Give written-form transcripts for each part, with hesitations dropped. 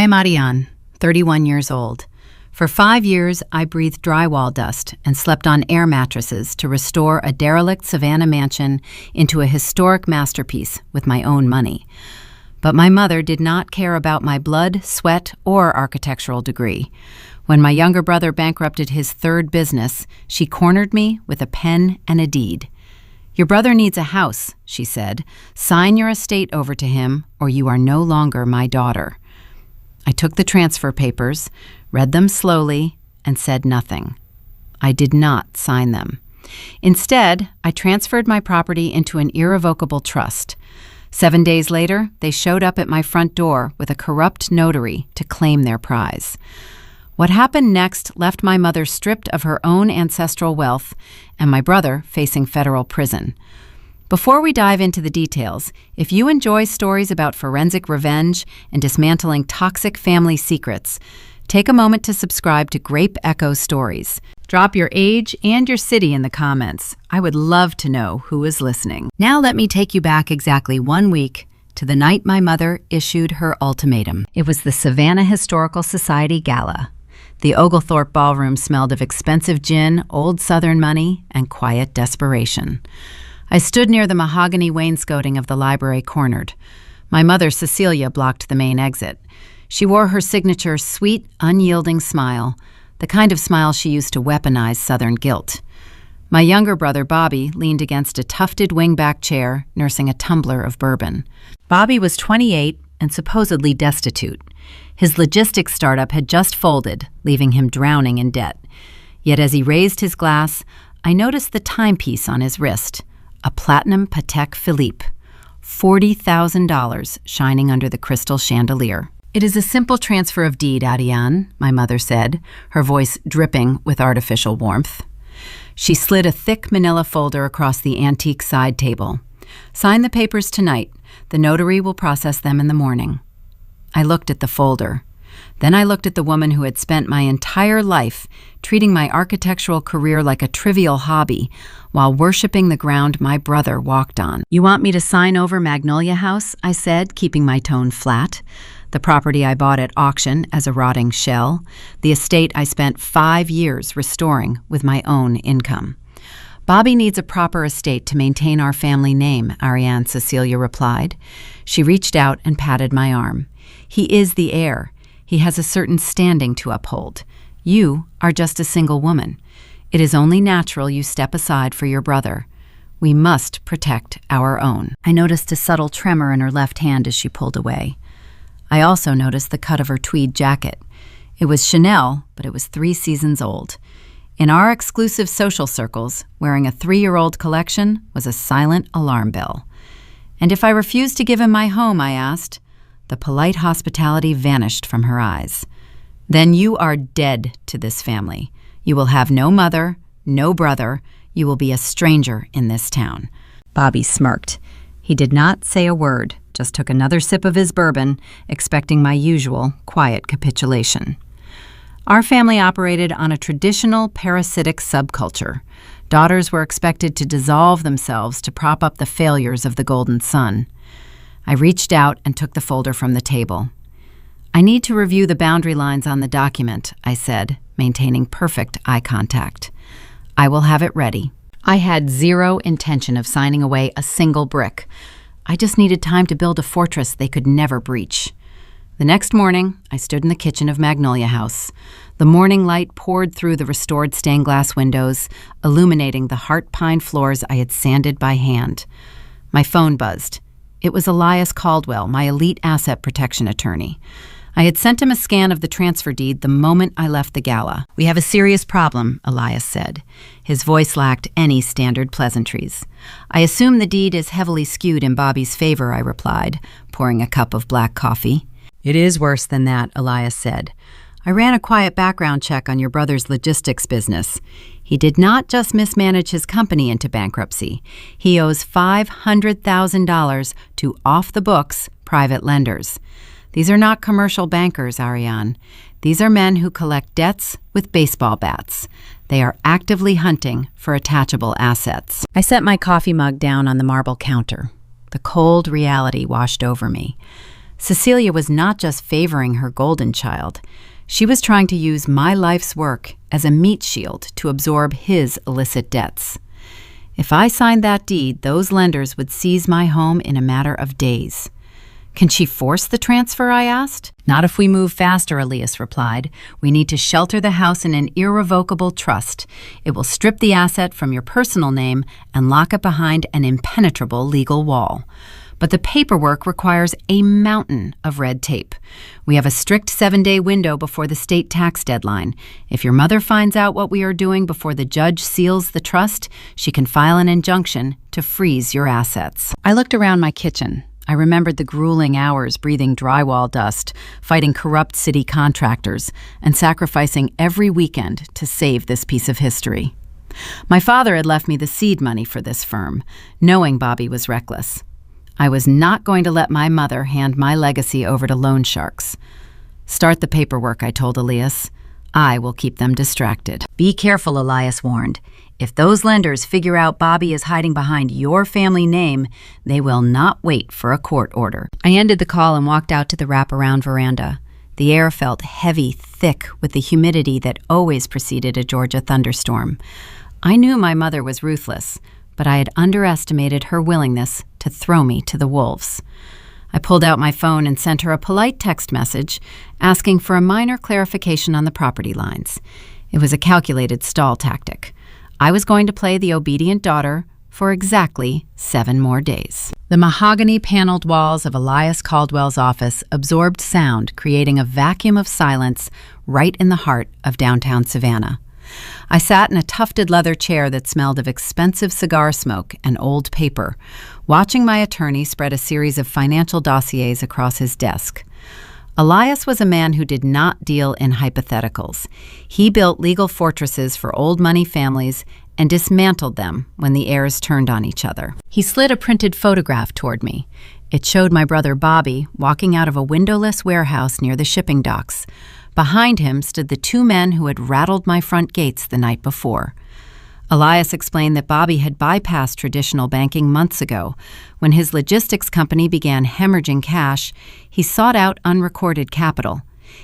am Ariane, 31 years old. For 5 years, I breathed drywall dust and slept on air mattresses to restore a derelict Savannah mansion into a historic masterpiece with my own money. But my mother did not care about my blood, sweat, or architectural degree. When my younger brother bankrupted his third business, she cornered me with a pen and a deed. "Your brother needs a house," she said. "Sign your estate over to him, or you are no longer my daughter." I took the transfer papers, read them slowly, and said nothing. I did not sign them. Instead, I transferred my property into an irrevocable trust. 7 days later, they showed up at my front door with a corrupt notary to claim their prize. What happened next left my mother stripped of her own ancestral wealth and my brother facing federal prison. Before we dive into the details, if you enjoy stories about forensic revenge and dismantling toxic family secrets, take a moment to subscribe to Grape Echo Stories. Drop your age and your city in the comments. I would love to know who is listening. Now let me take you back exactly 1 week to the night my mother issued her ultimatum. It was the Savannah Historical Society Gala. The Oglethorpe Ballroom smelled of expensive gin, old Southern money, and quiet desperation. I stood near the mahogany wainscoting of the library cornered. My mother, Cecilia, blocked the main exit. She wore her signature sweet, unyielding smile, the kind of smile she used to weaponize Southern guilt. My younger brother, Bobby, leaned against a tufted wingback chair, nursing a tumbler of bourbon. Bobby was 28 and supposedly destitute. His logistics startup had just folded, leaving him drowning in debt. Yet as he raised his glass, I noticed the timepiece on his wrist, a platinum Patek Philippe, $40,000 shining under the crystal chandelier. "It is a simple transfer of deed, Ariane," my mother said, her voice dripping with artificial warmth. She slid a thick manila folder across the antique side table. "Sign the papers tonight. The notary will process them in the morning." I looked at the folder. Then I looked at the woman who had spent my entire life treating my architectural career like a trivial hobby while worshiping the ground my brother walked on. "You want me to sign over Magnolia House?" I said, keeping my tone flat. The property I bought at auction as a rotting shell. The estate I spent 5 years restoring with my own income. "Bobby needs a proper estate to maintain our family name," Ariane Cecilia replied. She reached out and patted my arm. "He is the heir. He has a certain standing to uphold. You are just a single woman. It is only natural you step aside for your brother. We must protect our own." I noticed a subtle tremor in her left hand as she pulled away. I also noticed the cut of her tweed jacket. It was Chanel, but it was 3 seasons old. In our exclusive social circles, wearing a 3-year-old collection was a silent alarm bell. "And if I refuse to give him my home," I asked. The polite hospitality vanished from her eyes. "Then you are dead to this family. You will have no mother, no brother. You will be a stranger in this town." Bobby smirked. He did not say a word, just took another sip of his bourbon, expecting my usual quiet capitulation. Our family operated on a traditional parasitic subculture. Daughters were expected to dissolve themselves to prop up the failures of the Golden Son. I reached out and took the folder from the table. "I need to review the boundary lines on the document," I said, maintaining perfect eye contact. "I will have it ready." I had zero intention of signing away a single brick. I just needed time to build a fortress they could never breach. The next morning, I stood in the kitchen of Magnolia House. The morning light poured through the restored stained glass windows, illuminating the heart pine floors I had sanded by hand. My phone buzzed. It was Elias Caldwell, my elite asset protection attorney. I had sent him a scan of the transfer deed the moment I left the gala. "We have a serious problem," Elias said. His voice lacked any standard pleasantries. "I assume the deed is heavily skewed in Bobby's favor," I replied, pouring a cup of black coffee. "It is worse than that," Elias said. "I ran a quiet background check on your brother's logistics business. He did not just mismanage his company into bankruptcy. He owes $500,000 to off-the-books private lenders. These are not commercial bankers, Ariane. These are men who collect debts with baseball bats. They are actively hunting for attachable assets." I set my coffee mug down on the marble counter. The cold reality washed over me. Cecilia was not just favoring her golden child. She was trying to use my life's work as a meat shield to absorb his illicit debts. If I signed that deed, those lenders would seize my home in a matter of days. Can she force the transfer, I asked. Not if we move faster, Elias replied. We need to shelter the house in an irrevocable trust. It will strip the asset from your personal name and lock it behind an impenetrable legal wall. But the paperwork requires a mountain of red tape. We have a strict 7-day window before the state tax deadline. If your mother finds out what we are doing before the judge seals the trust, she can file an injunction to freeze your assets. I looked around my kitchen. I remembered the grueling hours breathing drywall dust, fighting corrupt city contractors, and sacrificing every weekend to save this piece of history. My father had left me the seed money for this firm, knowing Bobby was reckless. I was not going to let my mother hand my legacy over to loan sharks. Start the paperwork, I told Elias. I will keep them distracted. Be careful, Elias warned. If those lenders figure out Bobby is hiding behind your family name, they will not wait for a court order. I ended the call and walked out to the wraparound veranda. The air felt heavy, thick with the humidity that always preceded a Georgia thunderstorm. I knew my mother was ruthless, but I had underestimated her willingness to throw me to the wolves. I pulled out my phone and sent her a polite text message asking for a minor clarification on the property lines. It was a calculated stall tactic. I was going to play the obedient daughter for exactly 7 more days. The mahogany-paneled walls of Elias Caldwell's office absorbed sound, creating a vacuum of silence right in the heart of downtown Savannah. I sat in a tufted leather chair that smelled of expensive cigar smoke and old paper, watching my attorney spread a series of financial dossiers across his desk. Elias was a man who did not deal in hypotheticals. He built legal fortresses for old money families and dismantled them when the heirs turned on each other. He slid a printed photograph toward me. It showed my brother Bobby walking out of a windowless warehouse near the shipping docks. Behind him stood the 2 men who had rattled my front gates the night before. Elias explained that Bobby had bypassed traditional banking months ago. When his logistics company began hemorrhaging cash, he sought out unrecorded capital.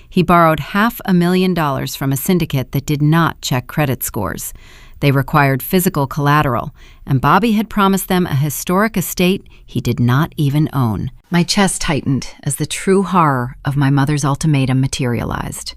He borrowed $500,000 from a syndicate that did not check credit scores. They required physical collateral, and Bobby had promised them a historic estate he did not even own. My chest tightened as the true horror of my mother's ultimatum materialized.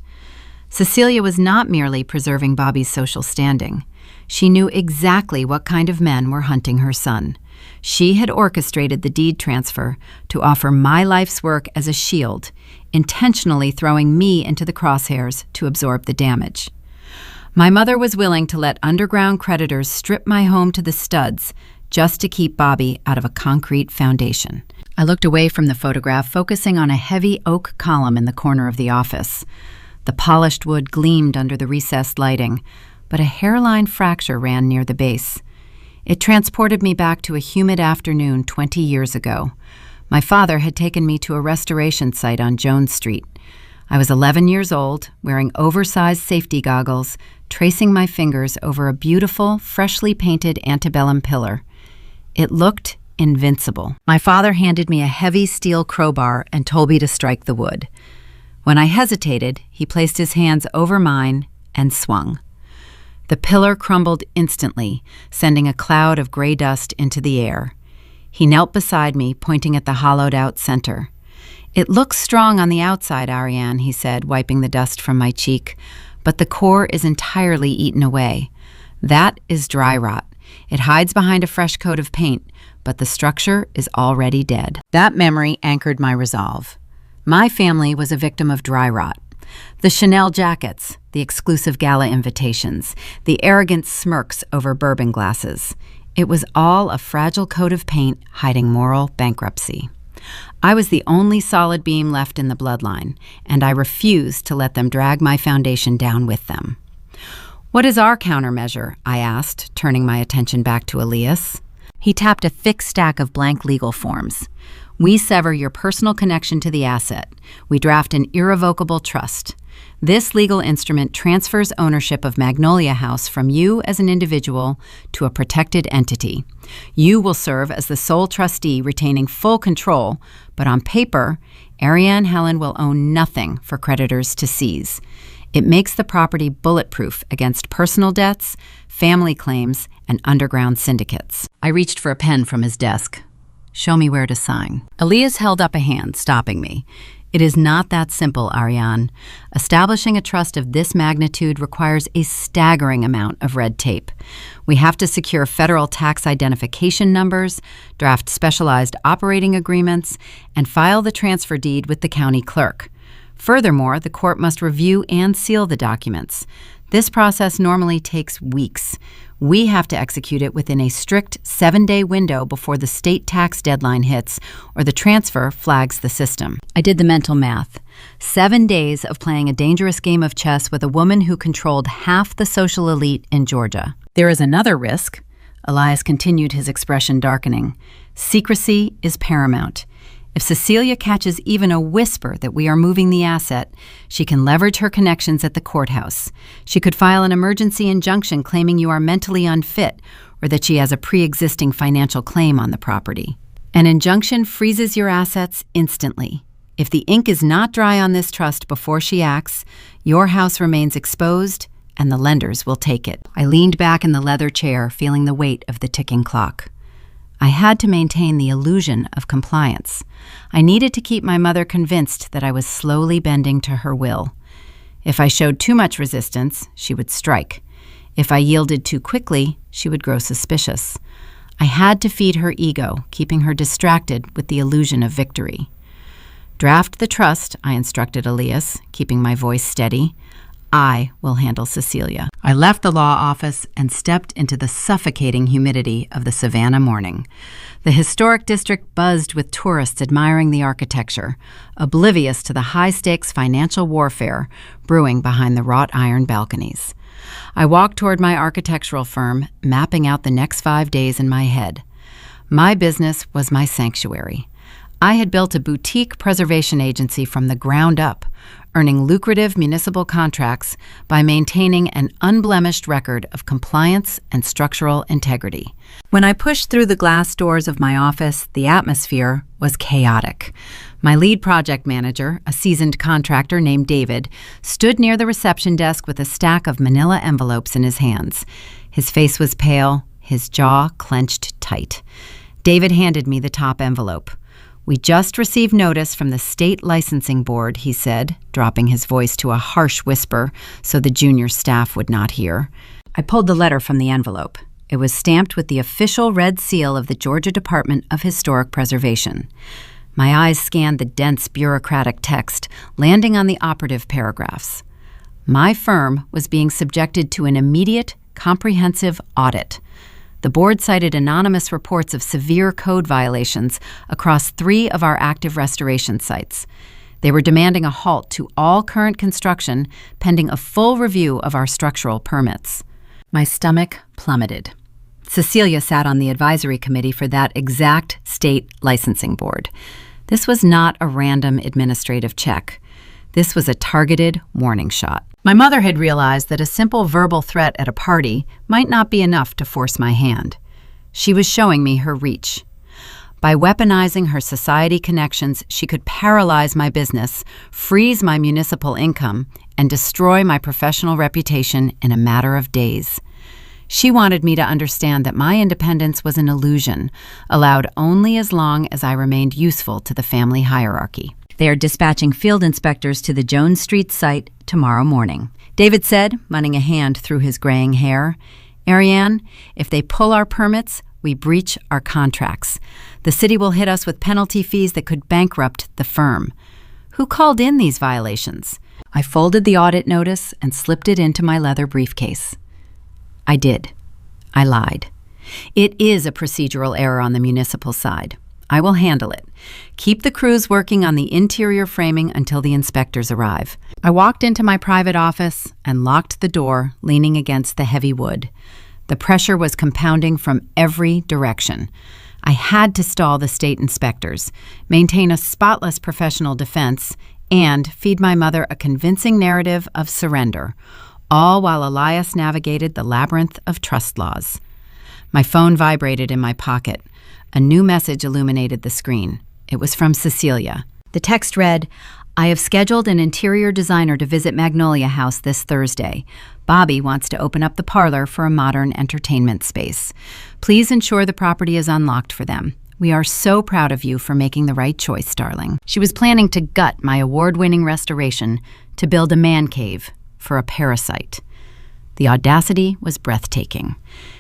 Cecilia was not merely preserving Bobby's social standing. She knew exactly what kind of men were hunting her son. She had orchestrated the deed transfer to offer my life's work as a shield, intentionally throwing me into the crosshairs to absorb the damage. My mother was willing to let underground creditors strip my home to the studs just to keep Bobby out of a concrete foundation. I looked away from the photograph, focusing on a heavy oak column in the corner of the office. The polished wood gleamed under the recessed lighting, but a hairline fracture ran near the base. It transported me back to a humid afternoon 20 years ago. My father had taken me to a restoration site on Jones Street. I was 11 years old, wearing oversized safety goggles, tracing my fingers over a beautiful, freshly painted antebellum pillar. It looked invincible. My father handed me a heavy steel crowbar and told me to strike the wood. When I hesitated, he placed his hands over mine and swung. The pillar crumbled instantly, sending a cloud of gray dust into the air. He knelt beside me, pointing at the hollowed-out center. "It looks strong on the outside, Ariane," he said, wiping the dust from my cheek, "but the core is entirely eaten away. That is dry rot. It hides behind a fresh coat of paint, but the structure is already dead." That memory anchored my resolve. My family was a victim of dry rot. The Chanel jackets, the exclusive gala invitations, the arrogant smirks over bourbon glasses. It was all a fragile coat of paint hiding moral bankruptcy. I was the only solid beam left in the bloodline, and I refused to let them drag my foundation down with them. "What is our countermeasure?" I asked, turning my attention back to Elias. He tapped a thick stack of blank legal forms. We sever your personal connection to the asset. We draft an irrevocable trust. This legal instrument transfers ownership of Magnolia House from you as an individual to a protected entity. You will serve as the sole trustee, retaining full control, but on paper, Ariane Helen will own nothing for creditors to seize. It makes the property bulletproof against personal debts, family claims, and underground syndicates. I reached for a pen from his desk. Show me where to sign. Elias held up a hand, stopping me. It is not that simple, Ariane. Establishing a trust of this magnitude requires a staggering amount of red tape. We have to secure federal tax identification numbers, draft specialized operating agreements, and file the transfer deed with the county clerk. Furthermore, the court must review and seal the documents. This process normally takes weeks. We have to execute it within a strict 7-day window before the state tax deadline hits or the transfer flags the system. I did the mental math. 7 days of playing a dangerous game of chess with a woman who controlled half the social elite in Georgia. There is another risk. Elias continued, his expression darkening. Secrecy is paramount. If Cecilia catches even a whisper that we are moving the asset, she can leverage her connections at the courthouse. She could file an emergency injunction claiming you are mentally unfit or that she has a pre-existing financial claim on the property. An injunction freezes your assets instantly. If the ink is not dry on this trust before she acts, your house remains exposed and the lenders will take it. I leaned back in the leather chair, feeling the weight of the ticking clock. I had to maintain the illusion of compliance. I needed to keep my mother convinced that I was slowly bending to her will. If I showed too much resistance, she would strike. If I yielded too quickly, she would grow suspicious. I had to feed her ego, keeping her distracted with the illusion of victory. Draft the trust, I instructed Elias, keeping my voice steady. I will handle Cecilia. I left the law office and stepped into the suffocating humidity of the Savannah morning. The historic district buzzed with tourists admiring the architecture, oblivious to the high-stakes financial warfare brewing behind the wrought iron balconies. I walked toward my architectural firm, mapping out the next 5 days in my head. My business was my sanctuary. I had built a boutique preservation agency from the ground up, earning lucrative municipal contracts by maintaining an unblemished record of compliance and structural integrity. When I pushed through the glass doors of my office, the atmosphere was chaotic. My lead project manager, a seasoned contractor named David, stood near the reception desk with a stack of manila envelopes in his hands. His face was pale, his jaw clenched tight. David handed me the top envelope. "We just received notice from the state licensing board," he said, dropping his voice to a harsh whisper so the junior staff would not hear. I pulled the letter from the envelope. It was stamped with the official red seal of the Georgia Department of Historic Preservation. My eyes scanned the dense bureaucratic text, landing on the operative paragraphs. My firm was being subjected to an immediate, comprehensive audit. The board cited anonymous reports of severe code violations across 3 of our active restoration sites. They were demanding a halt to all current construction pending a full review of our structural permits. My stomach plummeted. Cecilia sat on the advisory committee for that exact state licensing board. This was not a random administrative check. This was a targeted warning shot. My mother had realized that a simple verbal threat at a party might not be enough to force my hand. She was showing me her reach. By weaponizing her society connections, she could paralyze my business, freeze my municipal income, and destroy my professional reputation in a matter of days. She wanted me to understand that my independence was an illusion, allowed only as long as I remained useful to the family hierarchy. "They are dispatching field inspectors to the Jones Street site tomorrow morning," David said, running a hand through his graying hair. "Ariane, if they pull our permits, we breach our contracts. The city will hit us with penalty fees that could bankrupt the firm." "Who called in these violations?" I folded the audit notice and slipped it into my leather briefcase. I did. I lied. It is a procedural error on the municipal side. I will handle it. Keep the crews working on the interior framing until the inspectors arrive. I walked into my private office and locked the door, leaning against the heavy wood. The pressure was compounding from every direction. I had to stall the state inspectors, maintain a spotless professional defense, and feed my mother a convincing narrative of surrender, all while Elias navigated the labyrinth of trust laws. My phone vibrated in my pocket. A new message illuminated the screen. It was from Cecilia. The text read, "I have scheduled an interior designer to visit Magnolia House this Thursday. Bobby wants to open up the parlor for a modern entertainment space. Please ensure the property is unlocked for them. We are so proud of you for making the right choice, darling." She was planning to gut my award-winning restoration to build a man cave for a parasite. The audacity was breathtaking.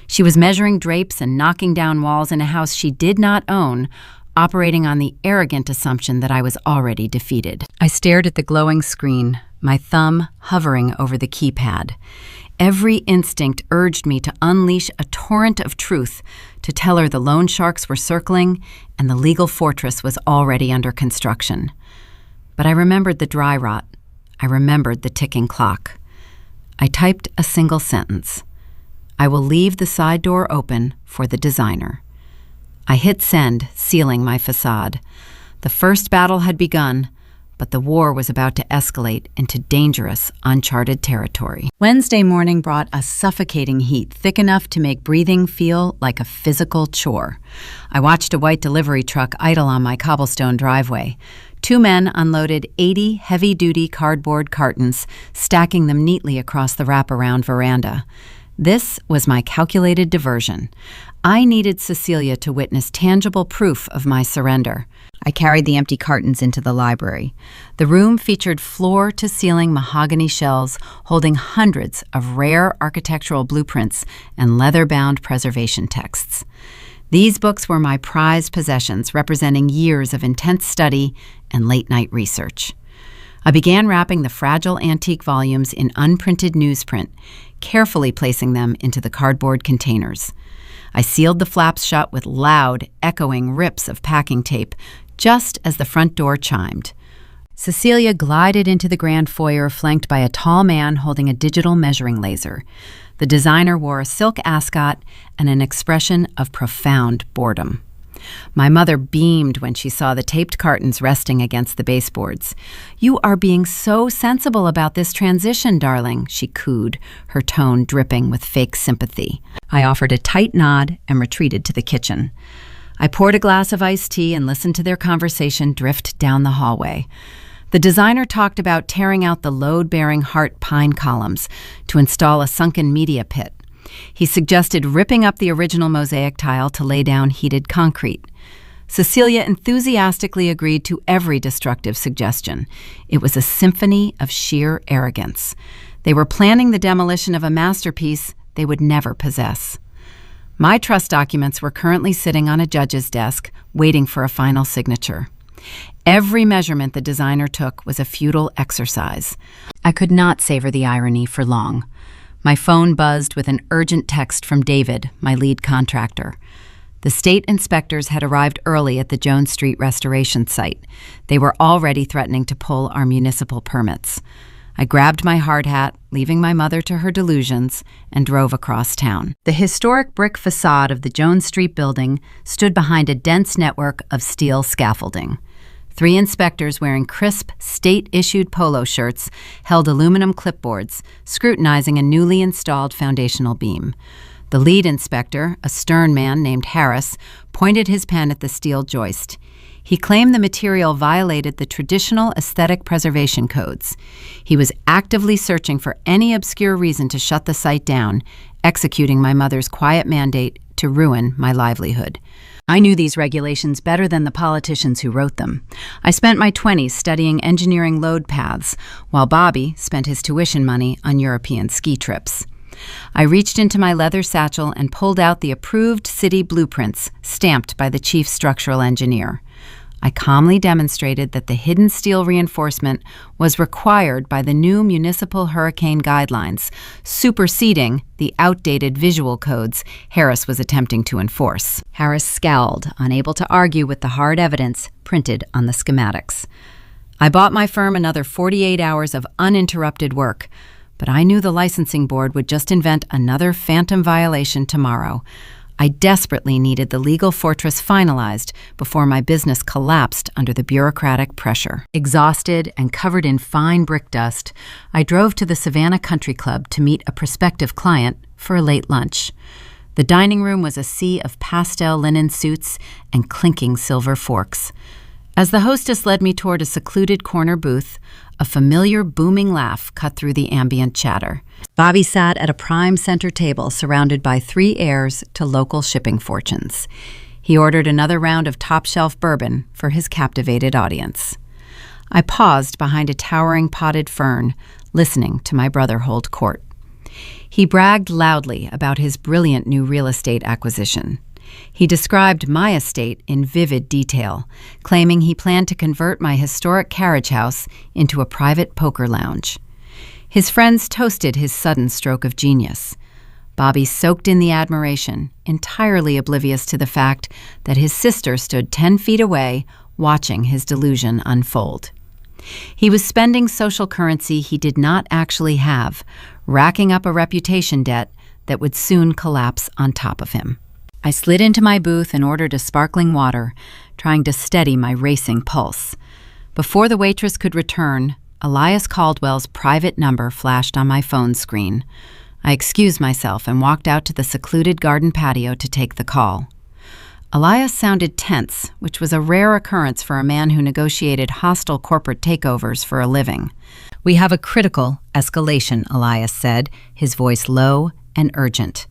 She was measuring drapes and knocking down walls in a house she did not own, operating on the arrogant assumption that I was already defeated. I stared at the glowing screen, my thumb hovering over the keypad. Every instinct urged me to unleash a torrent of truth, to tell her the loan sharks were circling and the legal fortress was already under construction. But I remembered the dry rot. I remembered the ticking clock. I typed a single sentence. "I will leave the side door open for the designer." I hit send, sealing my facade. The first battle had begun, but the war was about to escalate into dangerous, uncharted territory. Wednesday morning brought a suffocating heat thick enough to make breathing feel like a physical chore. I watched a white delivery truck idle on my cobblestone driveway. 2 men unloaded 80 heavy-duty cardboard cartons, stacking them neatly across the wraparound veranda. This was my calculated diversion. I needed Cecilia to witness tangible proof of my surrender. I carried the empty cartons into the library. The room featured floor-to-ceiling mahogany shelves holding hundreds of rare architectural blueprints and leather-bound preservation texts. These books were my prized possessions, representing years of intense study and late-night research. I began wrapping the fragile antique volumes in unprinted newsprint, carefully placing them into the cardboard containers. I sealed the flaps shut with loud, echoing rips of packing tape, just as the front door chimed. Cecilia glided into the grand foyer, flanked by a tall man holding a digital measuring laser. The designer wore a silk ascot and an expression of profound boredom. My mother beamed when she saw the taped cartons resting against the baseboards. "You are being so sensible about this transition, darling," she cooed, her tone dripping with fake sympathy. I offered a tight nod and retreated to the kitchen. I poured a glass of iced tea and listened to their conversation drift down the hallway. The designer talked about tearing out the load-bearing heart pine columns to install a sunken media pit. He suggested ripping up the original mosaic tile to lay down heated concrete. Cecilia enthusiastically agreed to every destructive suggestion. It was a symphony of sheer arrogance. They were planning the demolition of a masterpiece they would never possess. My trust documents were currently sitting on a judge's desk, waiting for a final signature. Every measurement the designer took was a futile exercise. I could not savor the irony for long. My phone buzzed with an urgent text from David, my lead contractor. The state inspectors had arrived early at the Jones Street restoration site. They were already threatening to pull our municipal permits. I grabbed my hard hat, leaving my mother to her delusions, and drove across town. The historic brick facade of the Jones Street building stood behind a dense network of steel scaffolding. 3 inspectors wearing crisp, state-issued polo shirts held aluminum clipboards, scrutinizing a newly installed foundational beam. The lead inspector, a stern man named Harris, pointed his pen at the steel joist. He claimed the material violated the traditional aesthetic preservation codes. He was actively searching for any obscure reason to shut the site down, executing my mother's quiet mandate to ruin my livelihood. I knew these regulations better than the politicians who wrote them. I spent my 20s studying engineering load paths, while Bobby spent his tuition money on European ski trips. I reached into my leather satchel and pulled out the approved city blueprints stamped by the chief structural engineer. I calmly demonstrated that the hidden steel reinforcement was required by the new municipal hurricane guidelines, superseding the outdated visual codes Harris was attempting to enforce. Harris scowled, unable to argue with the hard evidence printed on the schematics. I bought my firm another 48 hours of uninterrupted work, but I knew the licensing board would just invent another phantom violation tomorrow. I desperately needed the legal fortress finalized before my business collapsed under the bureaucratic pressure. Exhausted and covered in fine brick dust, I drove to the Savannah Country Club to meet a prospective client for a late lunch. The dining room was a sea of pastel linen suits and clinking silver forks. As the hostess led me toward a secluded corner booth, a familiar booming laugh cut through the ambient chatter. Bobby sat at a prime center table surrounded by 3 heirs to local shipping fortunes. He ordered another round of top-shelf bourbon for his captivated audience. I paused behind a towering potted fern, listening to my brother hold court. He bragged loudly about his brilliant new real estate acquisition. He described my estate in vivid detail, claiming he planned to convert my historic carriage house into a private poker lounge. His friends toasted his sudden stroke of genius. Bobby soaked in the admiration, entirely oblivious to the fact that his sister stood 10 feet away, watching his delusion unfold. He was spending social currency he did not actually have, racking up a reputation debt that would soon collapse on top of him. I slid into my booth and ordered a sparkling water, trying to steady my racing pulse. Before the waitress could return, Elias Caldwell's private number flashed on my phone screen. I excused myself and walked out to the secluded garden patio to take the call. Elias sounded tense, which was a rare occurrence for a man who negotiated hostile corporate takeovers for a living. "We have a critical escalation," Elias said, his voice low and urgent.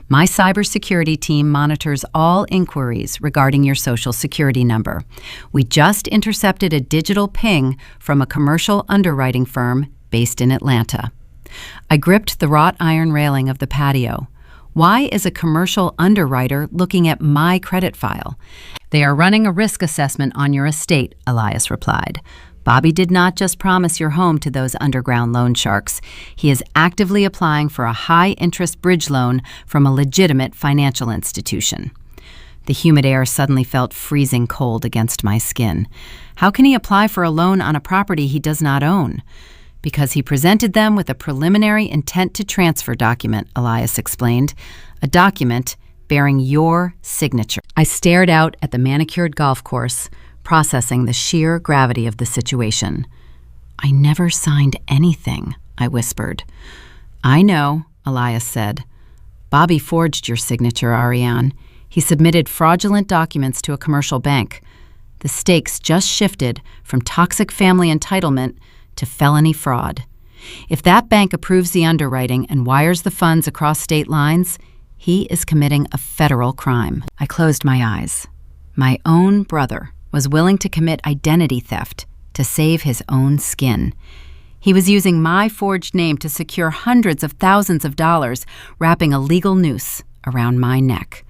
"My cybersecurity team monitors all inquiries regarding your social security number. We just intercepted a digital ping from a commercial underwriting firm based in Atlanta." I gripped the wrought iron railing of the patio. Why is a commercial underwriter looking at my credit file? "They are running a risk assessment on your estate," Elias replied. "Bobby did not just promise your home to those underground loan sharks. He is actively applying for a high-interest bridge loan from a legitimate financial institution." The humid air suddenly felt freezing cold against my skin. How can he apply for a loan on a property he does not own? "Because he presented them with a preliminary intent to transfer document," Elias explained. "A document bearing your signature." I stared out at the manicured golf course, processing the sheer gravity of the situation. "I never signed anything," I whispered. "I know," Elias said. "Bobby forged your signature, Ariane. He submitted fraudulent documents to a commercial bank. The stakes just shifted from toxic family entitlement to felony fraud. If that bank approves the underwriting and wires the funds across state lines, he is committing a federal crime." I closed my eyes. My own brother was willing to commit identity theft to save his own skin. He was using my forged name to secure hundreds of thousands of dollars, wrapping a legal noose around my neck.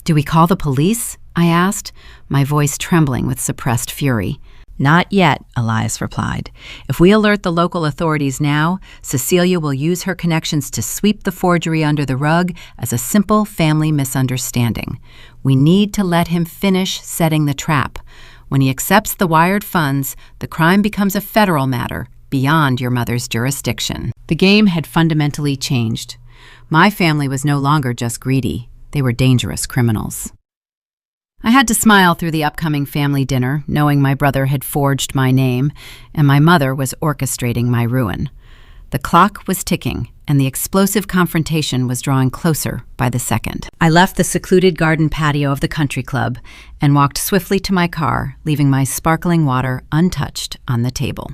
"Do we call the police?" I asked, my voice trembling with suppressed fury. "Not yet," Elias replied. "If we alert the local authorities now, Cecilia will use her connections to sweep the forgery under the rug as a simple family misunderstanding. We need to let him finish setting the trap. When he accepts the wired funds, the crime becomes a federal matter beyond your mother's jurisdiction." The game had fundamentally changed. My family was no longer just greedy. They were dangerous criminals. I had to smile through the upcoming family dinner, knowing my brother had forged my name, and my mother was orchestrating my ruin. The clock was ticking, and the explosive confrontation was drawing closer by the second. I left the secluded garden patio of the country club and walked swiftly to my car, leaving my sparkling water untouched on the table.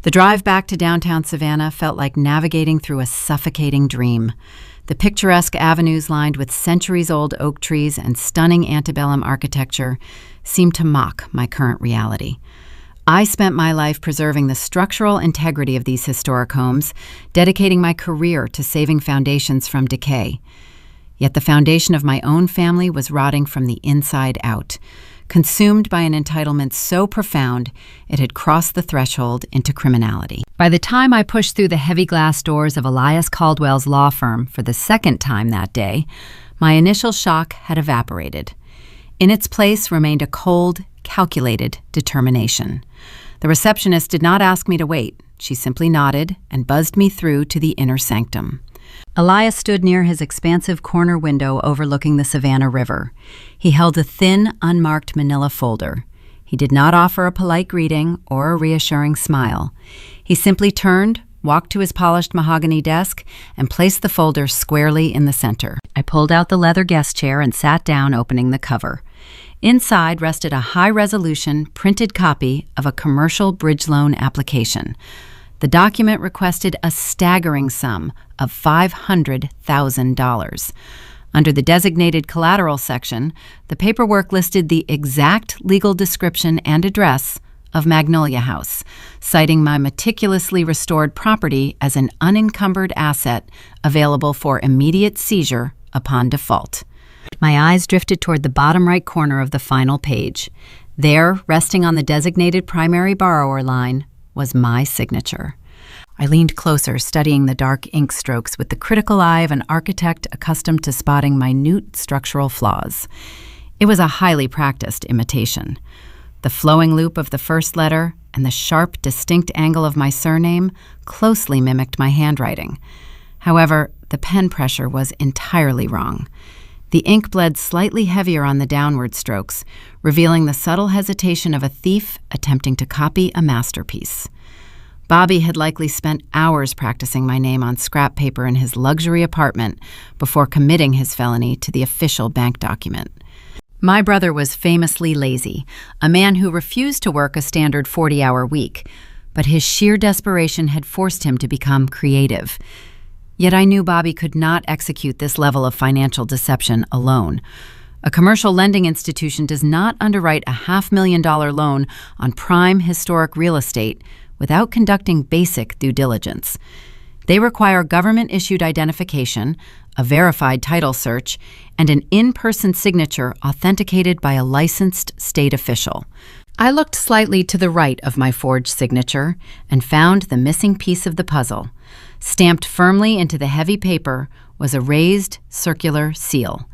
The drive back to downtown Savannah felt like navigating through a suffocating dream. The picturesque avenues lined with centuries-old oak trees and stunning antebellum architecture seemed to mock my current reality. I spent my life preserving the structural integrity of these historic homes, dedicating my career to saving foundations from decay. Yet the foundation of my own family was rotting from the inside out, consumed by an entitlement so profound it had crossed the threshold into criminality. By the time I pushed through the heavy glass doors of Elias Caldwell's law firm for the second time that day, my initial shock had evaporated. In its place remained a cold, calculated determination. The receptionist did not ask me to wait. She simply nodded and buzzed me through to the inner sanctum. Elias stood near his expansive corner window overlooking the Savannah River. He held a thin, unmarked manila folder. He did not offer a polite greeting or a reassuring smile. He simply turned, walked to his polished mahogany desk, and placed the folder squarely in the center. I pulled out the leather guest chair and sat down, opening the cover. Inside rested a high-resolution, printed copy of a commercial bridge loan application. The document requested a staggering sum of $500,000. Under the designated collateral section, the paperwork listed the exact legal description and address of Magnolia House, citing my meticulously restored property as an unencumbered asset available for immediate seizure upon default. My eyes drifted toward the bottom right corner of the final page. There, resting on the designated primary borrower line, was my signature. I leaned closer, studying the dark ink strokes with the critical eye of an architect accustomed to spotting minute structural flaws. It was a highly practiced imitation. The flowing loop of the first letter and the sharp, distinct angle of my surname closely mimicked my handwriting. However, the pen pressure was entirely wrong. The ink bled slightly heavier on the downward strokes, revealing the subtle hesitation of a thief attempting to copy a masterpiece. Bobby had likely spent hours practicing my name on scrap paper in his luxury apartment before committing his felony to the official bank document. My brother was famously lazy, a man who refused to work a standard 40-hour week, but his sheer desperation had forced him to become creative. Yet I knew Bobby could not execute this level of financial deception alone. A commercial lending institution does not underwrite a $500,000 loan on prime historic real estate without conducting basic due diligence. They require government-issued identification, a verified title search, and an in-person signature authenticated by a licensed state official. I looked slightly to the right of my forged signature and found the missing piece of the puzzle. Stamped firmly into the heavy paper was a raised, circular seal.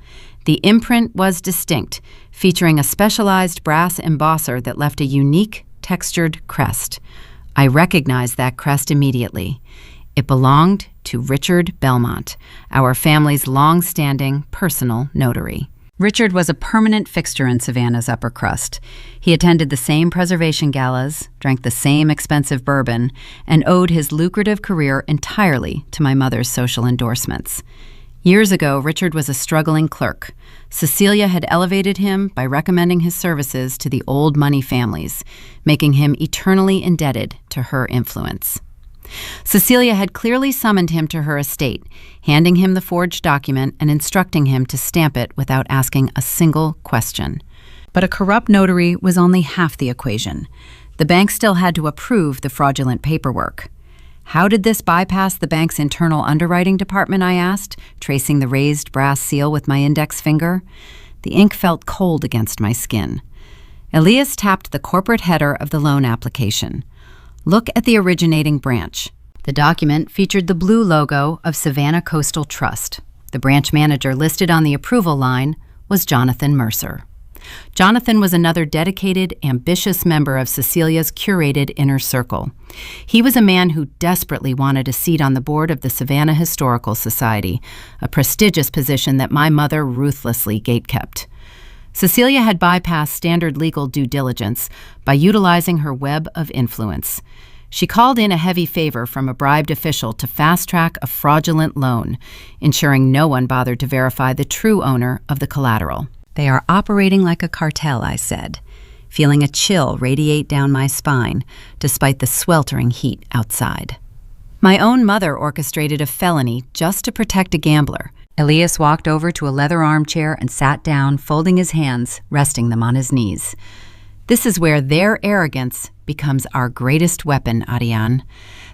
The imprint was distinct, featuring a specialized brass embosser that left a unique, textured crest. I recognized that crest immediately. It belonged to Richard Belmont, our family's long-standing personal notary. Richard was a permanent fixture in Savannah's upper crust. He attended the same preservation galas, drank the same expensive bourbon, and owed his lucrative career entirely to my mother's social endorsements. Years ago, Richard was a struggling clerk. Cecilia had elevated him by recommending his services to the old money families, making him eternally indebted to her influence. Cecilia had clearly summoned him to her estate, handing him the forged document and instructing him to stamp it without asking a single question. But a corrupt notary was only half the equation. The bank still had to approve the fraudulent paperwork. How did this bypass the bank's internal underwriting department, I asked, tracing the raised brass seal with my index finger. The ink felt cold against my skin. Elias tapped the corporate header of the loan application. Look at the originating branch. The document featured the blue logo of Savannah Coastal Trust. The branch manager listed on the approval line was Jonathan Mercer. Jonathan was another dedicated, ambitious member of Cecilia's curated inner circle. He was a man who desperately wanted a seat on the board of the Savannah Historical Society, a prestigious position that my mother ruthlessly gatekept. Cecilia had bypassed standard legal due diligence by utilizing her web of influence. She called in a heavy favor from a bribed official to fast-track a fraudulent loan, ensuring no one bothered to verify the true owner of the collateral. "They are operating like a cartel," I said, feeling a chill radiate down my spine despite the sweltering heat outside. My own mother orchestrated a felony just to protect a gambler. Elias walked over to a leather armchair and sat down, folding his hands, resting them on his knees. "This is where their arrogance becomes our greatest weapon, Ariane.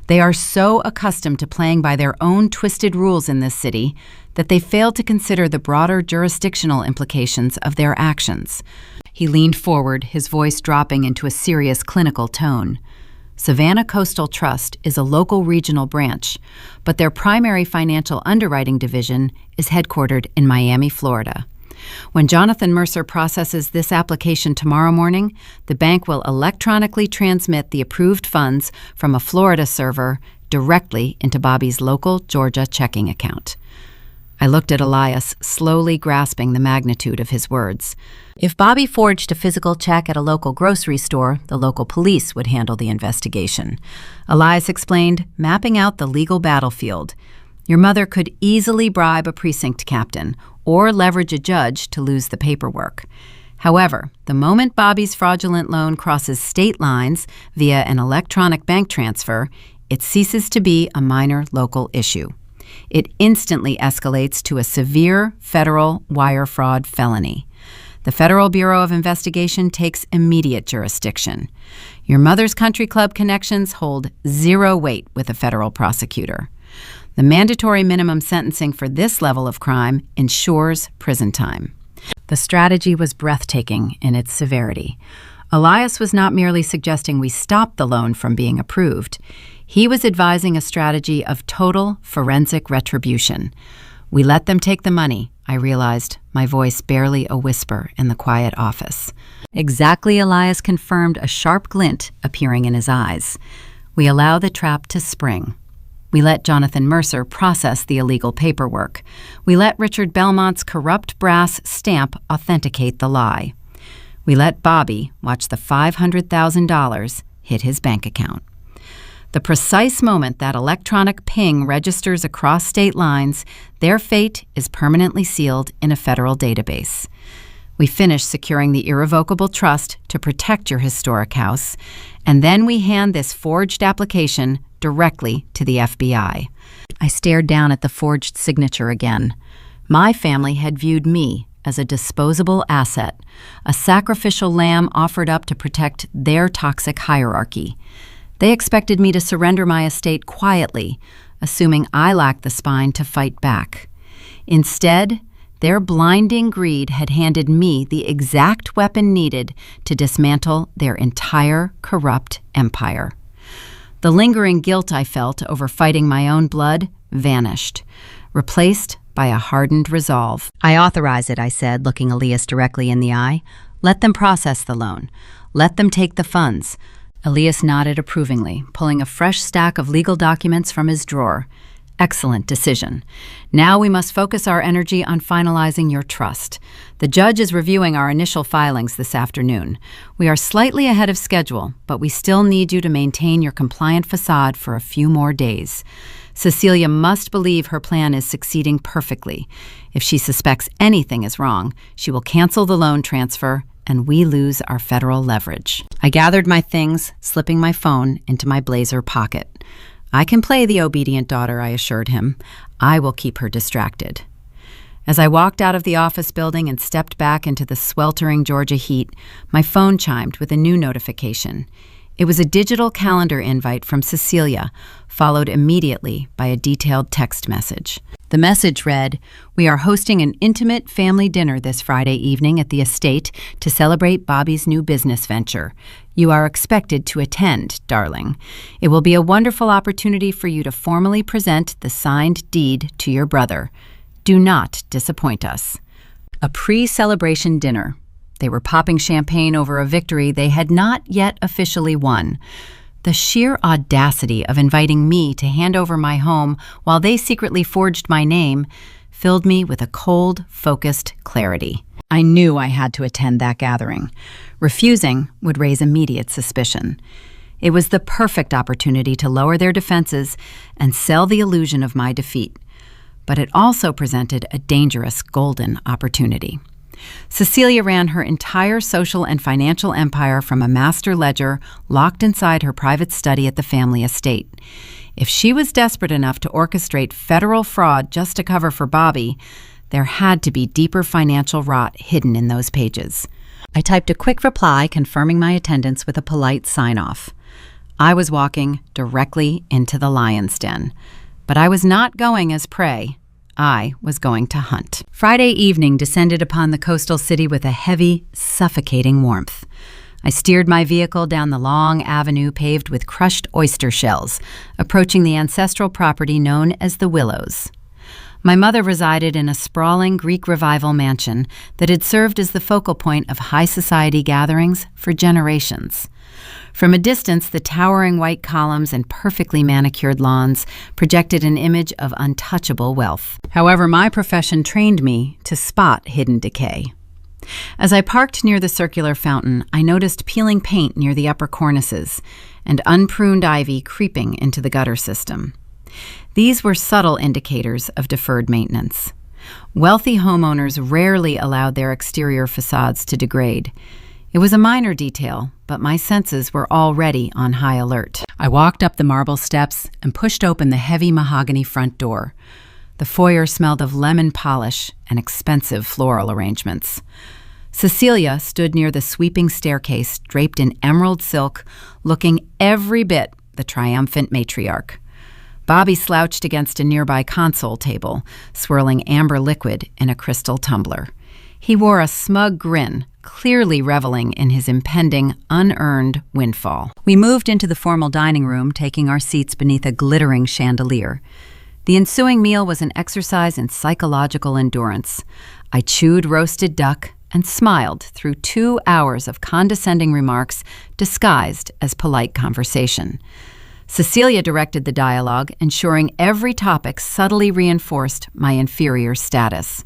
They are so accustomed to playing by their own twisted rules in this city that they fail to consider the broader jurisdictional implications of their actions." He leaned forward, his voice dropping into a serious clinical tone. Savannah Coastal Trust is a local regional branch, but their primary financial underwriting division is headquartered in Miami, Florida. When Jonathan Mercer processes this application tomorrow morning, the bank will electronically transmit the approved funds from a Florida server directly into Bobby's local Georgia checking account. I looked at Elias, slowly grasping the magnitude of his words. If Bobby forged a physical check at a local grocery store, the local police would handle the investigation. Elias explained, mapping out the legal battlefield. Your mother could easily bribe a precinct captain or leverage a judge to lose the paperwork. However, the moment Bobby's fraudulent loan crosses state lines via an electronic bank transfer, it ceases to be a minor local issue. It instantly escalates to a severe federal wire fraud felony. The Federal Bureau of Investigation takes immediate jurisdiction. Your mother's country club connections hold zero weight with a federal prosecutor. The mandatory minimum sentencing for this level of crime ensures prison time. The strategy was breathtaking in its severity. Elias was not merely suggesting we stop the loan from being approved. He was advising a strategy of total forensic retribution. We let them take the money, I realized, my voice barely a whisper in the quiet office. Exactly, Elias confirmed, a sharp glint appearing in his eyes. We allow the trap to spring. We let Jonathan Mercer process the illegal paperwork. We let Richard Belmont's corrupt brass stamp authenticate the lie. We let Bobby watch the $500,000 hit his bank account. The precise moment that electronic ping registers across state lines, their fate is permanently sealed in a federal database. We finish securing the irrevocable trust to protect your historic house, and then we hand this forged application directly to the FBI. I stared down at the forged signature again. My family had viewed me as a disposable asset, a sacrificial lamb offered up to protect their toxic hierarchy. They expected me to surrender my estate quietly, assuming I lacked the spine to fight back. Instead, their blinding greed had handed me the exact weapon needed to dismantle their entire corrupt empire. The lingering guilt I felt over fighting my own blood vanished, replaced by a hardened resolve. I authorize it, I said, looking Elias directly in the eye. Let them process the loan. Let them take the funds. Elias nodded approvingly, pulling a fresh stack of legal documents from his drawer. Excellent decision. Now we must focus our energy on finalizing your trust. The judge is reviewing our initial filings this afternoon. We are slightly ahead of schedule, but we still need you to maintain your compliant facade for a few more days. Cecilia must believe her plan is succeeding perfectly. If she suspects anything is wrong, she will cancel the loan transfer, and we lose our federal leverage. I gathered my things, slipping my phone into my blazer pocket. I can play the obedient daughter, I assured him. I will keep her distracted. As I walked out of the office building and stepped back into the sweltering Georgia heat, my phone chimed with a new notification. It was a digital calendar invite from Cecilia, followed immediately by a detailed text message. The message read, "We are hosting an intimate family dinner this Friday evening at the estate to celebrate Bobby's new business venture. You are expected to attend, darling. It will be a wonderful opportunity for you to formally present the signed deed to your brother. Do not disappoint us." A pre-celebration dinner. They were popping champagne over a victory they had not yet officially won. The sheer audacity of inviting me to hand over my home while they secretly forged my name filled me with a cold, focused clarity. I knew I had to attend that gathering. Refusing would raise immediate suspicion. It was the perfect opportunity to lower their defenses and sell the illusion of my defeat. But it also presented a dangerous golden opportunity. Cecilia ran her entire social and financial empire from a master ledger locked inside her private study at the family estate. If she was desperate enough to orchestrate federal fraud just to cover for Bobby, there had to be deeper financial rot hidden in those pages. I typed a quick reply confirming my attendance with a polite sign-off. I was walking directly into the lion's den, but I was not going as prey. I was going to hunt. Friday evening descended upon the coastal city with a heavy, suffocating warmth. I steered my vehicle down the long avenue paved with crushed oyster shells, approaching the ancestral property known as the Willows. My mother resided in a sprawling Greek Revival mansion that had served as the focal point of high society gatherings for generations. From a distance, the towering white columns and perfectly manicured lawns projected an image of untouchable wealth. However, my profession trained me to spot hidden decay. As I parked near the circular fountain, I noticed peeling paint near the upper cornices and unpruned ivy creeping into the gutter system. These were subtle indicators of deferred maintenance. Wealthy homeowners rarely allowed their exterior facades to degrade. It was a minor detail, but my senses were already on high alert. I walked up the marble steps and pushed open the heavy mahogany front door. The foyer smelled of lemon polish and expensive floral arrangements. Cecilia stood near the sweeping staircase draped in emerald silk, looking every bit the triumphant matriarch. Bobby slouched against a nearby console table, swirling amber liquid in a crystal tumbler. He wore a smug grin, clearly reveling in his impending, unearned windfall. We moved into the formal dining room, taking our seats beneath a glittering chandelier. The ensuing meal was an exercise in psychological endurance. I chewed roasted duck and smiled through 2 hours of condescending remarks disguised as polite conversation. Cecilia directed the dialogue, ensuring every topic subtly reinforced my inferior status.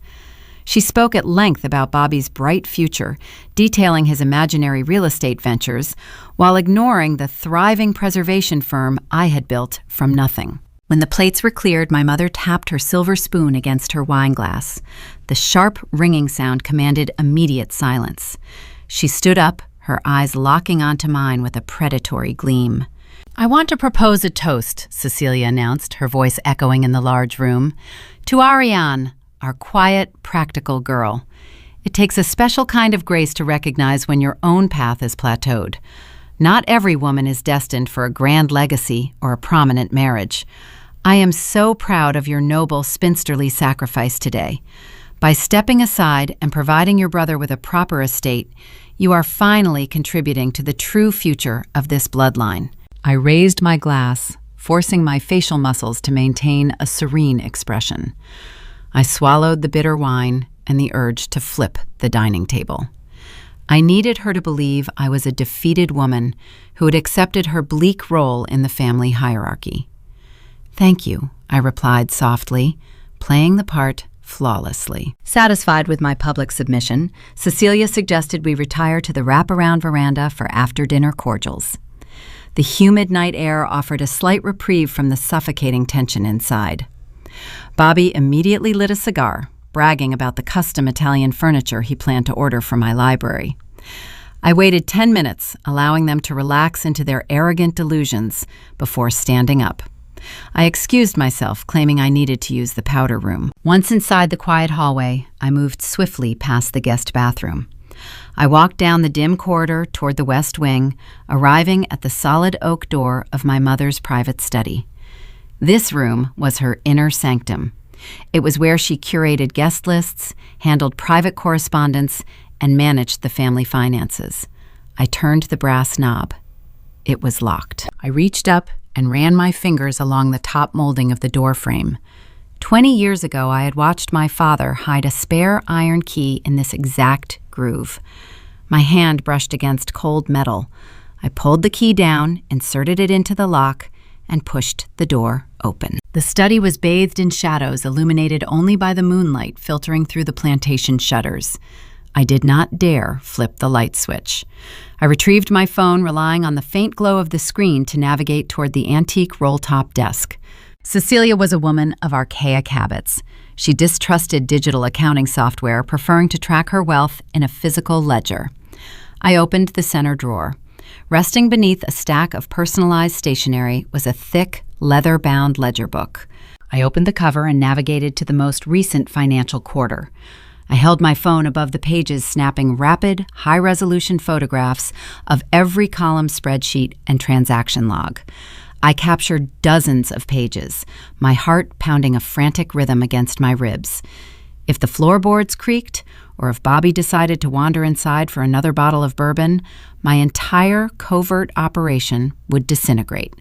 She spoke at length about Bobby's bright future, detailing his imaginary real estate ventures, while ignoring the thriving preservation firm I had built from nothing. When the plates were cleared, my mother tapped her silver spoon against her wine glass. The sharp, ringing sound commanded immediate silence. She stood up, her eyes locking onto mine with a predatory gleam. "I want to propose a toast," Cecilia announced, her voice echoing in the large room. "To Ariane, our quiet, practical girl. It takes a special kind of grace to recognize when your own path is plateaued. Not every woman is destined for a grand legacy or a prominent marriage. I am so proud of your noble, spinsterly sacrifice today. By stepping aside and providing your brother with a proper estate, you are finally contributing to the true future of this bloodline." I raised my glass, forcing my facial muscles to maintain a serene expression. I swallowed the bitter wine and the urge to flip the dining table. I needed her to believe I was a defeated woman who had accepted her bleak role in the family hierarchy. "Thank you," I replied softly, playing the part flawlessly. Satisfied with my public submission, Cecilia suggested we retire to the wraparound veranda for after-dinner cordials. The humid night air offered a slight reprieve from the suffocating tension inside. Bobby immediately lit a cigar, bragging about the custom Italian furniture he planned to order for my library. I waited 10 minutes, allowing them to relax into their arrogant delusions before standing up. I excused myself, claiming I needed to use the powder room. Once inside the quiet hallway, I moved swiftly past the guest bathroom. I walked down the dim corridor toward the west wing, arriving at the solid oak door of my mother's private study. This room was her inner sanctum. It was where she curated guest lists, handled private correspondence, and managed the family finances. I turned the brass knob. It was locked. I reached up and ran my fingers along the top molding of the door frame. 20 years ago, I had watched my father hide a spare iron key in this exact groove. My hand brushed against cold metal. I pulled the key down, inserted it into the lock, and pushed the door open. The study was bathed in shadows, illuminated only by the moonlight filtering through the plantation shutters. I did not dare flip the light switch. I retrieved my phone, relying on the faint glow of the screen to navigate toward the antique roll-top desk. Cecilia was a woman of archaic habits. She distrusted digital accounting software, preferring to track her wealth in a physical ledger. I opened the center drawer. Resting beneath a stack of personalized stationery was a thick, leather-bound ledger book. I opened the cover and navigated to the most recent financial quarter. I held my phone above the pages, snapping rapid, high-resolution photographs of every column spreadsheet and transaction log. I captured dozens of pages, my heart pounding a frantic rhythm against my ribs. If the floorboards creaked, or if Bobby decided to wander inside for another bottle of bourbon, my entire covert operation would disintegrate.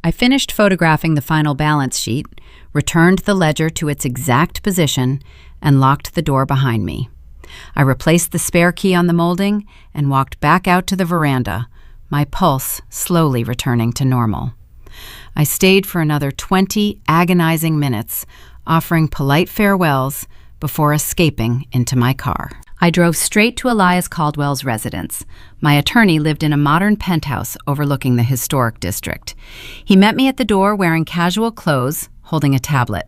I finished photographing the final balance sheet, returned the ledger to its exact position, and locked the door behind me. I replaced the spare key on the molding and walked back out to the veranda, my pulse slowly returning to normal. I stayed for another 20 agonizing minutes, offering polite farewells before escaping into my car. I drove straight to Elias Caldwell's residence. My attorney lived in a modern penthouse overlooking the historic district. He met me at the door wearing casual clothes, holding a tablet.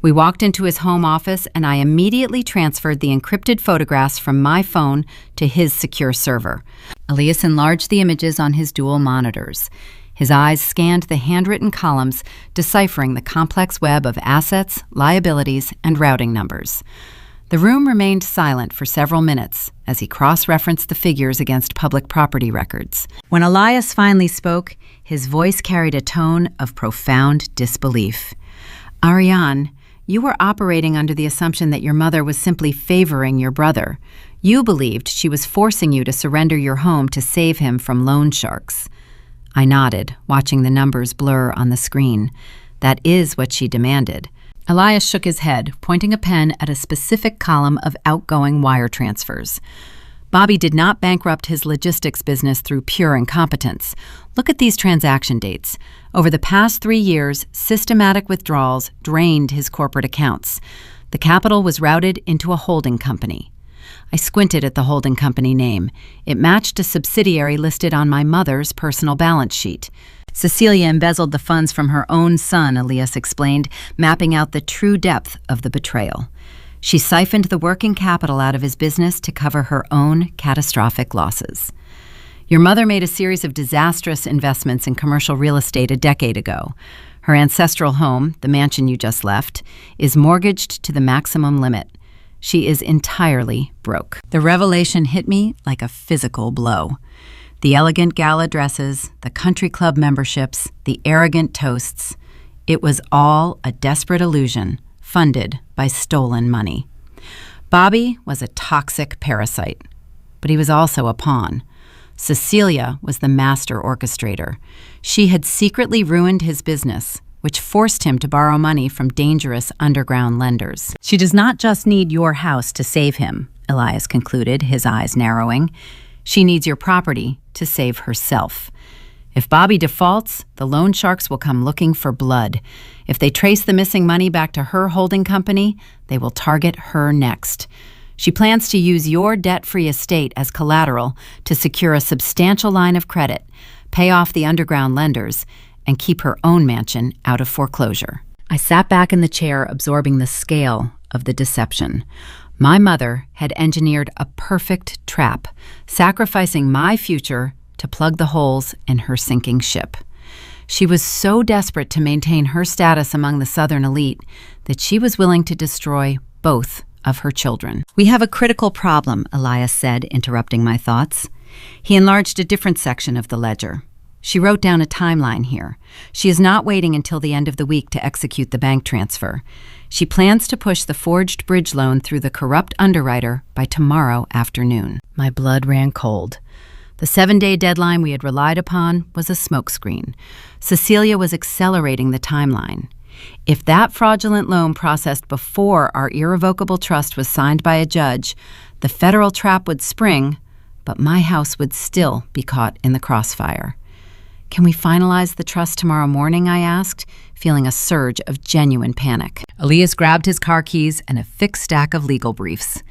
We walked into his home office, and I immediately transferred the encrypted photographs from my phone to his secure server. Elias enlarged the images on his dual monitors. His eyes scanned the handwritten columns, deciphering the complex web of assets, liabilities, and routing numbers. The room remained silent for several minutes as he cross-referenced the figures against public property records. When Elias finally spoke, his voice carried a tone of profound disbelief. Ariane, you were operating under the assumption that your mother was simply favoring your brother. You believed she was forcing you to surrender your home to save him from loan sharks. I nodded, watching the numbers blur on the screen. That is what she demanded. Elias shook his head, pointing a pen at a specific column of outgoing wire transfers. Bobby did not bankrupt his logistics business through pure incompetence. Look at these transaction dates. Over the past 3 years, systematic withdrawals drained his corporate accounts. The capital was routed into a holding company. I squinted at the holding company name. It matched a subsidiary listed on my mother's personal balance sheet. Cecilia embezzled the funds from her own son, Elias explained, mapping out the true depth of the betrayal. She siphoned the working capital out of his business to cover her own catastrophic losses. Your mother made a series of disastrous investments in commercial real estate a decade ago. Her ancestral home, the mansion you just left, is mortgaged to the maximum limit. She is entirely broke. The revelation hit me like a physical blow. The elegant gala dresses, the country club memberships, the arrogant toasts. It was all a desperate illusion, funded by stolen money. Bobby was a toxic parasite, but he was also a pawn. Cecilia was the master orchestrator. She had secretly ruined his business, which forced him to borrow money from dangerous underground lenders. She does not just need your house to save him, Elias concluded, his eyes narrowing. She needs your property to save herself. If Bobby defaults, the loan sharks will come looking for blood. If they trace the missing money back to her holding company, they will target her next. She plans to use your debt-free estate as collateral to secure a substantial line of credit, pay off the underground lenders, and keep her own mansion out of foreclosure. I sat back in the chair, absorbing the scale of the deception. My mother had engineered a perfect trap, sacrificing my future to plug the holes in her sinking ship. She was so desperate to maintain her status among the Southern elite that she was willing to destroy both of her children. We have a critical problem, Elias said, interrupting my thoughts. He enlarged a different section of the ledger. She wrote down a timeline here. She is not waiting until the end of the week to execute the bank transfer. She plans to push the forged bridge loan through the corrupt underwriter by tomorrow afternoon. My blood ran cold. The 7-day deadline we had relied upon was a smokescreen. Cecilia was accelerating the timeline. If that fraudulent loan processed before our irrevocable trust was signed by a judge, the federal trap would spring, but my house would still be caught in the crossfire. Can we finalize the trust tomorrow morning? I asked, feeling a surge of genuine panic. Elias grabbed his car keys and a thick stack of legal briefs.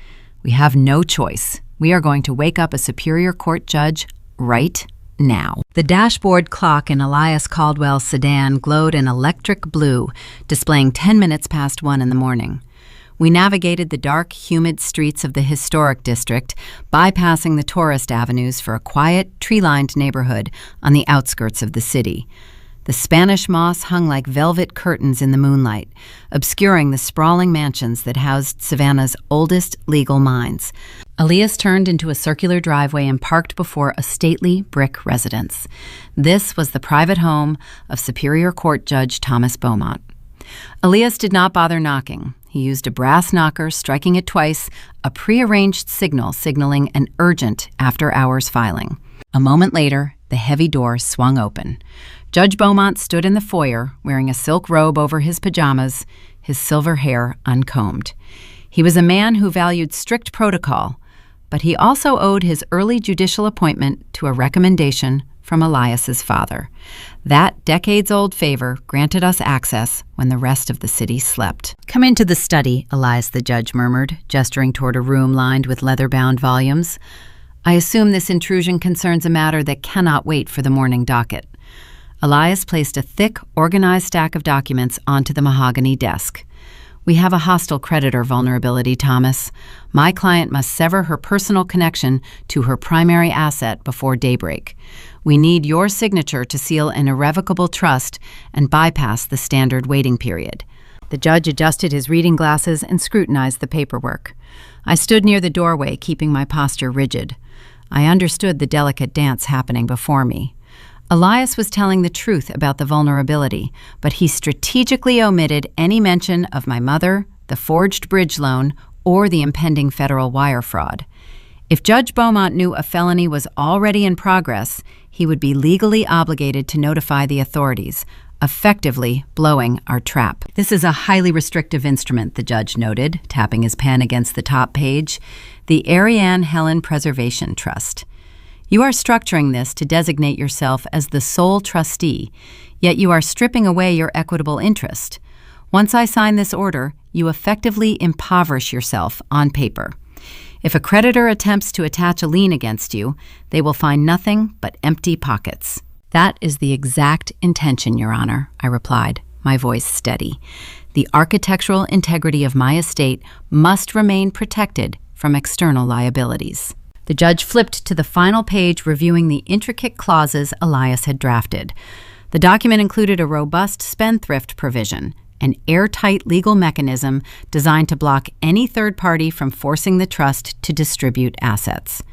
We have no choice. We are going to wake up a Superior Court judge right now. The dashboard clock in Elias Caldwell's sedan glowed an electric blue, displaying 10 minutes past 1 in the morning. We navigated the dark, humid streets of the historic district, bypassing the tourist avenues for a quiet, tree-lined neighborhood on the outskirts of the city. The Spanish moss hung like velvet curtains in the moonlight, obscuring the sprawling mansions that housed Savannah's oldest legal minds. Elias turned into a circular driveway and parked before a stately brick residence. This was the private home of Superior Court Judge Thomas Beaumont. Elias did not bother knocking. He used a brass knocker, striking it twice, a prearranged signal signaling an urgent after-hours filing. A moment later, the heavy door swung open. Judge Beaumont stood in the foyer, wearing a silk robe over his pajamas, his silver hair uncombed. He was a man who valued strict protocol, but he also owed his early judicial appointment to a recommendation from Elias's father. That decades-old favor granted us access when the rest of the city slept. "Come into the study," Elias the judge murmured, gesturing toward a room lined with leather-bound volumes. "I assume this intrusion concerns a matter that cannot wait for the morning docket." Elias placed a thick, organized stack of documents onto the mahogany desk. "We have a hostile creditor vulnerability, Thomas. My client must sever her personal connection to her primary asset before daybreak. We need your signature to seal an irrevocable trust and bypass the standard waiting period." The judge adjusted his reading glasses and scrutinized the paperwork. I stood near the doorway, keeping my posture rigid. I understood the delicate dance happening before me. Elias was telling the truth about the vulnerability, but he strategically omitted any mention of my mother, the forged bridge loan, or the impending federal wire fraud. If Judge Beaumont knew a felony was already in progress, he would be legally obligated to notify the authorities, effectively blowing our trap. "This is a highly restrictive instrument," the judge noted, tapping his pen against the top page. "The Ariane Helen Preservation Trust. You are structuring this to designate yourself as the sole trustee, yet you are stripping away your equitable interest. Once I sign this order, you effectively impoverish yourself on paper. If a creditor attempts to attach a lien against you, they will find nothing but empty pockets." "That is the exact intention, Your Honor," I replied, my voice steady. "The architectural integrity of my estate must remain protected from external liabilities." The judge flipped to the final page, reviewing the intricate clauses Elias had drafted. The document included a robust spendthrift provision, an airtight legal mechanism designed to block any third party from forcing the trust to distribute assets.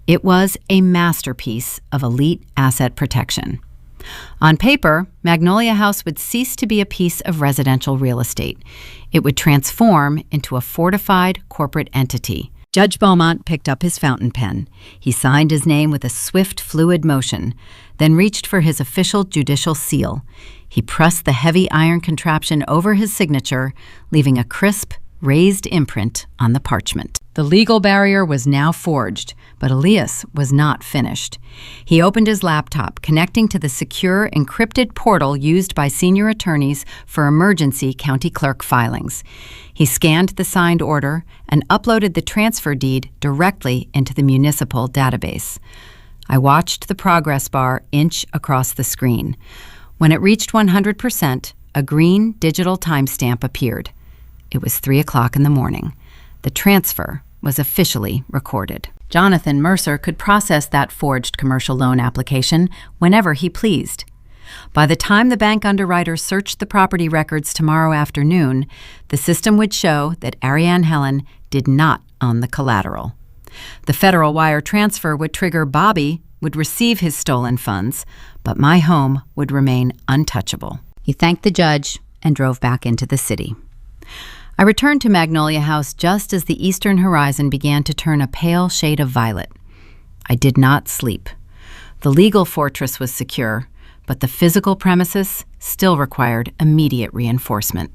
It was a masterpiece of elite asset protection. On paper, Magnolia House would cease to be a piece of residential real estate. It would transform into a fortified corporate entity. Judge Beaumont picked up his fountain pen. He signed his name with a swift, fluid motion, then reached for his official judicial seal. He pressed the heavy iron contraption over his signature, leaving a crisp, raised imprint on the parchment. The legal barrier was now forged, but Elias was not finished. He opened his laptop, connecting to the secure, encrypted portal used by senior attorneys for emergency county clerk filings. He scanned the signed order and uploaded the transfer deed directly into the municipal database. I watched the progress bar inch across the screen. When it reached 100%, a green digital timestamp appeared. It was 3 o'clock in the morning. The transfer was officially recorded. Jonathan Mercer could process that forged commercial loan application whenever he pleased. By the time the bank underwriter searched the property records tomorrow afternoon, the system would show that Ariane Helen did not own the collateral. The federal wire transfer would trigger Bobby would receive his stolen funds, but my home would remain untouchable. He thanked the judge and drove back into the city. I returned to Magnolia House just as the eastern horizon began to turn a pale shade of violet. I did not sleep. The legal fortress was secure, but the physical premises still required immediate reinforcement.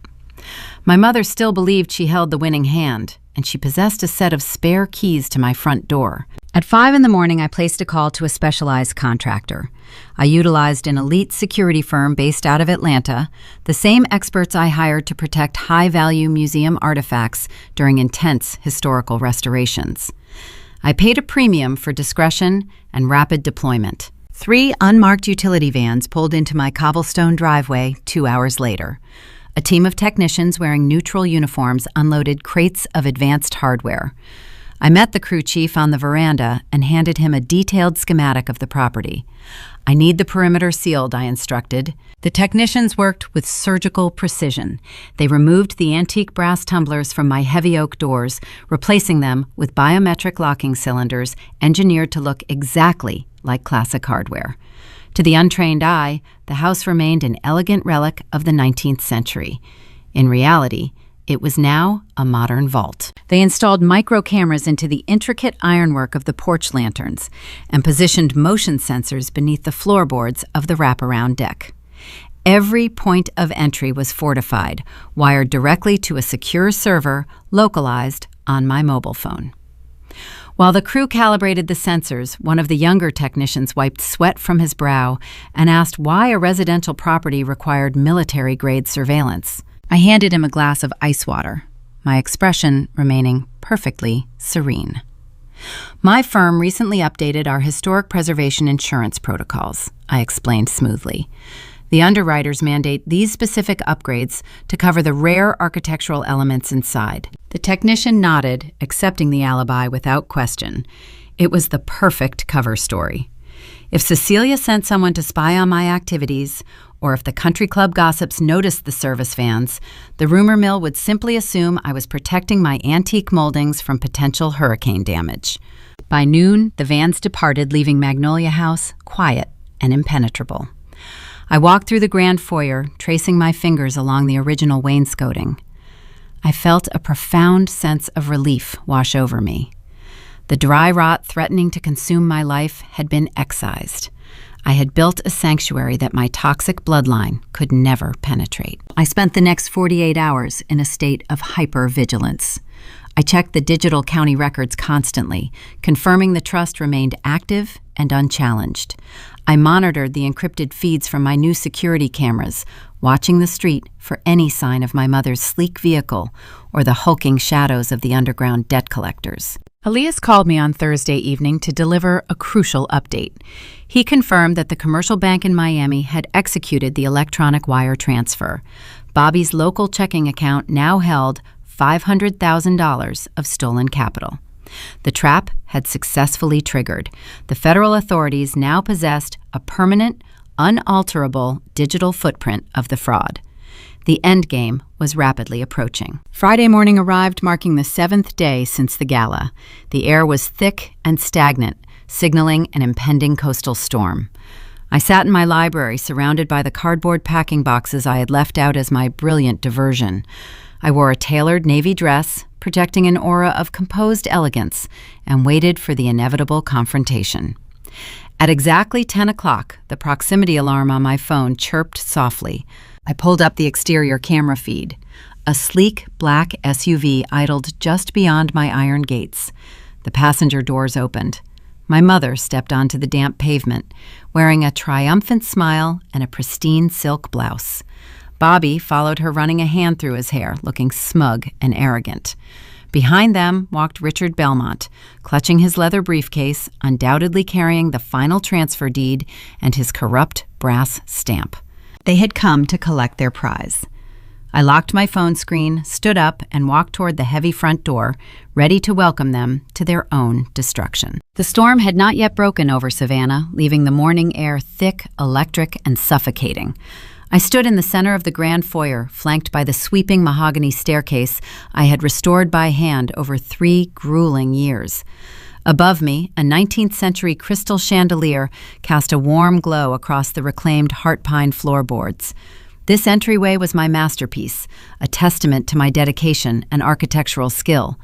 My mother still believed she held the winning hand, and she possessed a set of spare keys to my front door. At 5 in the morning, I placed a call to a specialized contractor. I utilized an elite security firm based out of Atlanta, the same experts I hired to protect high-value museum artifacts during intense historical restorations. I paid a premium for discretion and rapid deployment. 3 unmarked utility vans pulled into my cobblestone driveway 2 hours later. A team of technicians wearing neutral uniforms unloaded crates of advanced hardware. I met the crew chief on the veranda and handed him a detailed schematic of the property. "I need the perimeter sealed," I instructed. The technicians worked with surgical precision. They removed the antique brass tumblers from my heavy oak doors, replacing them with biometric locking cylinders engineered to look exactly like classic hardware. To the untrained eye, the house remained an elegant relic of the 19th century. In reality, It was now a modern vault. They installed micro cameras into the intricate ironwork of the porch lanterns and positioned motion sensors beneath the floorboards of the wraparound deck. Every point of entry was fortified, wired directly to a secure server localized on my mobile phone. While the crew calibrated the sensors, one of the younger technicians wiped sweat from his brow and asked why a residential property required military-grade surveillance. I handed him a glass of ice water, my expression remaining perfectly serene. My firm recently updated our historic preservation insurance protocols, I explained smoothly. The underwriters mandate these specific upgrades to cover the rare architectural elements inside. The technician nodded, accepting the alibi without question. It was the perfect cover story. If Cecilia sent someone to spy on my activities, or if the country club gossips noticed the service vans, the rumor mill would simply assume I was protecting my antique moldings from potential hurricane damage. By noon, the vans departed, leaving Magnolia House quiet and impenetrable. I walked through the grand foyer, tracing my fingers along the original wainscoting. I felt a profound sense of relief wash over me. The dry rot threatening to consume my life had been excised. I had built a sanctuary that my toxic bloodline could never penetrate. I spent the next 48 hours in a state of hyper-vigilance. I checked the digital county records constantly, confirming the trust remained active and unchallenged. I monitored the encrypted feeds from my new security cameras, watching the street for any sign of my mother's sleek vehicle or the hulking shadows of the underground debt collectors. Elias called me on Thursday evening to deliver a crucial update. He confirmed that the commercial bank in Miami had executed the electronic wire transfer. Bobby's local checking account now held $500,000 of stolen capital. The trap had successfully triggered. The federal authorities now possessed a permanent, unalterable digital footprint of the fraud. The endgame was rapidly approaching. Friday morning arrived, marking the 7th day since the gala. The air was thick and stagnant, signaling an impending coastal storm. I sat in my library, surrounded by the cardboard packing boxes I had left out as my brilliant diversion. I wore a tailored navy dress, projecting an aura of composed elegance, and waited for the inevitable confrontation. At exactly 10 o'clock, the proximity alarm on my phone chirped softly. I pulled up the exterior camera feed. A sleek black SUV idled just beyond my iron gates. The passenger doors opened. My mother stepped onto the damp pavement, wearing a triumphant smile and a pristine silk blouse. Bobby followed her, running a hand through his hair, looking smug and arrogant. Behind them walked Richard Belmont, clutching his leather briefcase, undoubtedly carrying the final transfer deed and his corrupt brass stamp. They had come to collect their prize. I locked my phone screen, stood up, and walked toward the heavy front door, ready to welcome them to their own destruction. The storm had not yet broken over Savannah, leaving the morning air thick, electric, and suffocating. I stood in the center of the grand foyer, flanked by the sweeping mahogany staircase I had restored by hand over 3 grueling years. Above me, a 19th-century crystal chandelier cast a warm glow across the reclaimed heart pine floorboards. This entryway was my masterpiece, a testament to my dedication and architectural skill.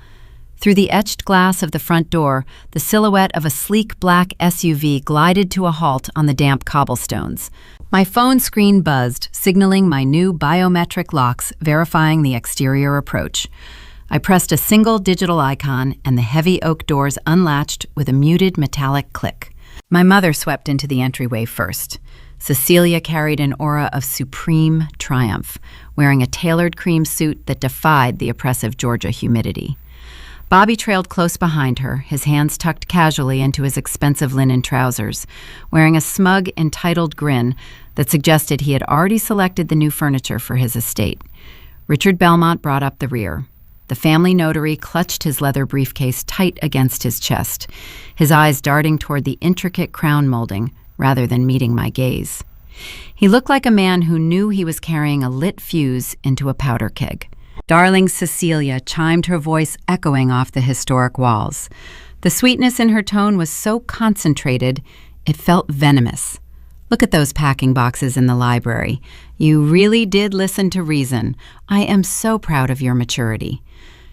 Through the etched glass of the front door, the silhouette of a sleek black SUV glided to a halt on the damp cobblestones. My phone screen buzzed, signaling my new biometric locks verifying the exterior approach. I pressed a single digital icon, and the heavy oak doors unlatched with a muted metallic click. My mother swept into the entryway first. Cecilia carried an aura of supreme triumph, wearing a tailored cream suit that defied the oppressive Georgia humidity. Bobby trailed close behind her, his hands tucked casually into his expensive linen trousers, wearing a smug, entitled grin that suggested he had already selected the new furniture for his estate. Richard Belmont brought up the rear. The family notary clutched his leather briefcase tight against his chest, his eyes darting toward the intricate crown molding rather than meeting my gaze. He looked like a man who knew he was carrying a lit fuse into a powder keg. Darling Cecilia chimed, her voice echoing off the historic walls. The sweetness in her tone was so concentrated, it felt venomous, Look at those packing boxes in the library. You really did listen to reason. I am so proud of your maturity."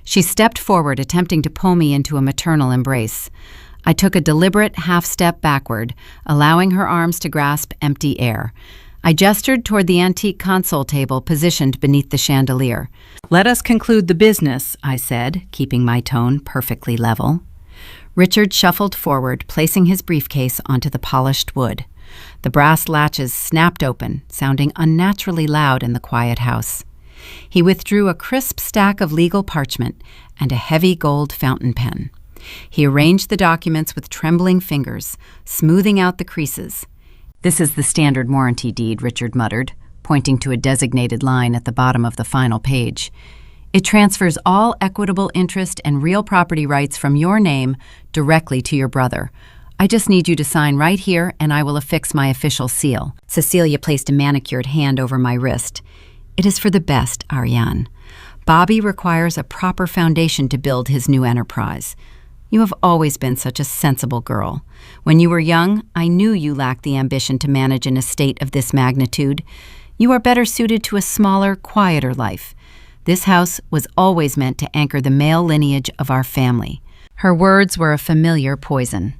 She stepped forward, attempting to pull me into a maternal embrace. I took a deliberate half-step backward, allowing her arms to grasp empty air. I gestured toward the antique console table positioned beneath the chandelier. "Let us conclude the business," I said, keeping my tone perfectly level. Richard shuffled forward, placing his briefcase onto the polished wood. The brass latches snapped open, sounding unnaturally loud in the quiet house. He withdrew a crisp stack of legal parchment and a heavy gold fountain pen. He arranged the documents with trembling fingers, smoothing out the creases. "This is the standard warranty deed," Richard muttered, pointing to a designated line at the bottom of the final page. "It transfers all equitable interest and real property rights from your name directly to your brother. I just need you to sign right here, and I will affix my official seal." Cecilia placed a manicured hand over my wrist. "It is for the best, Ariane. Bobby requires a proper foundation to build his new enterprise. You have always been such a sensible girl. When you were young, I knew you lacked the ambition to manage an estate of this magnitude. You are better suited to a smaller, quieter life. This house was always meant to anchor the male lineage of our family." Her words were a familiar poison.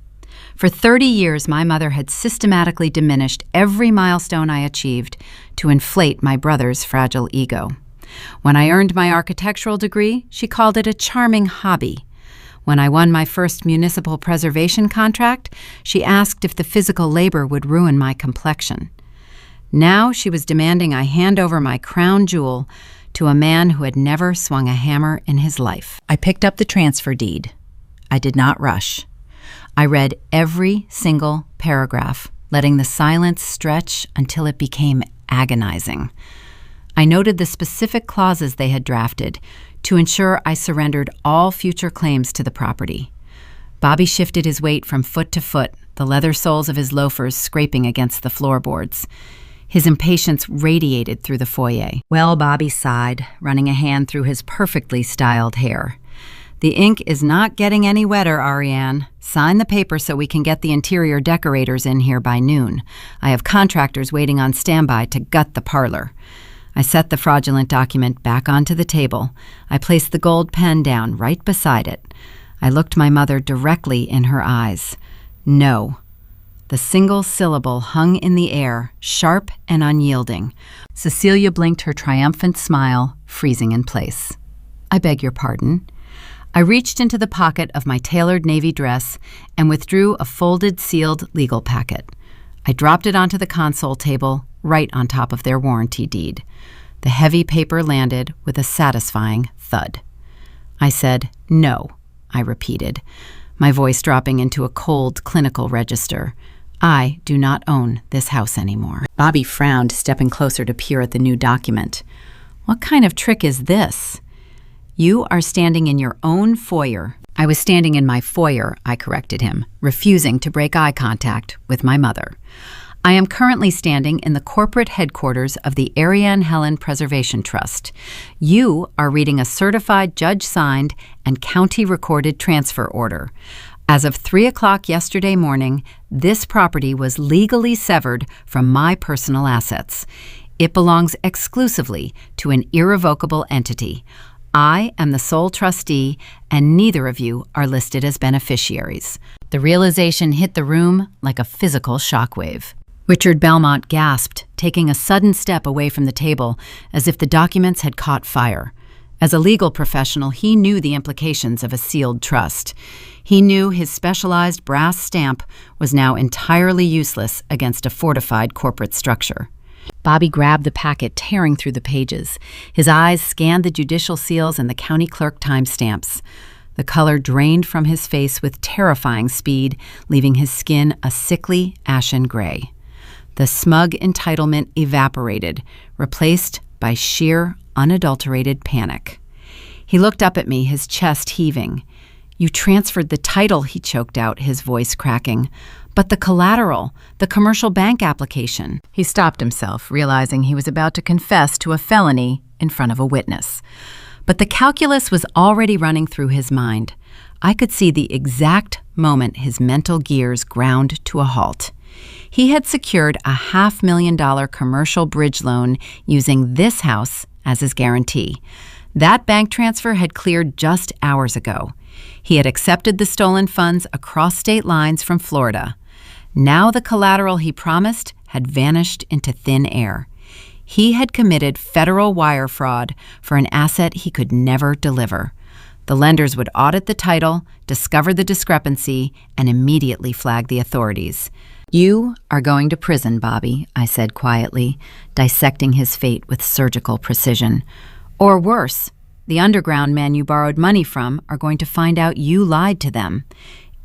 For 30 years, my mother had systematically diminished every milestone I achieved to inflate my brother's fragile ego. When I earned my architectural degree, she called it a charming hobby. When I won my first municipal preservation contract, she asked if the physical labor would ruin my complexion. Now she was demanding I hand over my crown jewel to a man who had never swung a hammer in his life. I picked up the transfer deed. I did not rush. I read every single paragraph, letting the silence stretch until it became agonizing. I noted the specific clauses they had drafted to ensure I surrendered all future claims to the property. Bobby shifted his weight from foot to foot, the leather soles of his loafers scraping against the floorboards. His impatience radiated through the foyer. "Well," Bobby sighed, running a hand through his perfectly styled hair, "the ink is not getting any wetter, Ariane. Sign the paper so we can get the interior decorators in here by noon. I have contractors waiting on standby to gut the parlor." I set the fraudulent document back onto the table. I placed the gold pen down right beside it. I looked my mother directly in her eyes. "No." The single syllable hung in the air, sharp and unyielding. Cecilia blinked her triumphant smile, freezing in place. "I beg your pardon." I reached into the pocket of my tailored navy dress and withdrew a folded, sealed legal packet. I dropped it onto the console table, right on top of their warranty deed. The heavy paper landed with a satisfying thud. I said, "No," I repeated, my voice dropping into a cold, clinical register. "I do not own this house anymore." Bobby frowned, stepping closer to peer at the new document. "What kind of trick is this?" "You are standing in your own foyer." I was standing in my foyer, I corrected him, refusing to break eye contact with my mother. "I am currently standing in the corporate headquarters of the Ariane Helen Preservation Trust. You are reading a certified judge-signed and county-recorded transfer order. As of 3 o'clock yesterday morning, this property was legally severed from my personal assets. It belongs exclusively to an irrevocable entity. I am the sole trustee, and neither of you are listed as beneficiaries." The realization hit the room like a physical shockwave. Richard Belmont gasped, taking a sudden step away from the table, as if the documents had caught fire. As a legal professional, he knew the implications of a sealed trust. He knew his specialized brass stamp was now entirely useless against a fortified corporate structure. Bobby grabbed the packet, tearing through the pages. His eyes scanned the judicial seals and the county clerk timestamps. The color drained from his face with terrifying speed, leaving his skin a sickly, ashen gray. The smug entitlement evaporated, replaced by sheer, unadulterated panic. He looked up at me, his chest heaving. "You transferred the title," he choked out, his voice cracking. "But the collateral, the commercial bank application." He stopped himself, realizing he was about to confess to a felony in front of a witness. But the calculus was already running through his mind. I could see the exact moment his mental gears ground to a halt. He had secured a $500,000 commercial bridge loan using this house as his guarantee. That bank transfer had cleared just hours ago. He had accepted the stolen funds across state lines from Florida. Now the collateral he promised had vanished into thin air. He had committed federal wire fraud for an asset he could never deliver. The lenders would audit the title, discover the discrepancy, and immediately flag the authorities. "You are going to prison, Bobby," I said quietly, dissecting his fate with surgical precision. "Or worse, the underground men you borrowed money from are going to find out you lied to them.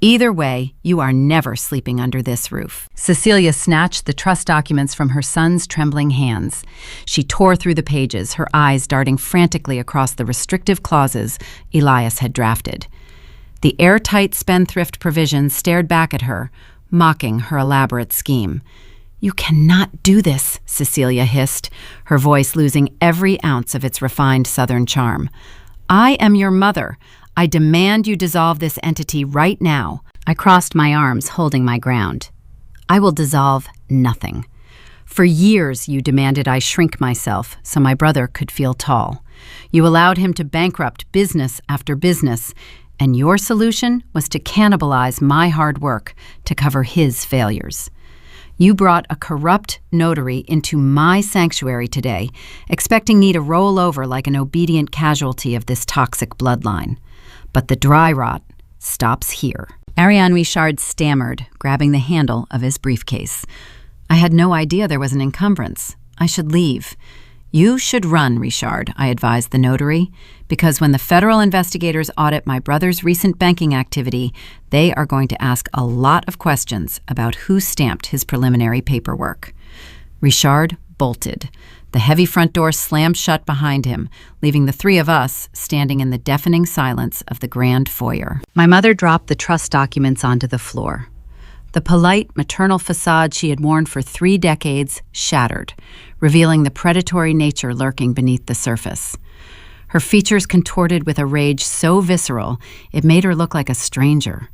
Either way, you are never sleeping under this roof." Cecilia snatched the trust documents from her son's trembling hands. She tore through the pages, her eyes darting frantically across the restrictive clauses Elias had drafted. The airtight spendthrift provisions stared back at her, mocking her elaborate scheme. "You cannot do this," Cecilia hissed, her voice losing every ounce of its refined Southern charm. "I am your mother. I demand you dissolve this entity right now." I crossed my arms, holding my ground. "I will dissolve nothing. For years you demanded I shrink myself so my brother could feel tall. You allowed him to bankrupt business after business, and your solution was to cannibalize my hard work to cover his failures. You brought a corrupt notary into my sanctuary today, expecting me to roll over like an obedient casualty of this toxic bloodline. But the dry rot stops here." Ariane Richard stammered, grabbing the handle of his briefcase. "I had no idea there was an encumbrance. I should leave." "You should run, Richard," I advised the notary, "because when the federal investigators audit my brother's recent banking activity, they are going to ask a lot of questions about who stamped his preliminary paperwork." Richard bolted. The heavy front door slammed shut behind him, leaving the three of us standing in the deafening silence of the grand foyer. My mother dropped the trust documents onto the floor. The polite, maternal facade she had worn for 3 decades shattered, revealing the predatory nature lurking beneath the surface. Her features contorted with a rage so visceral it made her look like a stranger.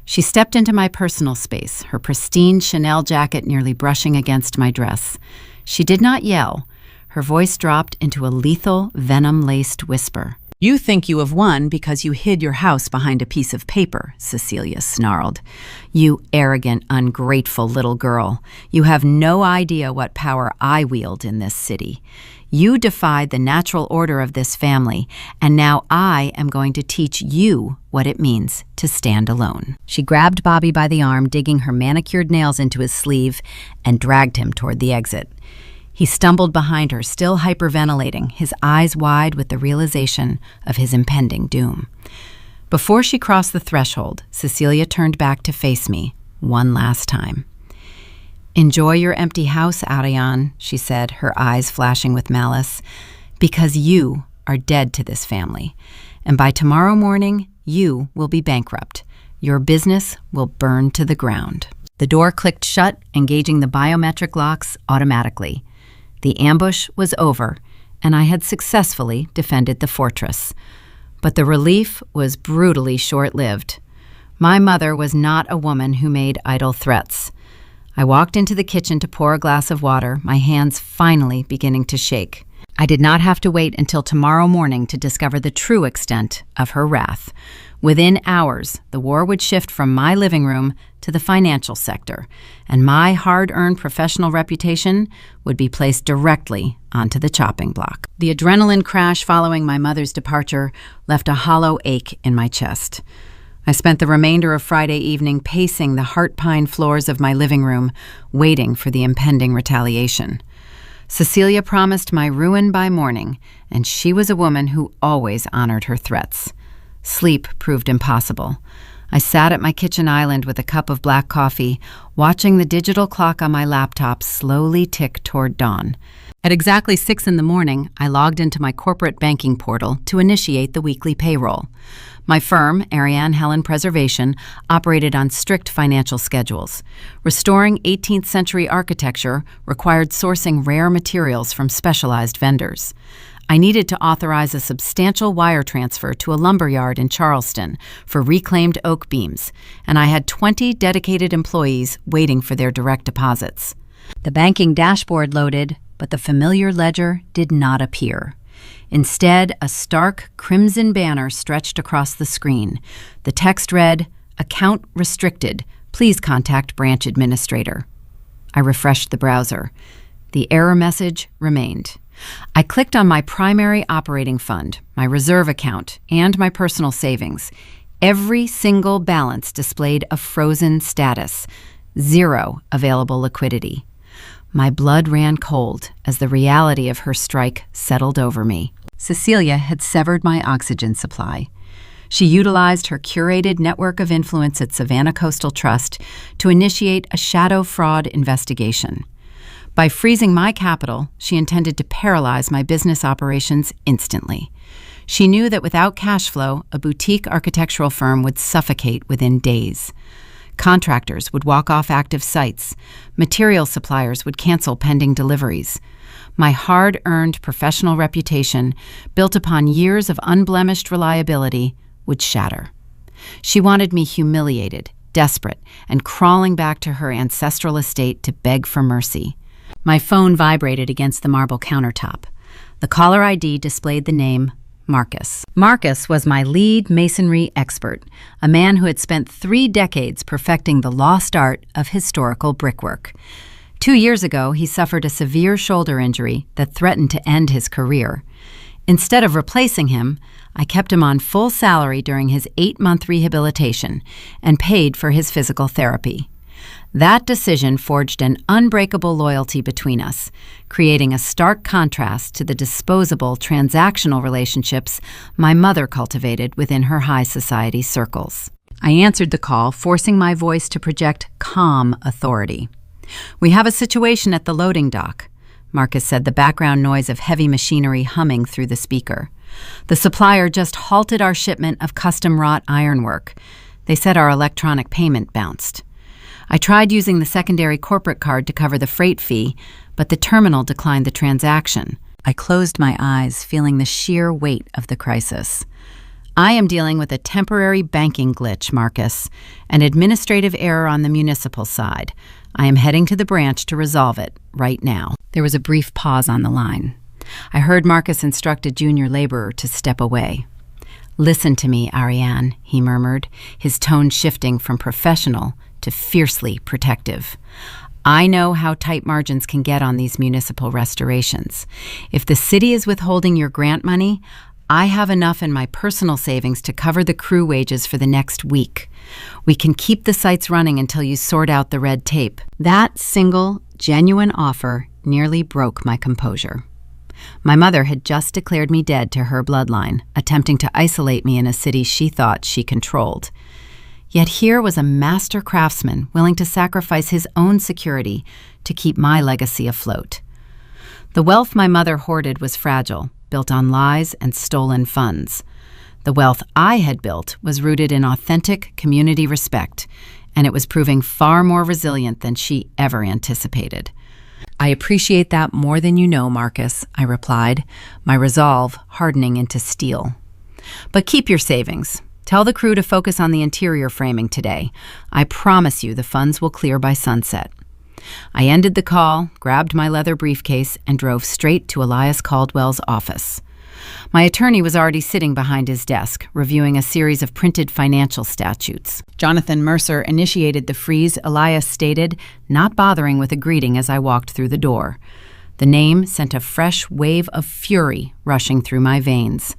She stepped into my personal space, her pristine Chanel jacket nearly brushing against my dress. She did not yell. Her voice dropped into a lethal, venom-laced whisper. "You think you have won because you hid your house behind a piece of paper," Cecilia snarled. "You arrogant, ungrateful little girl. You have no idea what power I wield in this city. You defied the natural order of this family, and now I am going to teach you what it means to stand alone." She grabbed Bobby by the arm, digging her manicured nails into his sleeve, and dragged him toward the exit. He stumbled behind her, still hyperventilating, his eyes wide with the realization of his impending doom. Before she crossed the threshold, Cecilia turned back to face me one last time. "Enjoy your empty house, Ariane," she said, her eyes flashing with malice, "because you are dead to this family, and by tomorrow morning, you will be bankrupt. Your business will burn to the ground." The door clicked shut, engaging the biometric locks automatically. The ambush was over, and I had successfully defended the fortress. But the relief was brutally short-lived. My mother was not a woman who made idle threats. I walked into the kitchen to pour a glass of water, my hands finally beginning to shake. I did not have to wait until tomorrow morning to discover the true extent of her wrath. Within hours, the war would shift from my living room to the financial sector, and my hard-earned professional reputation would be placed directly onto the chopping block. The adrenaline crash following my mother's departure left a hollow ache in my chest. I spent the remainder of Friday evening pacing the heart-pine floors of my living room, waiting for the impending retaliation. Cecilia promised my ruin by morning, and she was a woman who always honored her threats. Sleep proved impossible. I sat at my kitchen island with a cup of black coffee, watching the digital clock on my laptop slowly tick toward dawn. At exactly 6 in the morning, I logged into my corporate banking portal to initiate the weekly payroll. My firm, Ariane Helen Preservation, operated on strict financial schedules. Restoring 18th century architecture required sourcing rare materials from specialized vendors. I needed to authorize a substantial wire transfer to a lumber yard in Charleston for reclaimed oak beams, and I had 20 dedicated employees waiting for their direct deposits. The banking dashboard loaded, but the familiar ledger did not appear. Instead, a stark crimson banner stretched across the screen. The text read, "Account restricted. Please contact branch administrator." I refreshed the browser. The error message remained. I clicked on my primary operating fund, my reserve account, and my personal savings. Every single balance displayed a frozen status, 0 available liquidity. My blood ran cold as the reality of her strike settled over me. Cecilia had severed my oxygen supply. She utilized her curated network of influence at Savannah Coastal Trust to initiate a shadow fraud investigation. By freezing my capital, she intended to paralyze my business operations instantly. She knew that without cash flow, a boutique architectural firm would suffocate within days. Contractors would walk off active sites. Material suppliers would cancel pending deliveries. My hard-earned professional reputation, built upon years of unblemished reliability, would shatter. She wanted me humiliated, desperate, and crawling back to her ancestral estate to beg for mercy. My phone vibrated against the marble countertop. The caller ID displayed the name Marcus. Marcus was my lead masonry expert, a man who had spent 3 decades perfecting the lost art of historical brickwork. 2 years ago, he suffered a severe shoulder injury that threatened to end his career. Instead of replacing him, I kept him on full salary during his 8-month rehabilitation and paid for his physical therapy. That decision forged an unbreakable loyalty between us, creating a stark contrast to the disposable transactional relationships my mother cultivated within her high society circles. I answered the call, forcing my voice to project calm authority. "We have a situation at the loading dock," Marcus said, the background noise of heavy machinery humming through the speaker. "The supplier just halted our shipment of custom-wrought ironwork. They said our electronic payment bounced. I tried using the secondary corporate card to cover the freight fee, but the terminal declined the transaction." I closed my eyes, feeling the sheer weight of the crisis. "I am dealing with a temporary banking glitch, Marcus, an administrative error on the municipal side. I am heading to the branch to resolve it right now." There was a brief pause on the line. I heard Marcus instruct a junior laborer to step away. "Listen to me, Ariane," he murmured, his tone shifting from professional to fiercely protective. "I know how tight margins can get on these municipal restorations. If the city is withholding your grant money, I have enough in my personal savings to cover the crew wages for the next week. We can keep the sites running until you sort out the red tape." That single, genuine offer nearly broke my composure. My mother had just declared me dead to her bloodline, attempting to isolate me in a city she thought she controlled. Yet here was a master craftsman willing to sacrifice his own security to keep my legacy afloat. The wealth my mother hoarded was fragile, built on lies and stolen funds. The wealth I had built was rooted in authentic community respect, and it was proving far more resilient than she ever anticipated. "I appreciate that more than you know, Marcus," I replied, my resolve hardening into steel. "But keep your savings. Tell the crew to focus on the interior framing today. I promise you the funds will clear by sunset." I ended the call, grabbed my leather briefcase, and drove straight to Elias Caldwell's office. My attorney was already sitting behind his desk, reviewing a series of printed financial statutes. Jonathan Mercer initiated the freeze, Elias stated, not bothering with a greeting as I walked through the door. The name sent a fresh wave of fury rushing through my veins.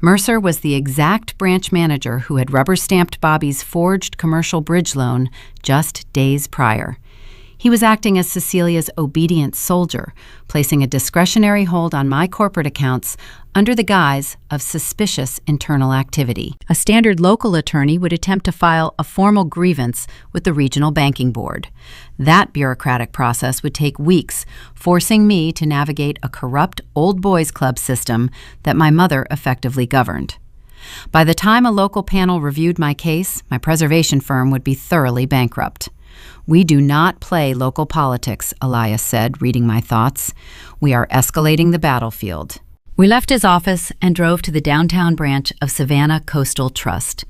Mercer was the exact branch manager who had rubber-stamped Bobby's forged commercial bridge loan just days prior. He was acting as Cecilia's obedient soldier, placing a discretionary hold on my corporate accounts under the guise of suspicious internal activity. A standard local attorney would attempt to file a formal grievance with the regional banking board. That bureaucratic process would take weeks, forcing me to navigate a corrupt old boys club system that my mother effectively governed. By the time a local panel reviewed my case, my preservation firm would be thoroughly bankrupt. "We do not play local politics," Elias said, reading my thoughts. "We are escalating the battlefield." We left his office and drove to the downtown branch of Savannah Coastal Trust.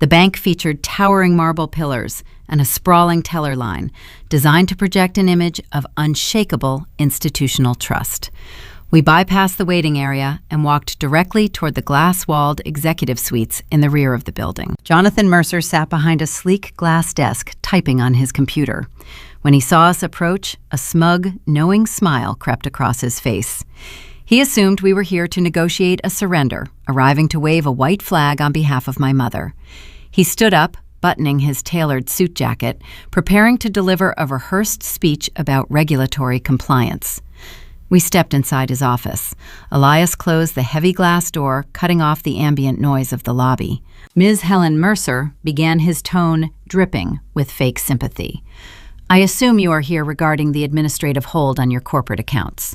The bank featured towering marble pillars and a sprawling teller line designed to project an image of unshakable institutional trust. We bypassed the waiting area and walked directly toward the glass-walled executive suites in the rear of the building. Jonathan Mercer sat behind a sleek glass desk, typing on his computer. When he saw us approach, a smug, knowing smile crept across his face. He assumed we were here to negotiate a surrender, arriving to wave a white flag on behalf of my mother. He stood up, buttoning his tailored suit jacket, preparing to deliver a rehearsed speech about regulatory compliance. We stepped inside his office. Elias closed the heavy glass door, cutting off the ambient noise of the lobby. Ms. Helen Mercer began, his tone dripping with fake sympathy. I assume you are here regarding the administrative hold on your corporate accounts.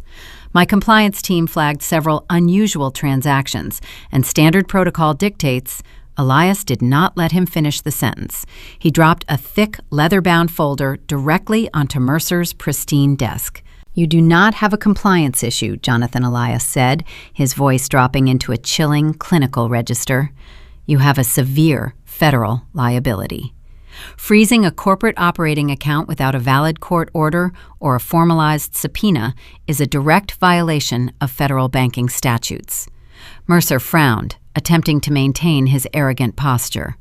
My compliance team flagged several unusual transactions, and standard protocol dictates Elias did not let him finish the sentence. He dropped a thick, leather-bound folder directly onto Mercer's pristine desk. You do not have a compliance issue, Jonathan Elias said, his voice dropping into a chilling, clinical register. You have a severe federal liability. Freezing a corporate operating account without a valid court order or a formalized subpoena is a direct violation of federal banking statutes. Mercer frowned, attempting to maintain his arrogant posture.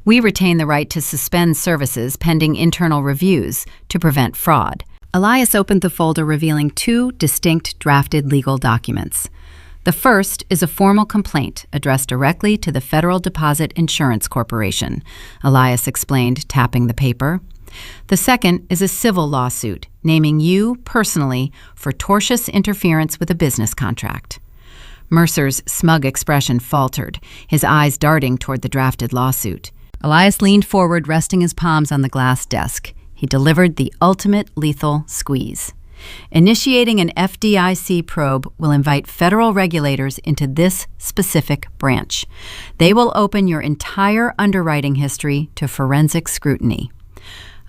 We retain the right to suspend services pending internal reviews to prevent fraud. Elias opened the folder, revealing two distinct drafted legal documents. The first is a formal complaint addressed directly to the Federal Deposit Insurance Corporation, Elias explained, tapping the paper. The second is a civil lawsuit naming you personally for tortious interference with a business contract. Mercer's smug expression faltered, his eyes darting toward the drafted lawsuit. Elias leaned forward, resting his palms on the glass desk. He delivered the ultimate lethal squeeze. Initiating an FDIC probe will invite federal regulators into this specific branch. They will open your entire underwriting history to forensic scrutiny.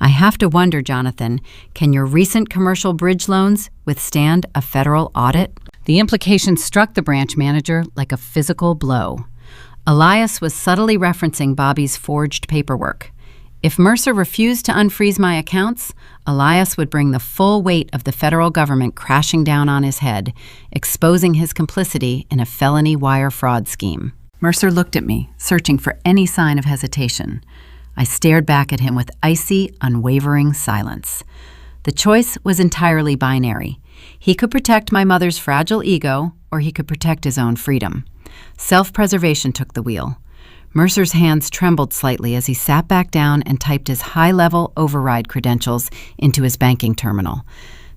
I have to wonder, Jonathan, can your recent commercial bridge loans withstand a federal audit? The implication struck the branch manager like a physical blow. Elias was subtly referencing Bobby's forged paperwork. If Mercer refused to unfreeze my accounts, Elias would bring the full weight of the federal government crashing down on his head, exposing his complicity in a felony wire fraud scheme. Mercer looked at me, searching for any sign of hesitation. I stared back at him with icy, unwavering silence. The choice was entirely binary. He could protect my mother's fragile ego, or he could protect his own freedom. Self-preservation took the wheel. Mercer's hands trembled slightly as he sat back down and typed his high-level override credentials into his banking terminal.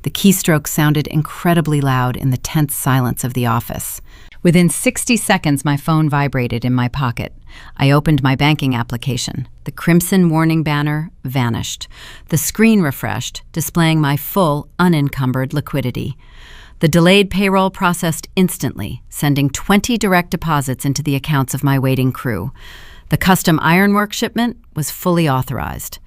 The keystrokes sounded incredibly loud in the tense silence of the office. Within 60 seconds, my phone vibrated in my pocket. I opened my banking application. The crimson warning banner vanished. The screen refreshed, displaying my full, unencumbered liquidity. The delayed payroll processed instantly, sending 20 direct deposits into the accounts of my waiting crew. The custom ironwork shipment was fully authorized.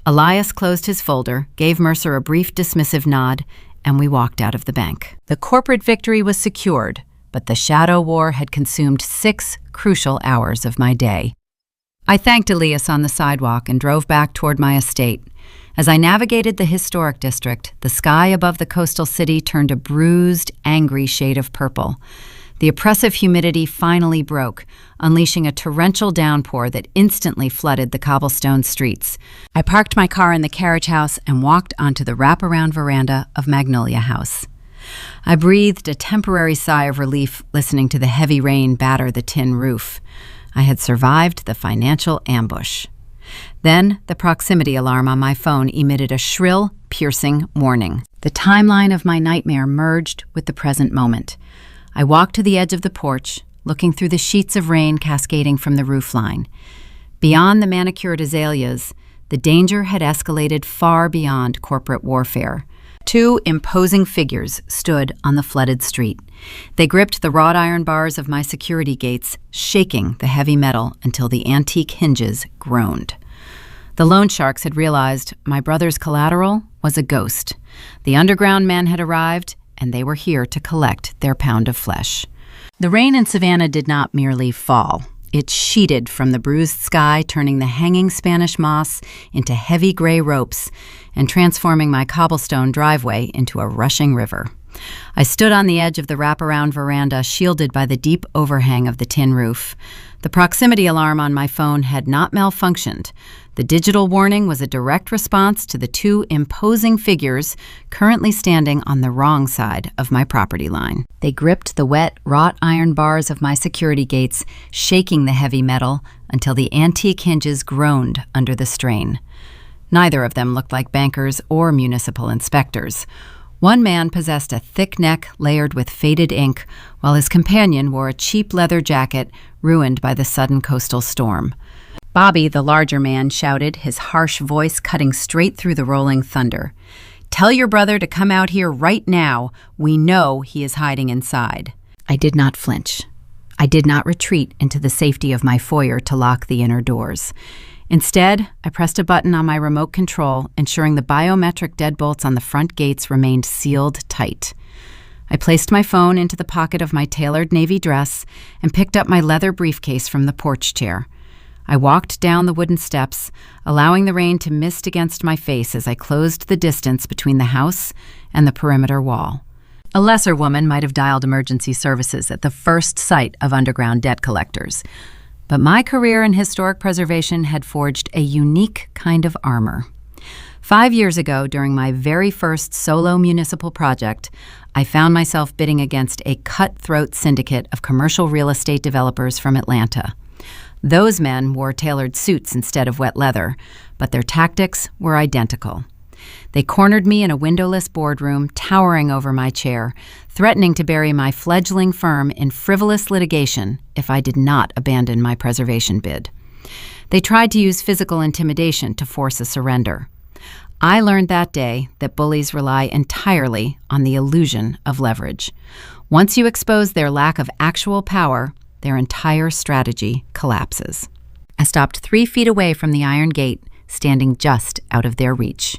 Elias closed his folder, gave Mercer a brief dismissive nod, and we walked out of the bank. The corporate victory was secured, but the shadow war had consumed 6 crucial hours of my day. I thanked Elias on the sidewalk and drove back toward my estate. As I navigated the historic district, the sky above the coastal city turned a bruised, angry shade of purple. The oppressive humidity finally broke, unleashing a torrential downpour that instantly flooded the cobblestone streets. I parked my car in the carriage house and walked onto the wraparound veranda of Magnolia House. I breathed a temporary sigh of relief listening to the heavy rain batter the tin roof. I had survived the financial ambush. Then, the proximity alarm on my phone emitted a shrill, piercing warning. The timeline of my nightmare merged with the present moment. I walked to the edge of the porch, looking through the sheets of rain cascading from the roofline. Beyond the manicured azaleas, the danger had escalated far beyond corporate warfare. 2 imposing figures stood on the flooded street. They gripped the wrought iron bars of my security gates, shaking the heavy metal until the antique hinges groaned. The loan sharks had realized my brother's collateral was a ghost. The underground men had arrived, and they were here to collect their pound of flesh. The rain in Savannah did not merely fall. It sheeted from the bruised sky, turning the hanging Spanish moss into heavy gray ropes and transforming my cobblestone driveway into a rushing river. I stood on the edge of the wraparound veranda, shielded by the deep overhang of the tin roof. The proximity alarm on my phone had not malfunctioned. The digital warning was a direct response to the two imposing figures currently standing on the wrong side of my property line. They gripped the wet, wrought iron bars of my security gates, shaking the heavy metal until the antique hinges groaned under the strain. Neither of them looked like bankers or municipal inspectors. One man possessed a thick neck layered with faded ink, while his companion wore a cheap leather jacket ruined by the sudden coastal storm. Bobby, the larger man, shouted, his harsh voice cutting straight through the rolling thunder. "Tell your brother to come out here right now. We know he is hiding inside." I did not flinch. I did not retreat into the safety of my foyer to lock the inner doors. Instead, I pressed a button on my remote control, ensuring the biometric deadbolts on the front gates remained sealed tight. I placed my phone into the pocket of my tailored navy dress and picked up my leather briefcase from the porch chair. I walked down the wooden steps, allowing the rain to mist against my face as I closed the distance between the house and the perimeter wall. A lesser woman might have dialed emergency services at the first sight of underground debt collectors. But my career in historic preservation had forged a unique kind of armor. 5 years ago, during my very first solo municipal project, I found myself bidding against a cutthroat syndicate of commercial real estate developers from Atlanta. Those men wore tailored suits instead of wet leather, but their tactics were identical. They cornered me in a windowless boardroom, towering over my chair, threatening to bury my fledgling firm in frivolous litigation if I did not abandon my preservation bid. They tried to use physical intimidation to force a surrender. I learned that day that bullies rely entirely on the illusion of leverage. Once you expose their lack of actual power, their entire strategy collapses. I stopped 3 feet away from the iron gate, standing just out of their reach.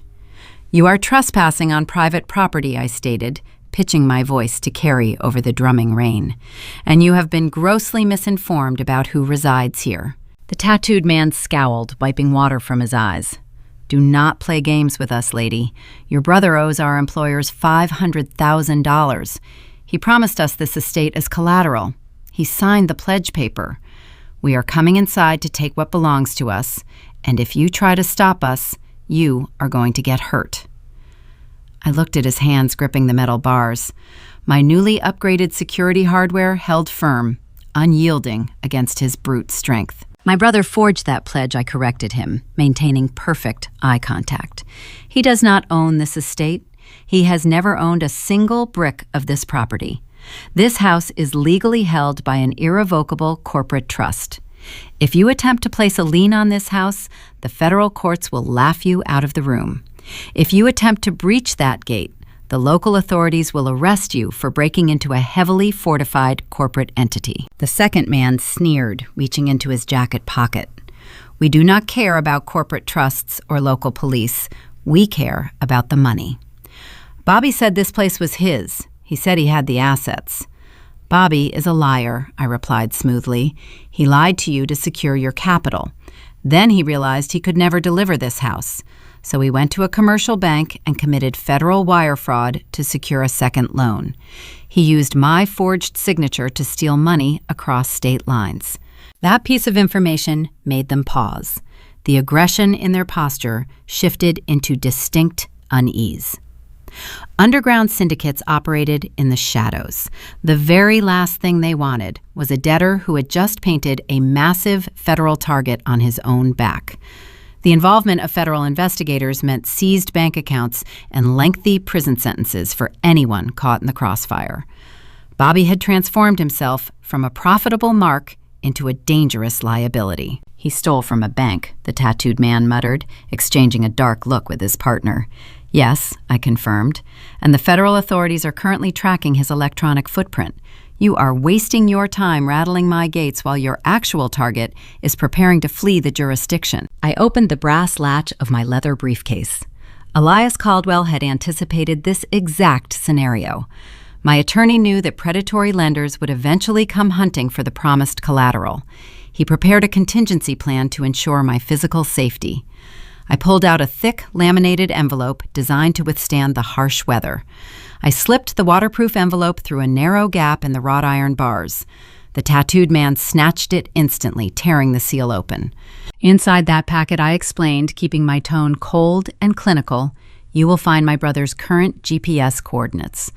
"You are trespassing on private property," I stated, pitching my voice to carry over the drumming rain. "And you have been grossly misinformed about who resides here." The tattooed man scowled, wiping water from his eyes. "Do not play games with us, lady. Your brother owes our employers $500,000. He promised us this estate as collateral. He signed the pledge paper. We are coming inside to take what belongs to us, and if you try to stop us, you are going to get hurt." I looked at his hands gripping the metal bars. My newly upgraded security hardware held firm, unyielding against his brute strength. "My brother forged that pledge," I corrected him, maintaining perfect eye contact. "He does not own this estate. He has never owned a single brick of this property. This house is legally held by an irrevocable corporate trust. If you attempt to place a lien on this house, the federal courts will laugh you out of the room. If you attempt to breach that gate, the local authorities will arrest you for breaking into a heavily fortified corporate entity." The second man sneered, reaching into his jacket pocket. "We do not care about corporate trusts or local police. We care about the money." "Bobby said this place was his. He said he had the assets." "Bobby is a liar," I replied smoothly. "He lied to you to secure your capital. Then he realized he could never deliver this house. So he went to a commercial bank and committed federal wire fraud to secure a second loan. He used my forged signature to steal money across state lines." That piece of information made them pause. The aggression in their posture shifted into distinct unease. Underground syndicates operated in the shadows. The very last thing they wanted was a debtor who had just painted a massive federal target on his own back. The involvement of federal investigators meant seized bank accounts and lengthy prison sentences for anyone caught in the crossfire. Bobby had transformed himself from a profitable mark into a dangerous liability. "He stole from a bank," the tattooed man muttered, exchanging a dark look with his partner. "Yes," I confirmed, "and the federal authorities are currently tracking his electronic footprint. You are wasting your time rattling my gates while your actual target is preparing to flee the jurisdiction." I opened the brass latch of my leather briefcase. Elias Caldwell had anticipated this exact scenario. My attorney knew that predatory lenders would eventually come hunting for the promised collateral. He prepared a contingency plan to ensure my physical safety. I pulled out a thick, laminated envelope designed to withstand the harsh weather. I slipped the waterproof envelope through a narrow gap in the wrought iron bars. The tattooed man snatched it instantly, tearing the seal open. Inside that packet, I explained, keeping my tone cold and clinical, you will find my brother's current GPS coordinates.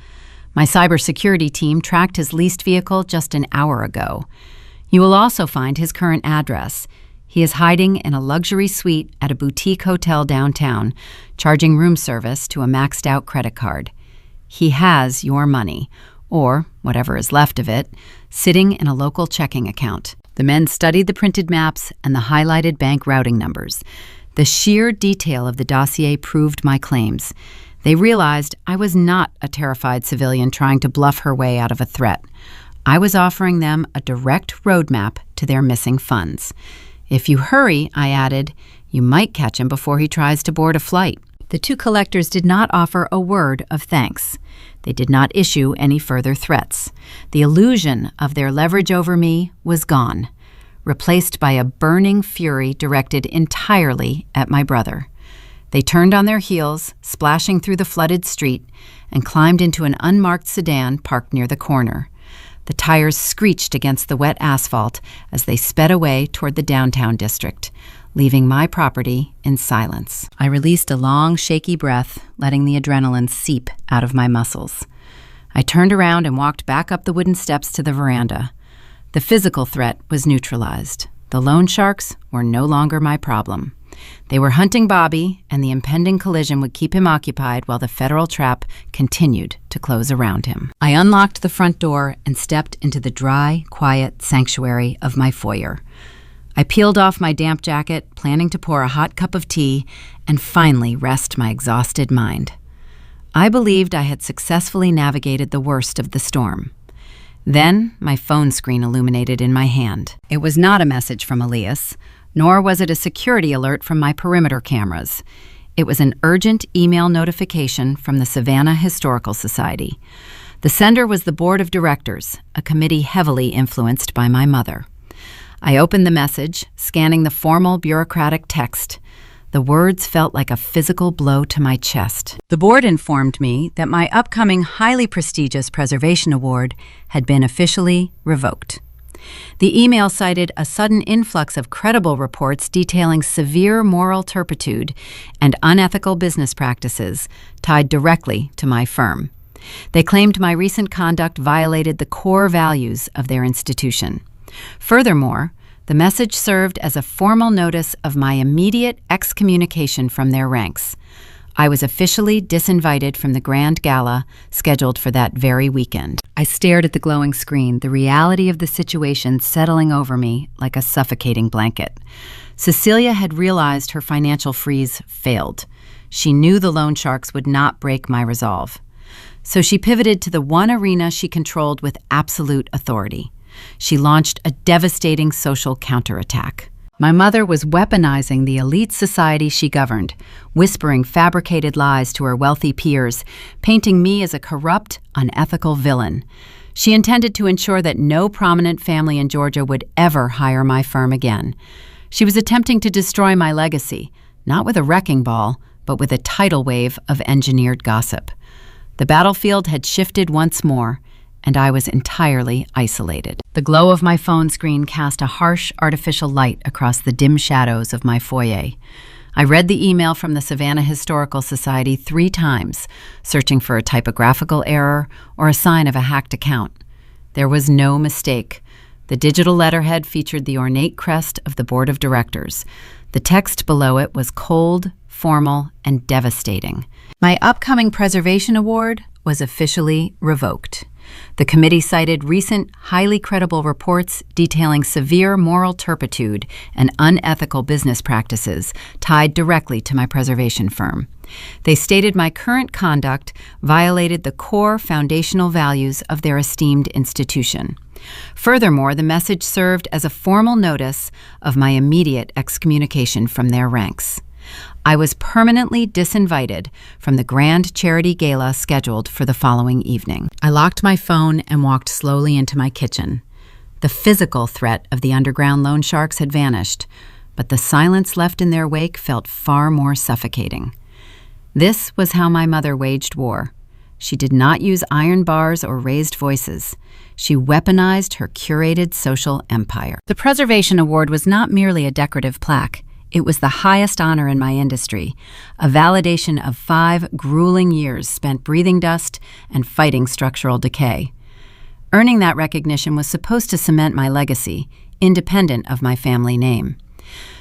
My cybersecurity team tracked his leased vehicle just an hour ago. You will also find his current address. He is hiding in a luxury suite at a boutique hotel downtown, charging room service to a maxed-out credit card. He has your money, or whatever is left of it, sitting in a local checking account. The men studied the printed maps and the highlighted bank routing numbers. The sheer detail of the dossier proved my claims. They realized I was not a terrified civilian trying to bluff her way out of a threat. I was offering them a direct roadmap to their missing funds. If you hurry, I added, you might catch him before he tries to board a flight. The two collectors did not offer a word of thanks. They did not issue any further threats. The illusion of their leverage over me was gone, replaced by a burning fury directed entirely at my brother. They turned on their heels, splashing through the flooded street, and climbed into an unmarked sedan parked near the corner. The tires screeched against the wet asphalt as they sped away toward the downtown district, leaving my property in silence. I released a long, shaky breath, letting the adrenaline seep out of my muscles. I turned around and walked back up the wooden steps to the veranda. The physical threat was neutralized. The loan sharks were no longer my problem. They were hunting Bobby, and the impending collision would keep him occupied while the federal trap continued to close around him. I unlocked the front door and stepped into the dry, quiet sanctuary of my foyer. I peeled off my damp jacket, planning to pour a hot cup of tea and finally rest my exhausted mind. I believed I had successfully navigated the worst of the storm. Then my phone screen illuminated in my hand. It was not a message from Elias, nor was it a security alert from my perimeter cameras. It was an urgent email notification from the Savannah Historical Society. The sender was the board of directors, a committee heavily influenced by my mother. I opened the message, scanning the formal bureaucratic text. The words felt like a physical blow to my chest. The board informed me that my upcoming highly prestigious preservation award had been officially revoked. The email cited a sudden influx of credible reports detailing severe moral turpitude and unethical business practices tied directly to my firm. They claimed my recent conduct violated the core values of their institution. Furthermore, the message served as a formal notice of my immediate excommunication from their ranks. I was officially disinvited from the grand gala scheduled for that very weekend. I stared at the glowing screen, the reality of the situation settling over me like a suffocating blanket. Cecilia had realized her financial freeze failed. She knew the loan sharks would not break my resolve. So she pivoted to the one arena she controlled with absolute authority. She launched a devastating social counterattack. My mother was weaponizing the elite society she governed, whispering fabricated lies to her wealthy peers, painting me as a corrupt, unethical villain. She intended to ensure that no prominent family in Georgia would ever hire my firm again. She was attempting to destroy my legacy, not with a wrecking ball, but with a tidal wave of engineered gossip. The battlefield had shifted once more, and I was entirely isolated. The glow of my phone screen cast a harsh, artificial light across the dim shadows of my foyer. I read the email from the Savannah Historical Society 3 times, searching for a typographical error or a sign of a hacked account. There was no mistake. The digital letterhead featured the ornate crest of the board of directors. The text below it was cold, formal, and devastating. My upcoming preservation award was officially revoked. The committee cited recent, highly credible reports detailing severe moral turpitude and unethical business practices tied directly to my preservation firm. They stated my current conduct violated the core foundational values of their esteemed institution. Furthermore, the message served as a formal notice of my immediate excommunication from their ranks. I was permanently disinvited from the grand charity gala scheduled for the following evening. I locked my phone and walked slowly into my kitchen. The physical threat of the underground loan sharks had vanished, but the silence left in their wake felt far more suffocating. This was how my mother waged war. She did not use iron bars or raised voices. She weaponized her curated social empire. The Preservation Award was not merely a decorative plaque. It was the highest honor in my industry, a validation of 5 grueling years spent breathing dust and fighting structural decay. Earning that recognition was supposed to cement my legacy, independent of my family name.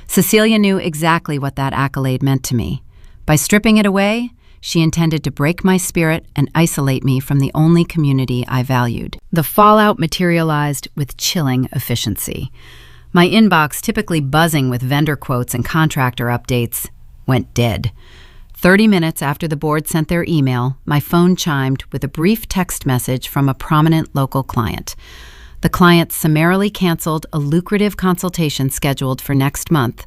Cecilia knew exactly what that accolade meant to me. By stripping it away, she intended to break my spirit and isolate me from the only community I valued. The fallout materialized with chilling efficiency. My inbox, typically buzzing with vendor quotes and contractor updates, went dead. 30 minutes after the board sent their email, my phone chimed with a brief text message from a prominent local client. The client summarily canceled a lucrative consultation scheduled for next month,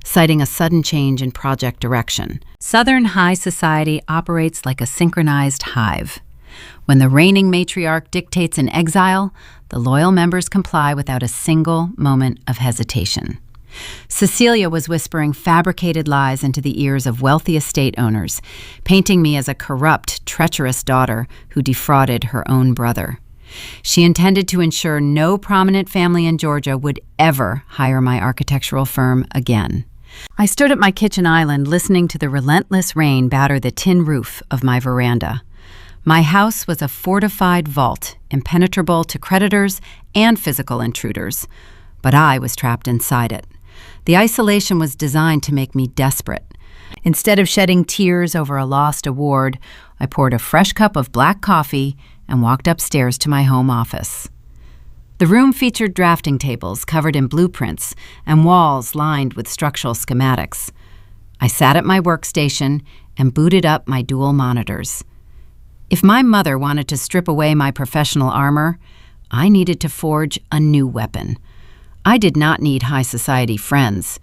citing a sudden change in project direction. Southern high society operates like a synchronized hive. When the reigning matriarch dictates an exile, the loyal members comply without a single moment of hesitation. Cecilia was whispering fabricated lies into the ears of wealthy estate owners, painting me as a corrupt, treacherous daughter who defrauded her own brother. She intended to ensure no prominent family in Georgia would ever hire my architectural firm again. I stood at my kitchen island listening to the relentless rain batter the tin roof of my veranda. My house was a fortified vault, impenetrable to creditors and physical intruders, but I was trapped inside it. The isolation was designed to make me desperate. Instead of shedding tears over a lost award, I poured a fresh cup of black coffee and walked upstairs to my home office. The room featured drafting tables covered in blueprints and walls lined with structural schematics. I sat at my workstation and booted up my dual monitors. If my mother wanted to strip away my professional armor, I needed to forge a new weapon. I did not need high society friends.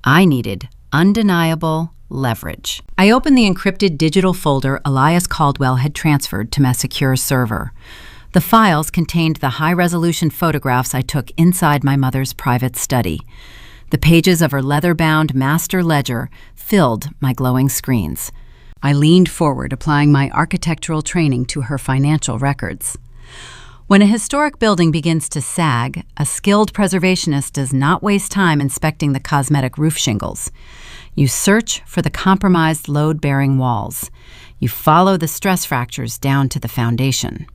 I needed undeniable leverage. I opened the encrypted digital folder Elias Caldwell had transferred to my secure server. The files contained the high-resolution photographs I took inside my mother's private study. The pages of her leather-bound master ledger filled my glowing screens. I leaned forward, applying my architectural training to her financial records. When a historic building begins to sag, a skilled preservationist does not waste time inspecting the cosmetic roof shingles. You search for the compromised load-bearing walls. You follow the stress fractures down to the foundation.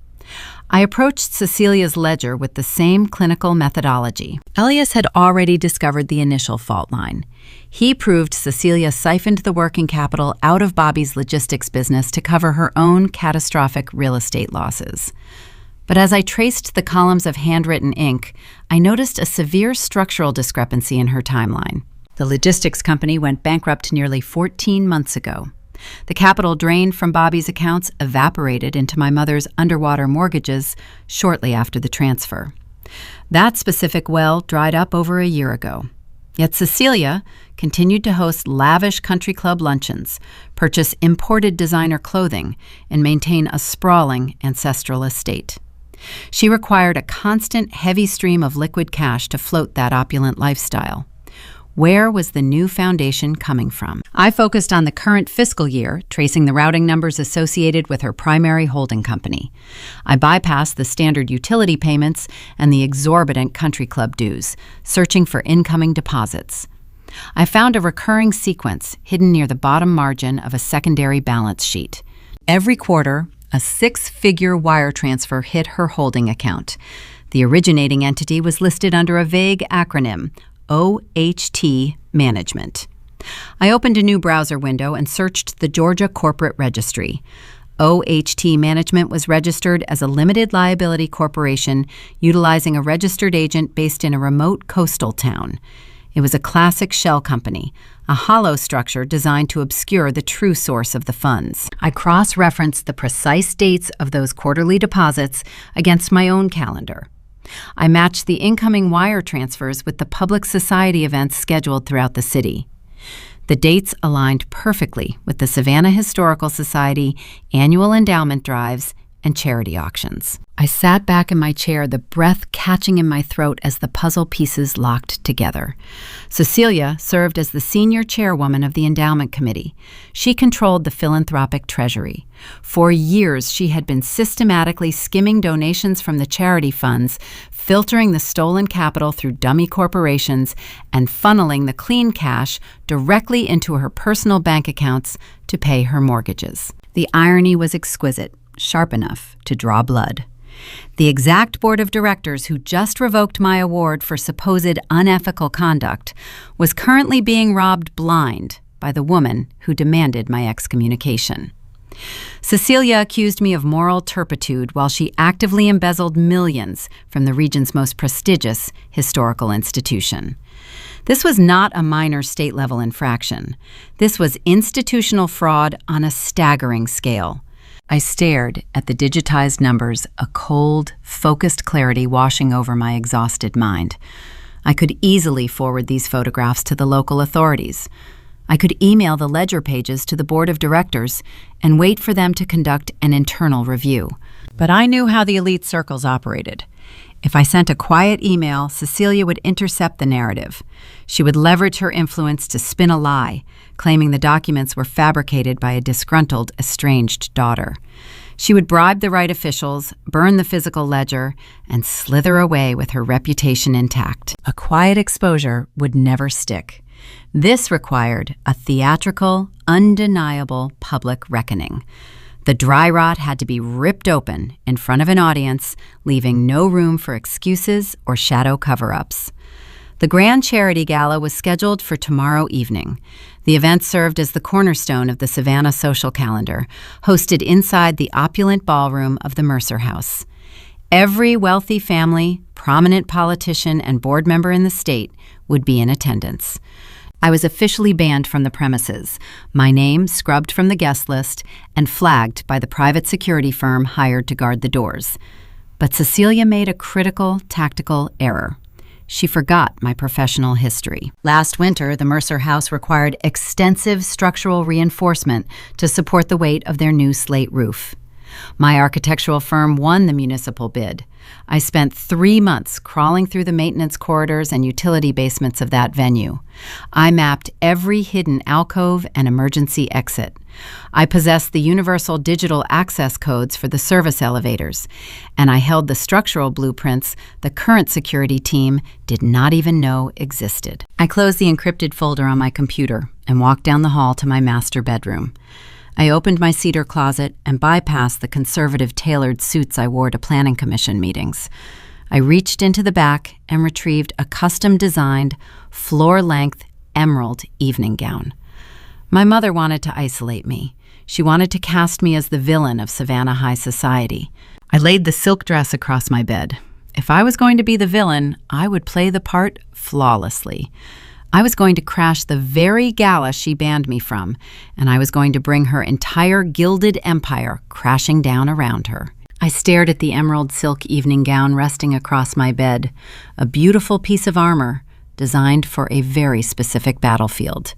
I approached Cecilia's ledger with the same clinical methodology. Elias had already discovered the initial fault line. He proved Cecilia siphoned the working capital out of Bobby's logistics business to cover her own catastrophic real estate losses. But as I traced the columns of handwritten ink, I noticed a severe structural discrepancy in her timeline. The logistics company went bankrupt nearly 14 months ago. The capital drained from Bobby's accounts evaporated into my mother's underwater mortgages shortly after the transfer. That specific well dried up over a year ago. Yet Cecilia continued to host lavish country club luncheons, purchase imported designer clothing, and maintain a sprawling ancestral estate. She required a constant, heavy stream of liquid cash to float that opulent lifestyle. Where was the new foundation coming from? I focused on the current fiscal year, tracing the routing numbers associated with her primary holding company. I bypassed the standard utility payments and the exorbitant country club dues, searching for incoming deposits. I found a recurring sequence hidden near the bottom margin of a secondary balance sheet. Every quarter, a 6-figure wire transfer hit her holding account. The originating entity was listed under a vague acronym, OHT Management. I opened a new browser window and searched the Georgia Corporate Registry. OHT Management was registered as a limited liability corporation utilizing a registered agent based in a remote coastal town. It was a classic shell company, a hollow structure designed to obscure the true source of the funds. I cross-referenced the precise dates of those quarterly deposits against my own calendar. I matched the incoming wire transfers with the public society events scheduled throughout the city. The dates aligned perfectly with the Savannah Historical Society annual endowment drives and charity auctions. I sat back in my chair, the breath catching in my throat as the puzzle pieces locked together. Cecilia served as the senior chairwoman of the endowment committee. She controlled the philanthropic treasury. For years, she had been systematically skimming donations from the charity funds, filtering the stolen capital through dummy corporations, and funneling the clean cash directly into her personal bank accounts to pay her mortgages. The irony was exquisite, sharp enough to draw blood. The exact board of directors who just revoked my award for supposed unethical conduct was currently being robbed blind by the woman who demanded my excommunication. Cecilia accused me of moral turpitude while she actively embezzled millions from the region's most prestigious historical institution. This was not a minor state-level infraction. This was institutional fraud on a staggering scale. I stared at the digitized numbers, a cold, focused clarity washing over my exhausted mind. I could easily forward these photographs to the local authorities. I could email the ledger pages to the board of directors and wait for them to conduct an internal review. But I knew how the elite circles operated. If I sent a quiet email, Cecilia would intercept the narrative. She would leverage her influence to spin a lie, claiming the documents were fabricated by a disgruntled, estranged daughter. She would bribe the right officials, burn the physical ledger, and slither away with her reputation intact. A quiet exposure would never stick. This required a theatrical, undeniable public reckoning. The dry rot had to be ripped open in front of an audience, leaving no room for excuses or shadow cover-ups. The Grand Charity Gala was scheduled for tomorrow evening. The event served as the cornerstone of the Savannah social calendar, hosted inside the opulent ballroom of the Mercer House. Every wealthy family, prominent politician, and board member in the state would be in attendance. I was officially banned from the premises, my name scrubbed from the guest list, and flagged by the private security firm hired to guard the doors. But Cecilia made a critical, tactical error. She forgot my professional history. Last winter, the Mercer House required extensive structural reinforcement to support the weight of their new slate roof. My architectural firm won the municipal bid. I spent 3 months crawling through the maintenance corridors and utility basements of that venue. I mapped every hidden alcove and emergency exit. I possessed the universal digital access codes for the service elevators, and I held the structural blueprints the current security team did not even know existed. I closed the encrypted folder on my computer and walked down the hall to my master bedroom. I opened my cedar closet and bypassed the conservative tailored suits I wore to planning commission meetings. I reached into the back and retrieved a custom-designed, floor-length emerald evening gown. My mother wanted to isolate me. She wanted to cast me as the villain of Savannah high society. I laid the silk dress across my bed. If I was going to be the villain, I would play the part flawlessly. I was going to crash the very gala she banned me from, and I was going to bring her entire gilded empire crashing down around her. I stared at the emerald silk evening gown resting across my bed, a beautiful piece of armor designed for a very specific battlefield.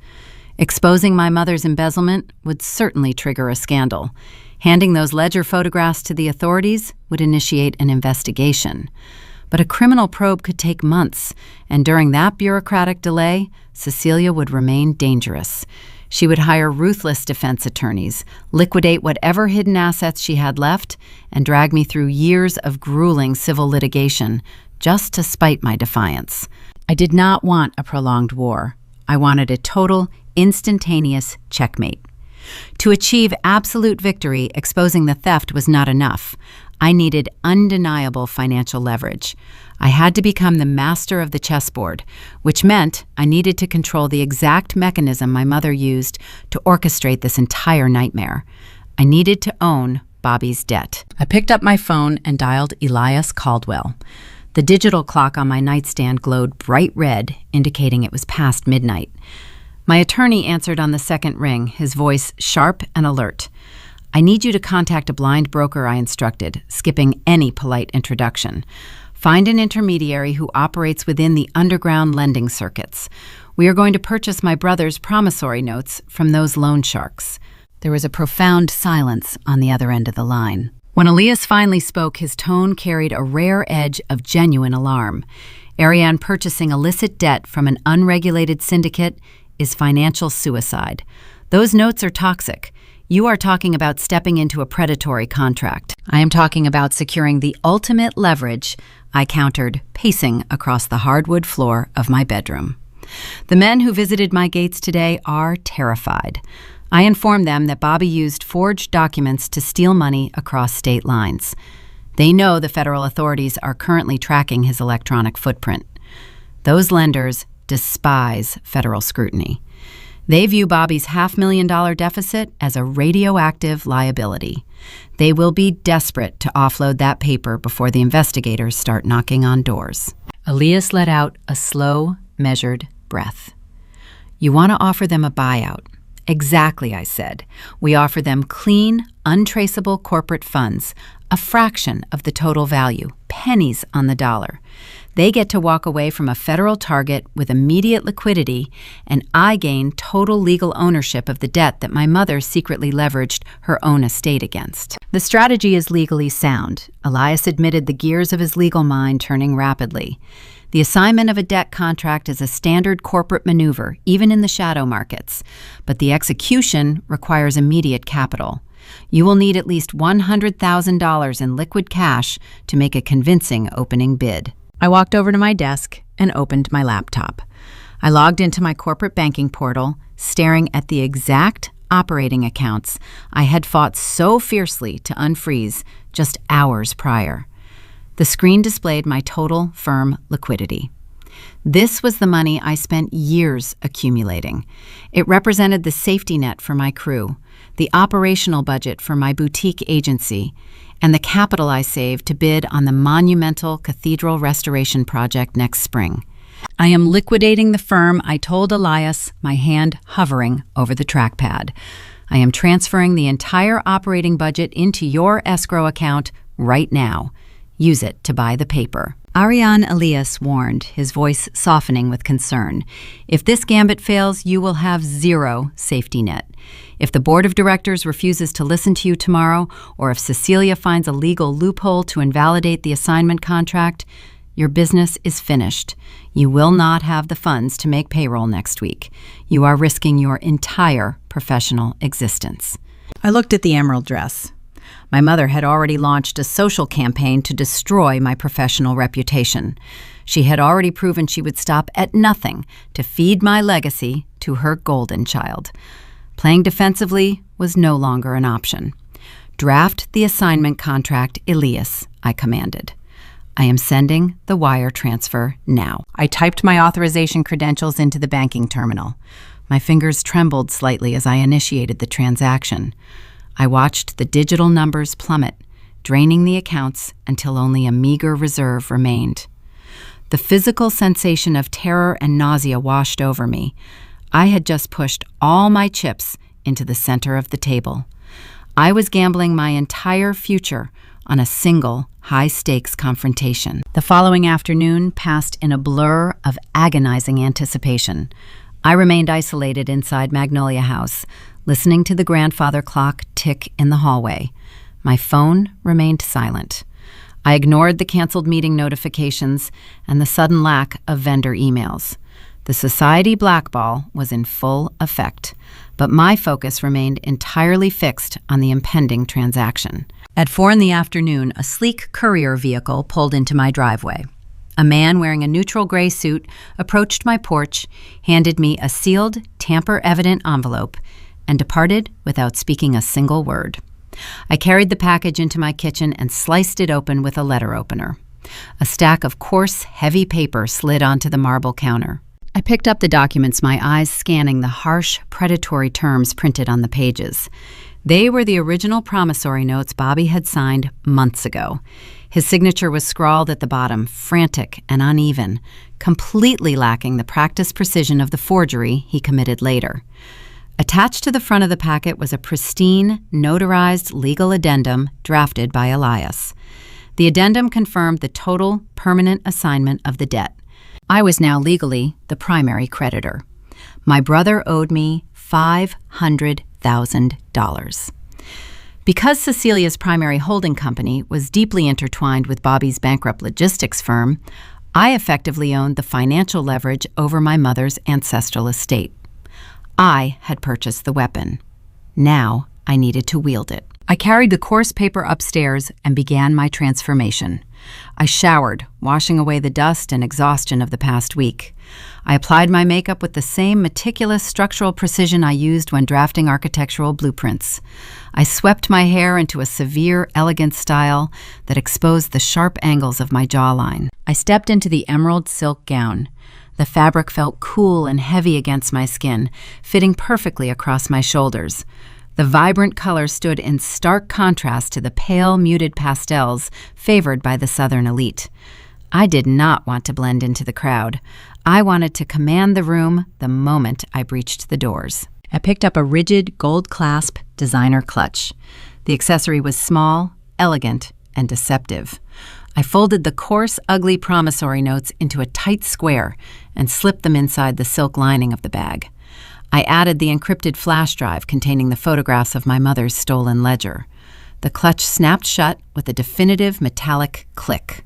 Exposing my mother's embezzlement would certainly trigger a scandal. Handing those ledger photographs to the authorities would initiate an investigation. But a criminal probe could take months, and during that bureaucratic delay, Cecilia would remain dangerous. She would hire ruthless defense attorneys, liquidate whatever hidden assets she had left, and drag me through years of grueling civil litigation just to spite my defiance. I did not want a prolonged war. I wanted a total, instantaneous checkmate. To achieve absolute victory, exposing the theft was not enough. I needed undeniable financial leverage. I had to become the master of the chessboard, which meant I needed to control the exact mechanism my mother used to orchestrate this entire nightmare. I needed to own Bobby's debt. I picked up my phone and dialed Elias Caldwell. The digital clock on my nightstand glowed bright red, indicating it was past midnight. My attorney answered on the second ring, his voice sharp and alert. "I need you to contact a blind broker I instructed, skipping any polite introduction. Find an intermediary who operates within the underground lending circuits. We are going to purchase my brother's promissory notes from those loan sharks." There was a profound silence on the other end of the line. When Elias finally spoke, his tone carried a rare edge of genuine alarm. Ariane purchasing illicit debt from an unregulated syndicate is financial suicide. Those notes are toxic. You are talking about stepping into a predatory contract. I am talking about securing the ultimate leverage, I countered, pacing across the hardwood floor of my bedroom. The men who visited my gates today are terrified. I informed them that Bobby used forged documents to steal money across state lines. They know the federal authorities are currently tracking his electronic footprint. Those lenders despise federal scrutiny. They view Bobby's $500,000 deficit as a radioactive liability. They will be desperate to offload that paper before the investigators start knocking on doors. Elias let out a slow, measured breath. "You want to offer them a buyout." "Exactly," I said. "We offer them clean, untraceable corporate funds, a fraction of the total value, pennies on the dollar. They get to walk away from a federal target with immediate liquidity, and I gain total legal ownership of the debt that my mother secretly leveraged her own estate against." The strategy is legally sound. Elias admitted the gears of his legal mind turning rapidly. The assignment of a debt contract is a standard corporate maneuver, even in the shadow markets, but the execution requires immediate capital. You will need at least $100,000 in liquid cash to make a convincing opening bid. I walked over to my desk and opened my laptop. I logged into my corporate banking portal, staring at the exact operating accounts I had fought so fiercely to unfreeze just hours prior. The screen displayed my total firm liquidity. This was the money I spent years accumulating. It represented the safety net for my crew, the operational budget for my boutique agency, and the capital I saved to bid on the monumental cathedral restoration project next spring. I am liquidating the firm, I told Elias, my hand hovering over the trackpad. I am transferring the entire operating budget into your escrow account right now. Use it to buy the paper. Ariane Elias warned, his voice softening with concern. If this gambit fails, you will have zero safety net. If the board of directors refuses to listen to you tomorrow, or if Cecilia finds a legal loophole to invalidate the assignment contract, your business is finished. You will not have the funds to make payroll next week. You are risking your entire professional existence. I looked at the emerald dress. My mother had already launched a social campaign to destroy my professional reputation. She had already proven she would stop at nothing to feed my legacy to her golden child. Playing defensively was no longer an option. "Draft the assignment contract, Elias," I commanded. "I am sending the wire transfer now." I typed my authorization credentials into the banking terminal. My fingers trembled slightly as I initiated the transaction. I watched the digital numbers plummet, draining the accounts until only a meager reserve remained. The physical sensation of terror and nausea washed over me. I had just pushed all my chips into the center of the table. I was gambling my entire future on a single high-stakes confrontation. The following afternoon passed in a blur of agonizing anticipation. I remained isolated inside Magnolia House, listening to the grandfather clock tick in the hallway. My phone remained silent. I ignored the canceled meeting notifications and the sudden lack of vendor emails. The society blackball was in full effect, but my focus remained entirely fixed on the impending transaction. At 4 p.m, a sleek courier vehicle pulled into my driveway. A man wearing a neutral gray suit approached my porch, handed me a sealed, tamper-evident envelope, and departed without speaking a single word. I carried the package into my kitchen and sliced it open with a letter opener. A stack of coarse, heavy paper slid onto the marble counter. I picked up the documents, my eyes scanning the harsh, predatory terms printed on the pages. They were the original promissory notes Bobby had signed months ago. His signature was scrawled at the bottom, frantic and uneven, completely lacking the practiced precision of the forgery he committed later. Attached to the front of the packet was a pristine, notarized legal addendum drafted by Elias. The addendum confirmed the total permanent assignment of the debt. I was now legally the primary creditor. My brother owed me $500,000. Because Cecilia's primary holding company was deeply intertwined with Bobby's bankrupt logistics firm, I effectively owned the financial leverage over my mother's ancestral estate. I had purchased the weapon. Now I needed to wield it. I carried the coarse paper upstairs and began my transformation. I showered, washing away the dust and exhaustion of the past week. I applied my makeup with the same meticulous structural precision I used when drafting architectural blueprints. I swept my hair into a severe, elegant style that exposed the sharp angles of my jawline. I stepped into the emerald silk gown. The fabric felt cool and heavy against my skin, fitting perfectly across my shoulders. The vibrant color stood in stark contrast to the pale, muted pastels favored by the Southern elite. I did not want to blend into the crowd. I wanted to command the room the moment I breached the doors. I picked up a rigid, gold-clasp designer clutch. The accessory was small, elegant, and deceptive. I folded the coarse, ugly promissory notes into a tight square and slipped them inside the silk lining of the bag. I added the encrypted flash drive containing the photographs of my mother's stolen ledger. The clutch snapped shut with a definitive metallic click.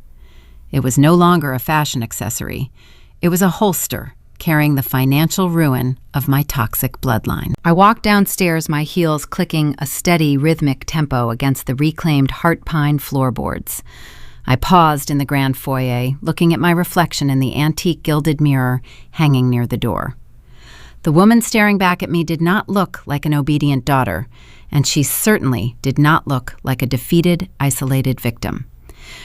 It was no longer a fashion accessory. It was a holster carrying the financial ruin of my toxic bloodline. I walked downstairs, my heels clicking a steady, rhythmic tempo against the reclaimed heart pine floorboards. I paused in the grand foyer, looking at my reflection in the antique gilded mirror hanging near the door. The woman staring back at me did not look like an obedient daughter, and she certainly did not look like a defeated, isolated victim.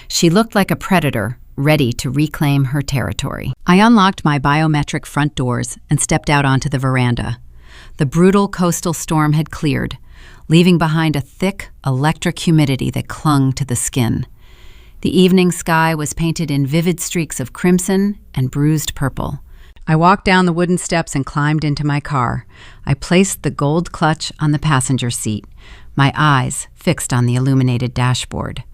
She looked like a predator ready to reclaim her territory. I unlocked my biometric front doors and stepped out onto the veranda. The brutal coastal storm had cleared, leaving behind a thick, electric humidity that clung to the skin. The evening sky was painted in vivid streaks of crimson and bruised purple. I walked down the wooden steps and climbed into my car. I placed the gold clutch on the passenger seat, my eyes fixed on the illuminated dashboard.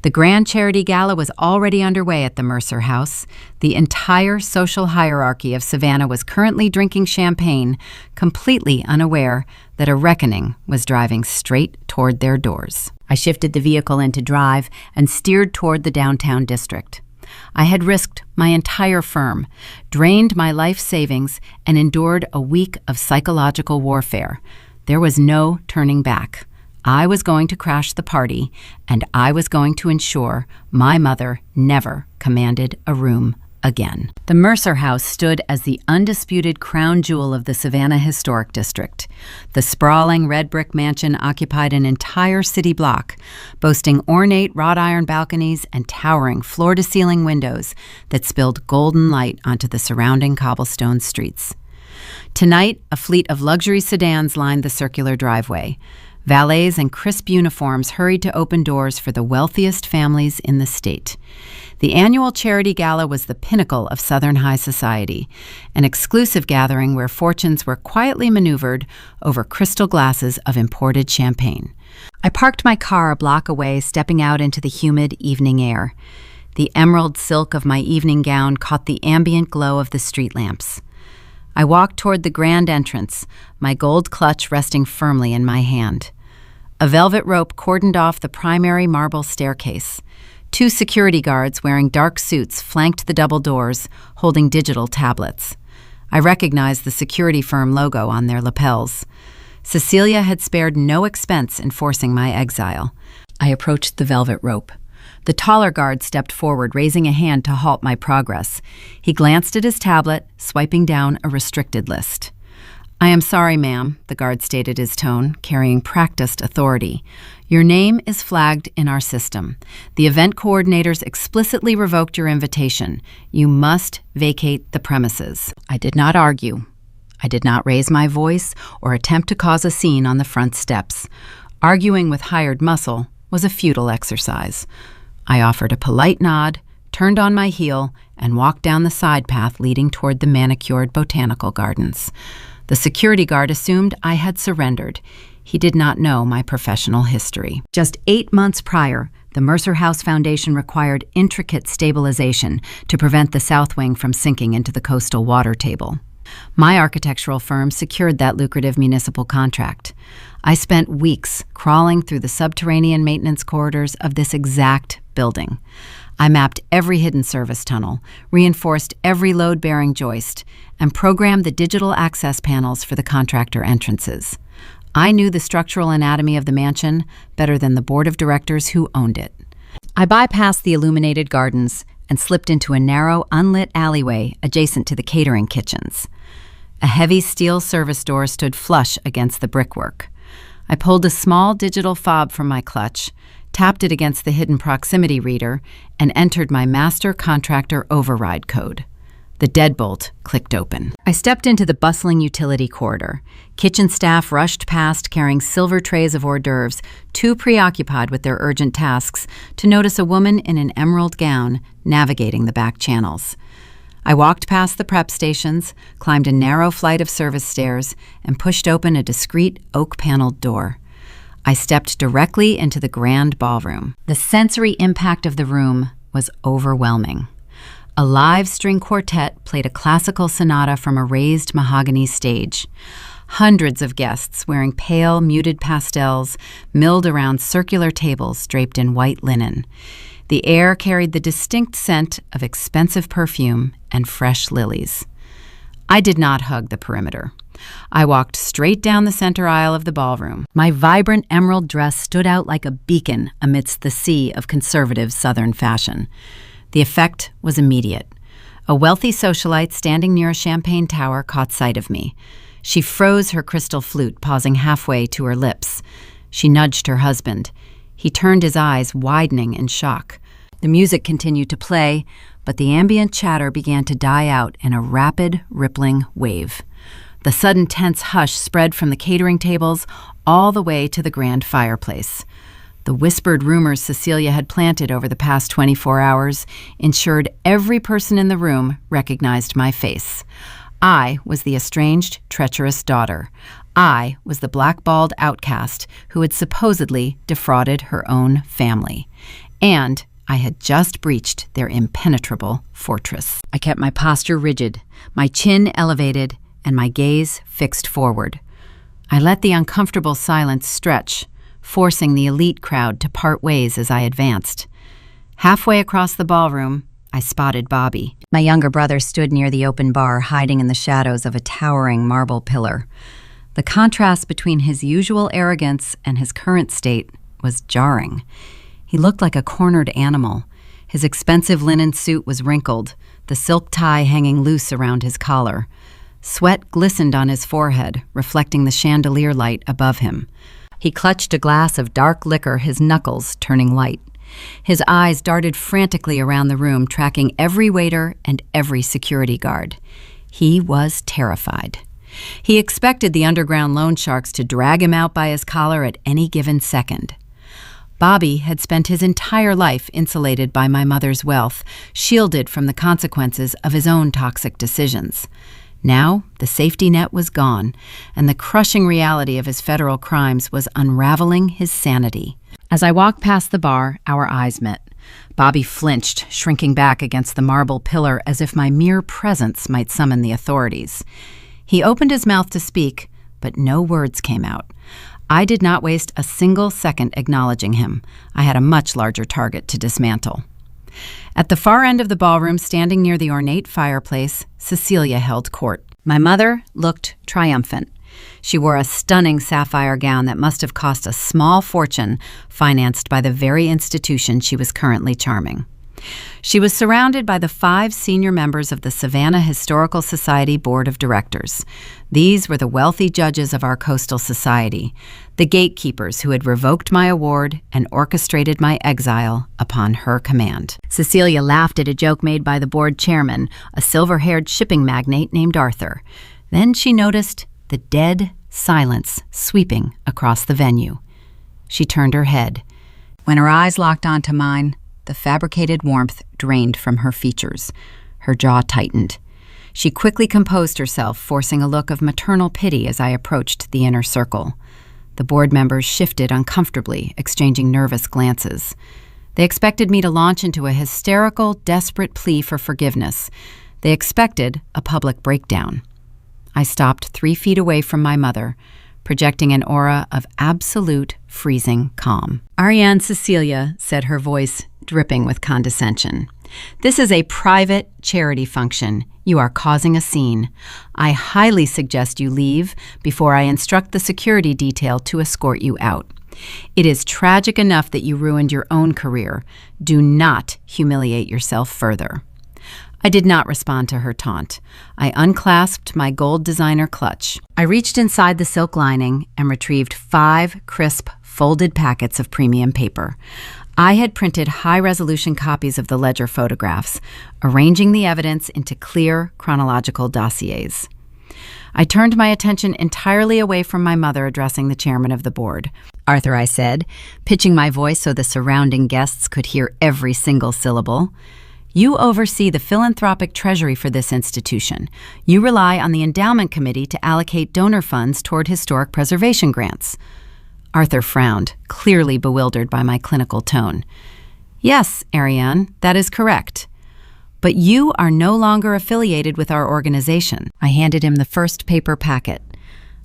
The Grand Charity Gala was already underway at the Mercer House. The entire social hierarchy of Savannah was currently drinking champagne, completely unaware that a reckoning was driving straight toward their doors. I shifted the vehicle into drive and steered toward the downtown district. I had risked my entire firm, drained my life savings, and endured a week of psychological warfare. There was no turning back. I was going to crash the party, and I was going to ensure my mother never commanded a room again. The Mercer House stood as the undisputed crown jewel of the Savannah Historic District. The sprawling red brick mansion occupied an entire city block, boasting ornate wrought iron balconies and towering floor-to-ceiling windows that spilled golden light onto the surrounding cobblestone streets. Tonight, a fleet of luxury sedans lined the circular driveway. Valets in crisp uniforms hurried to open doors for the wealthiest families in the state. The annual charity gala was the pinnacle of Southern high society, an exclusive gathering where fortunes were quietly maneuvered over crystal glasses of imported champagne. I parked my car a block away, stepping out into the humid evening air. The emerald silk of my evening gown caught the ambient glow of the street lamps. I walked toward the grand entrance, my gold clutch resting firmly in my hand. A velvet rope cordoned off the primary marble staircase. 2 security guards wearing dark suits flanked the double doors, holding digital tablets. I recognized the security firm logo on their lapels. Cecilia had spared no expense in forcing my exile. I approached the velvet rope. The taller guard stepped forward, raising a hand to halt my progress. He glanced at his tablet, swiping down a restricted list. "I am sorry, ma'am," the guard stated his tone, carrying practiced authority. "Your name is flagged in our system. The event coordinators explicitly revoked your invitation. You must vacate the premises." I did not argue. I did not raise my voice or attempt to cause a scene on the front steps. Arguing with hired muscle was a futile exercise. I offered a polite nod, turned on my heel, and walked down the side path leading toward the manicured botanical gardens. The security guard assumed I had surrendered. He did not know my professional history. Just 8 months prior, the Mercer House Foundation required intricate stabilization to prevent the south wing from sinking into the coastal water table. My architectural firm secured that lucrative municipal contract. I spent weeks crawling through the subterranean maintenance corridors of this exact building. I mapped every hidden service tunnel, reinforced every load-bearing joist, and programmed the digital access panels for the contractor entrances. I knew the structural anatomy of the mansion better than the board of directors who owned it. I bypassed the illuminated gardens and slipped into a narrow, unlit alleyway adjacent to the catering kitchens. A heavy steel service door stood flush against the brickwork. I pulled a small digital fob from my clutch, tapped it against the hidden proximity reader, and entered my master contractor override code. The deadbolt clicked open. I stepped into the bustling utility corridor. Kitchen staff rushed past carrying silver trays of hors d'oeuvres, too preoccupied with their urgent tasks to notice a woman in an emerald gown navigating the back channels. I walked past the prep stations, climbed a narrow flight of service stairs, and pushed open a discreet oak-paneled door. I stepped directly into the grand ballroom. The sensory impact of the room was overwhelming. A live string quartet played a classical sonata from a raised mahogany stage. Hundreds of guests wearing pale, muted pastels milled around circular tables draped in white linen. The air carried the distinct scent of expensive perfume and fresh lilies. I did not hug the perimeter. I walked straight down the center aisle of the ballroom. My vibrant emerald dress stood out like a beacon amidst the sea of conservative Southern fashion. The effect was immediate. A wealthy socialite standing near a champagne tower caught sight of me. She froze her crystal flute, pausing halfway to her lips. She nudged her husband. He turned his eyes, widening in shock. The music continued to play, but the ambient chatter began to die out in a rapid, rippling wave. The sudden tense hush spread from the catering tables all the way to the grand fireplace. The whispered rumors Cecilia had planted over the past 24 hours ensured every person in the room recognized my face. I was the estranged, treacherous daughter. I was the blackballed outcast who had supposedly defrauded her own family. And I had just breached their impenetrable fortress. I kept my posture rigid, my chin elevated, and my gaze fixed forward. I let the uncomfortable silence stretch, forcing the elite crowd to part ways as I advanced. Halfway across the ballroom, I spotted Bobby. My younger brother stood near the open bar, hiding in the shadows of a towering marble pillar. The contrast between his usual arrogance and his current state was jarring. He looked like a cornered animal. His expensive linen suit was wrinkled, the silk tie hanging loose around his collar. Sweat glistened on his forehead, reflecting the chandelier light above him. He clutched a glass of dark liquor, his knuckles turning white. His eyes darted frantically around the room, tracking every waiter and every security guard. He was terrified. He expected the underground loan sharks to drag him out by his collar at any given second. Bobby had spent his entire life insulated by my mother's wealth, shielded from the consequences of his own toxic decisions. Now, the safety net was gone, and the crushing reality of his federal crimes was unraveling his sanity. As I walked past the bar, our eyes met. Bobby flinched, shrinking back against the marble pillar as if my mere presence might summon the authorities. He opened his mouth to speak, but no words came out. I did not waste a single second acknowledging him. I had a much larger target to dismantle. At the far end of the ballroom, standing near the ornate fireplace, Cecilia held court. My mother looked triumphant. She wore a stunning sapphire gown that must have cost a small fortune, financed by the very institution she was currently charming. She was surrounded by the 5 senior members of the Savannah Historical Society Board of Directors. These were the wealthy judges of our coastal society, the gatekeepers who had revoked my award and orchestrated my exile upon her command. Cecilia laughed at a joke made by the board chairman, a silver-haired shipping magnate named Arthur. Then she noticed the dead silence sweeping across the venue. She turned her head. When her eyes locked onto mine, the fabricated warmth drained from her features. Her jaw tightened. She quickly composed herself, forcing a look of maternal pity as I approached the inner circle. The board members shifted uncomfortably, exchanging nervous glances. They expected me to launch into a hysterical, desperate plea for forgiveness. They expected a public breakdown. I stopped 3 feet away from my mother, projecting an aura of absolute freezing calm. Ariane Cecilia, said, her voice dripping with condescension. This is a private charity function. You are causing a scene. I highly suggest you leave before I instruct the security detail to escort you out. It is tragic enough that you ruined your own career. Do not humiliate yourself further. I did not respond to her taunt. I unclasped my gold designer clutch. I reached inside the silk lining and retrieved 5 crisp, folded packets of premium paper. I had printed high-resolution copies of the ledger photographs, arranging the evidence into clear, chronological dossiers. I turned my attention entirely away from my mother addressing the chairman of the board. Arthur, I said, pitching my voice so the surrounding guests could hear every single syllable. You oversee the philanthropic treasury for this institution. You rely on the endowment committee to allocate donor funds toward historic preservation grants. Arthur frowned, clearly bewildered by my clinical tone. Yes, Ariane, that is correct. But you are no longer affiliated with our organization. I handed him the first paper packet.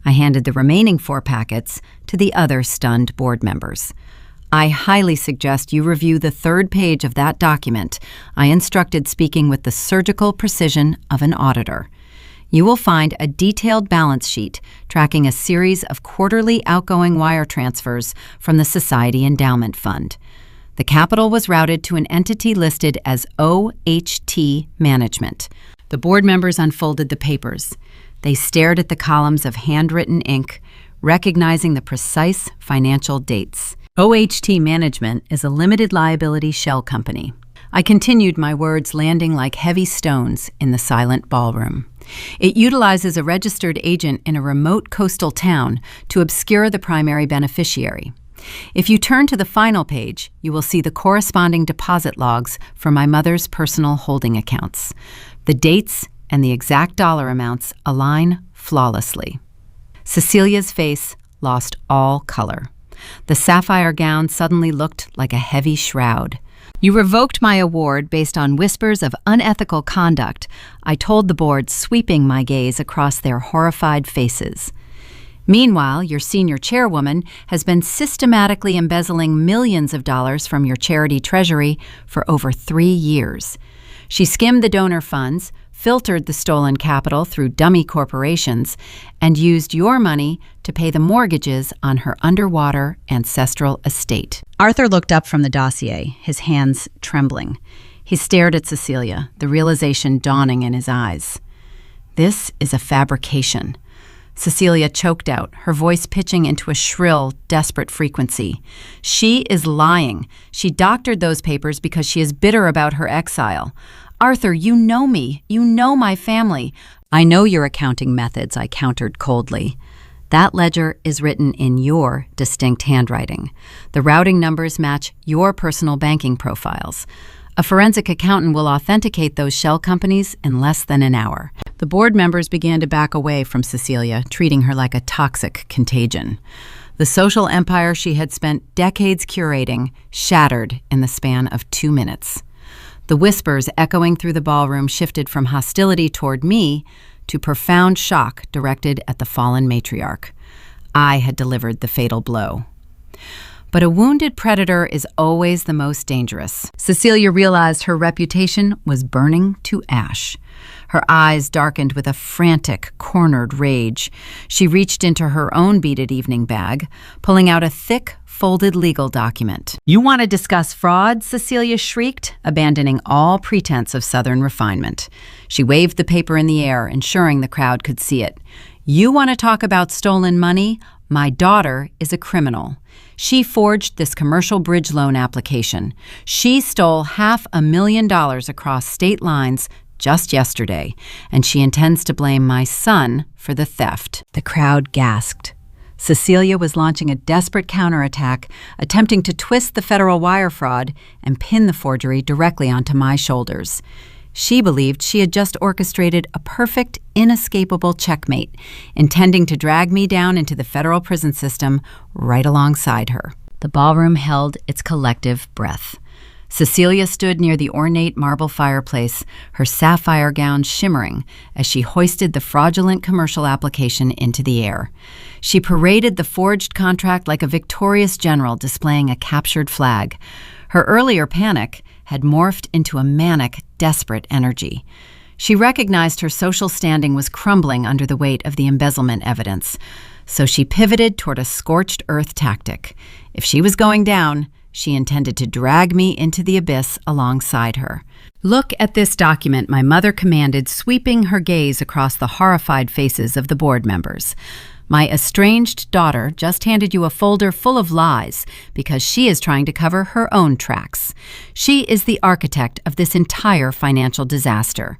I handed the remaining 4 packets to the other stunned board members. I highly suggest you review the 3rd page of that document. I instructed, speaking with the surgical precision of an auditor. You will find a detailed balance sheet tracking a series of quarterly outgoing wire transfers from the Society Endowment Fund. The capital was routed to an entity listed as OHT Management. The board members unfolded the papers. They stared at the columns of handwritten ink, recognizing the precise financial dates. OHT Management is a limited liability shell company. I continued, my words landing like heavy stones in the silent ballroom. It utilizes a registered agent in a remote coastal town to obscure the primary beneficiary. If you turn to the final page, you will see the corresponding deposit logs for my mother's personal holding accounts. The dates and the exact dollar amounts align flawlessly. Cecilia's face lost all color. The sapphire gown suddenly looked like a heavy shroud. You revoked my award based on whispers of unethical conduct, I told the board, sweeping my gaze across their horrified faces. Meanwhile, your senior chairwoman has been systematically embezzling millions of dollars from your charity treasury for over 3 years. She skimmed the donor funds, filtered the stolen capital through dummy corporations, and used your money to pay the mortgages on her underwater ancestral estate. Arthur looked up from the dossier, his hands trembling. He stared at Cecilia, the realization dawning in his eyes. This is a fabrication. Cecilia choked out, her voice pitching into a shrill, desperate frequency. She is lying. She doctored those papers because she is bitter about her exile. Arthur, you know me. You know my family. I know your accounting methods, I countered coldly. That ledger is written in your distinct handwriting. The routing numbers match your personal banking profiles. A forensic accountant will authenticate those shell companies in less than an hour. The board members began to back away from Cecilia, treating her like a toxic contagion. The social empire she had spent decades curating shattered in the span of 2 minutes. The whispers echoing through the ballroom shifted from hostility toward me to profound shock directed at the fallen matriarch. I had delivered the fatal blow. But a wounded predator is always the most dangerous. Cecilia realized her reputation was burning to ash. Her eyes darkened with a frantic, cornered rage. She reached into her own beaded evening bag, pulling out a thick, folded legal document. You want to discuss fraud? Cecilia shrieked, abandoning all pretense of Southern refinement. She waved the paper in the air, ensuring the crowd could see it. You want to talk about stolen money? My daughter is a criminal. She forged this commercial bridge loan application. She stole $500,000 across state lines just yesterday, and she intends to blame my son for the theft. The crowd gasped. Cecilia was launching a desperate counterattack, attempting to twist the federal wire fraud and pin the forgery directly onto my shoulders. She believed she had just orchestrated a perfect, inescapable checkmate, intending to drag me down into the federal prison system right alongside her. The ballroom held its collective breath. Cecilia stood near the ornate marble fireplace, her sapphire gown shimmering as she hoisted the fraudulent commercial application into the air. She paraded the forged contract like a victorious general displaying a captured flag. Her earlier panic had morphed into a manic, desperate energy. She recognized her social standing was crumbling under the weight of the embezzlement evidence, so she pivoted toward a scorched earth tactic. If she was going down, she intended to drag me into the abyss alongside her. "Look at this document," my mother commanded, sweeping her gaze across the horrified faces of the board members. "My estranged daughter just handed you a folder full of lies because she is trying to cover her own tracks. She is the architect of this entire financial disaster.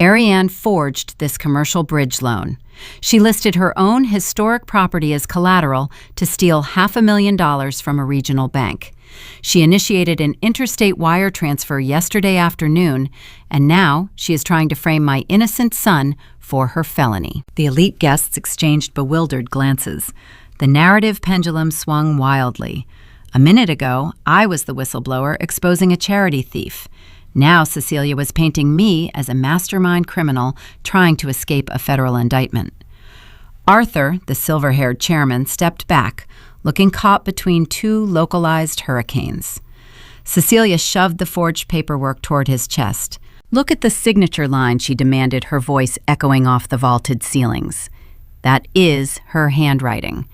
Ariane forged this commercial bridge loan. She listed her own historic property as collateral to steal $500,000 from a regional bank. She initiated an interstate wire transfer yesterday afternoon, and now she is trying to frame my innocent son for her felony." The elite guests exchanged bewildered glances. The narrative pendulum swung wildly. A minute ago, I was the whistleblower exposing a charity thief. Now Cecilia was painting me as a mastermind criminal trying to escape a federal indictment. Arthur, the silver-haired chairman, stepped back, looking caught between two localized hurricanes. Cecilia shoved the forged paperwork toward his chest. "Look at the signature line," she demanded, her voice echoing off the vaulted ceilings. "That is her handwriting.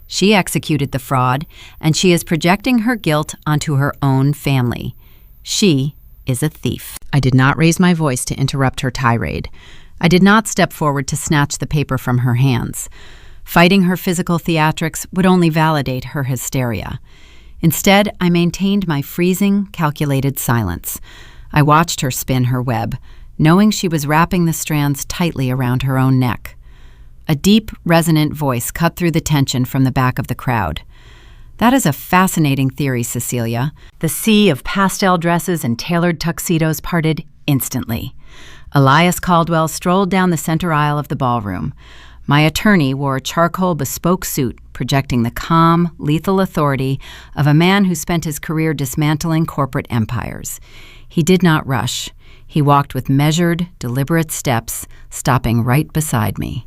She executed the fraud, and she is projecting her guilt onto her own family. She is a thief." I did not raise my voice to interrupt her tirade. I did not step forward to snatch the paper from her hands. Fighting her physical theatrics would only validate her hysteria. Instead, I maintained my freezing, calculated silence. I watched her spin her web, knowing she was wrapping the strands tightly around her own neck. A deep, resonant voice cut through the tension from the back of the crowd. "That is a fascinating theory, Cecilia." The sea of pastel dresses and tailored tuxedos parted instantly. Elias Caldwell strolled down the center aisle of the ballroom. My attorney wore a charcoal bespoke suit, projecting the calm, lethal authority of a man who spent his career dismantling corporate empires. He did not rush. He walked with measured, deliberate steps, stopping right beside me.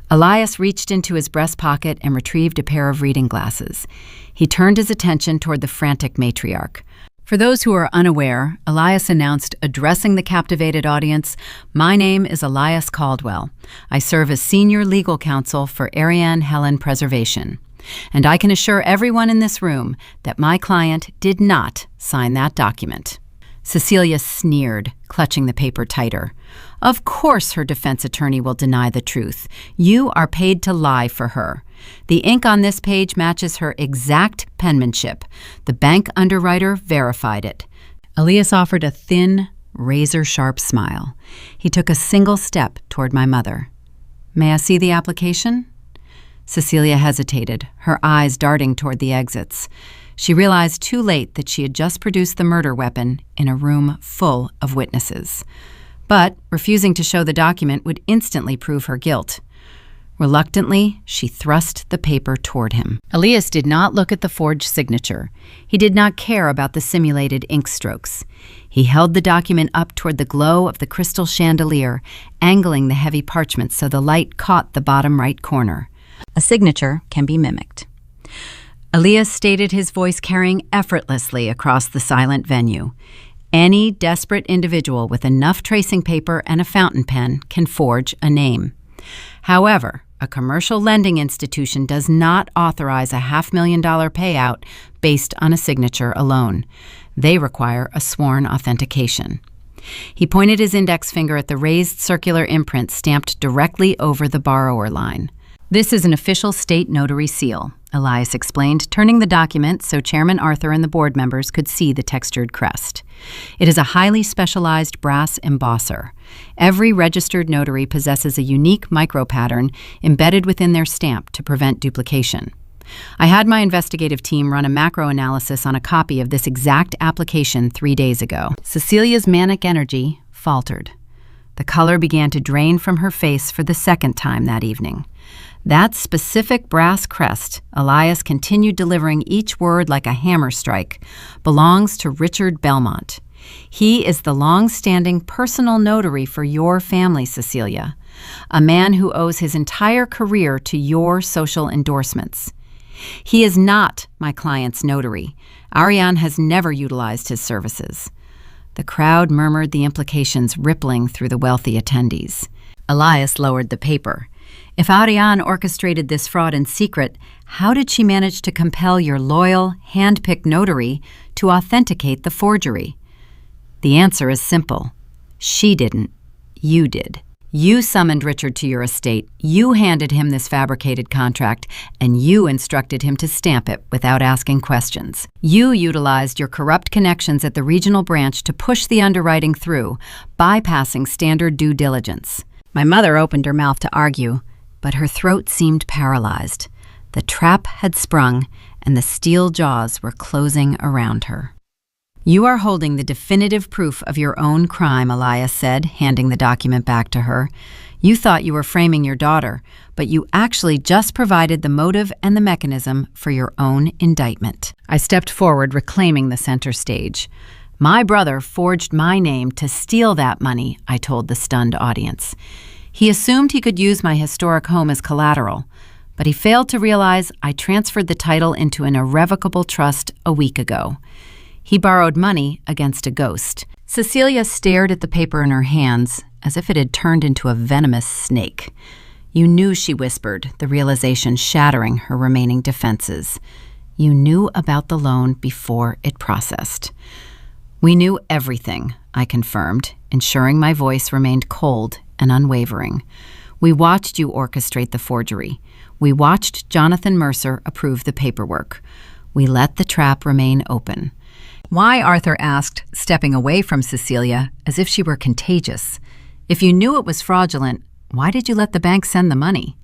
Elias reached into his breast pocket and retrieved a pair of reading glasses. He turned his attention toward the frantic matriarch. For those who are unaware, Elias announced, addressing the captivated audience, "My name is Elias Caldwell. I serve as senior legal counsel for Ariane Helen Preservation. And I can assure everyone in this room that my client did not sign that document." Cecilia sneered, clutching the paper tighter. "Of course her defense attorney will deny the truth. You are paid to lie for her. The ink on this page matches her exact penmanship. The bank underwriter verified it." Elias offered a thin, razor-sharp smile. He took a single step toward my mother. "May I see the application?" Cecilia hesitated, her eyes darting toward the exits. She realized too late that she had just produced the murder weapon in a room full of witnesses. But refusing to show the document would instantly prove her guilt. Reluctantly, she thrust the paper toward him. Elias did not look at the forged signature. He did not care about the simulated ink strokes. He held the document up toward the glow of the crystal chandelier, angling the heavy parchment so the light caught the bottom right corner. A signature can be mimicked. Elias stated, his voice carrying effortlessly across the silent venue. "Any desperate individual with enough tracing paper and a fountain pen can forge a name. However, a commercial lending institution does not authorize a $500,000 payout based on a signature alone. They require a sworn authentication." He pointed his index finger at the raised circular imprint stamped directly over the borrower line. "This is an official state notary seal," Elias explained, turning the document so Chairman Arthur and the board members could see the textured crest. "It is a highly specialized brass embosser. Every registered notary possesses a unique micro-pattern embedded within their stamp to prevent duplication. I had my investigative team run a macro analysis on a copy of this exact application 3 days ago." Cecilia's manic energy faltered. The color began to drain from her face for the second time that evening. That specific brass crest, Elias continued delivering each word like a hammer strike, belongs to Richard Belmont. He is the long-standing personal notary for your family, Cecilia, a man who owes his entire career to your social endorsements. He is not my client's notary. Ariane has never utilized his services. The crowd murmured the implications rippling through the wealthy attendees. Elias lowered the paper. If Ariane orchestrated this fraud in secret, how did she manage to compel your loyal, hand-picked notary to authenticate the forgery? The answer is simple. She didn't. You did. You summoned Richard to your estate, you handed him this fabricated contract, and you instructed him to stamp it without asking questions. You utilized your corrupt connections at the regional branch to push the underwriting through, bypassing standard due diligence. My mother opened her mouth to argue, but her throat seemed paralyzed. The trap had sprung, and the steel jaws were closing around her. You are holding the definitive proof of your own crime, Elias said, handing the document back to her. You thought you were framing your daughter, but you actually just provided the motive and the mechanism for your own indictment. I stepped forward, reclaiming the center stage. My brother forged my name to steal that money, I told the stunned audience. He assumed he could use my historic home as collateral, but he failed to realize I transferred the title into an irrevocable trust a week ago. He borrowed money against a ghost. Cecilia stared at the paper in her hands as if it had turned into a venomous snake. You knew, she whispered, the realization shattering her remaining defenses. You knew about the loan before it processed. We knew everything, I confirmed, ensuring my voice remained cold and unwavering. We watched you orchestrate the forgery. We watched Jonathan Mercer approve the paperwork. We let the trap remain open. Why, Arthur asked, stepping away from Cecilia as if she were contagious. If you knew it was fraudulent, why did you let the bank send the money?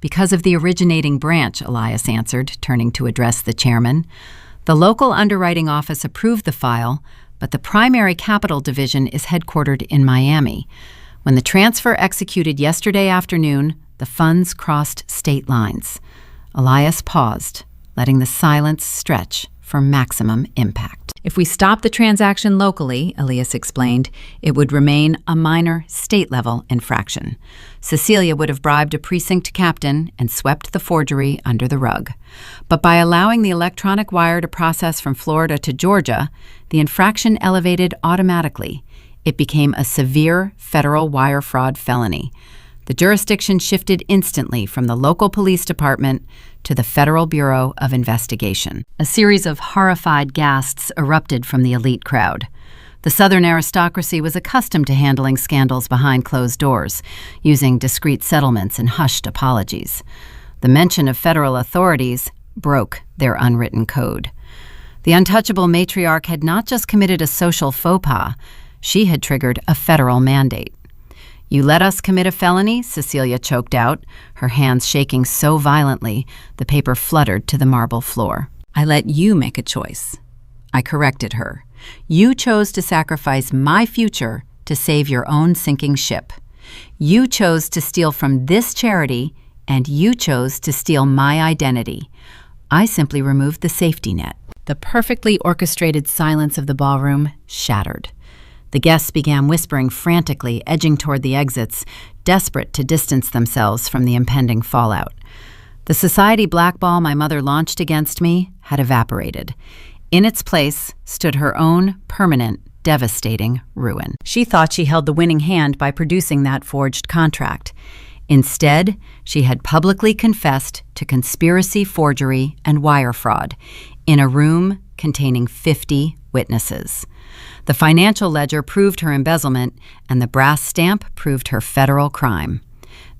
Because of the originating branch, Elias answered, turning to address the chairman. The local underwriting office approved the file, but the primary capital division is headquartered in Miami. When the transfer executed yesterday afternoon, the funds crossed state lines. Elias paused, letting the silence stretch for maximum impact. If we stop the transaction locally, Elias explained, it would remain a minor state-level infraction. Cecilia would have bribed a precinct captain and swept the forgery under the rug. But by allowing the electronic wire to process from Florida to Georgia, the infraction elevated automatically. It became a severe federal wire fraud felony. The jurisdiction shifted instantly from the local police department to the Federal Bureau of Investigation. A series of horrified gasps erupted from the elite crowd. The Southern aristocracy was accustomed to handling scandals behind closed doors, using discreet settlements and hushed apologies. The mention of federal authorities broke their unwritten code. The untouchable matriarch had not just committed a social faux pas, she had triggered a federal mandate. You let us commit a felony, Cecilia choked out, her hands shaking so violently the paper fluttered to the marble floor. I let you make a choice. I corrected her. You chose to sacrifice my future to save your own sinking ship. You chose to steal from this charity, and you chose to steal my identity. I simply removed the safety net. The perfectly orchestrated silence of the ballroom shattered. The guests began whispering frantically, edging toward the exits, desperate to distance themselves from the impending fallout. The society blackball my mother launched against me had evaporated. In its place stood her own permanent, devastating ruin. She thought she held the winning hand by producing that forged contract. Instead, she had publicly confessed to conspiracy, forgery, and wire fraud in a room containing 50 witnesses. The financial ledger proved her embezzlement, and the brass stamp proved her federal crime.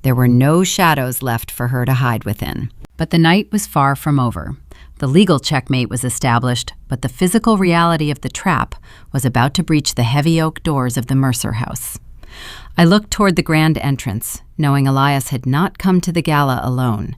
There were no shadows left for her to hide within. But the night was far from over. The legal checkmate was established, but the physical reality of the trap was about to breach the heavy oak doors of the Mercer house. I looked toward the grand entrance, knowing Elias had not come to the gala alone.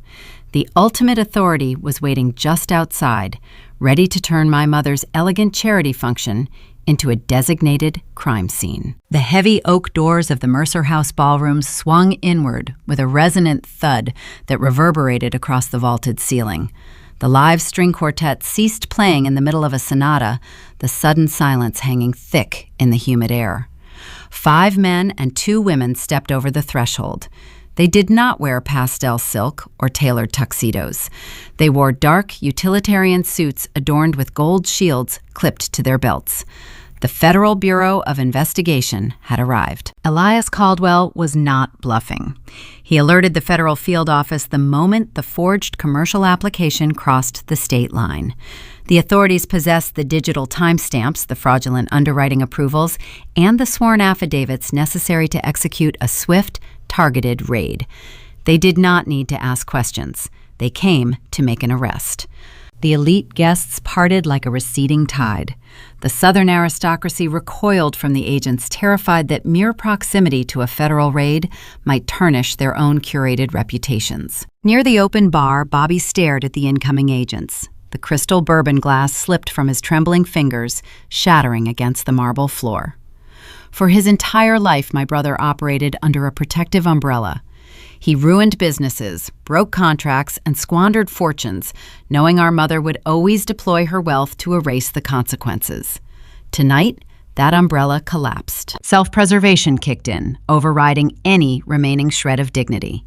The ultimate authority was waiting just outside, ready to turn my mother's elegant charity function into a designated crime scene. The heavy oak doors of the Mercer House ballrooms swung inward with a resonant thud that reverberated across the vaulted ceiling. The live string quartet ceased playing in the middle of a sonata, the sudden silence hanging thick in the humid air. 5 men and 2 women stepped over the threshold. They did not wear pastel silk or tailored tuxedos. They wore dark, utilitarian suits adorned with gold shields clipped to their belts. The Federal Bureau of Investigation had arrived. Elias Caldwell was not bluffing. He alerted the federal field office the moment the forged commercial application crossed the state line. The authorities possessed the digital timestamps, the fraudulent underwriting approvals, and the sworn affidavits necessary to execute a swift, targeted raid. They did not need to ask questions. They came to make an arrest. The elite guests parted like a receding tide. The Southern aristocracy recoiled from the agents, terrified that mere proximity to a federal raid might tarnish their own curated reputations. Near the open bar, Bobby stared at the incoming agents. The crystal bourbon glass slipped from his trembling fingers, shattering against the marble floor. For his entire life, my brother operated under a protective umbrella. He ruined businesses, broke contracts, and squandered fortunes, knowing our mother would always deploy her wealth to erase the consequences. Tonight, that umbrella collapsed. Self-preservation kicked in, overriding any remaining shred of dignity.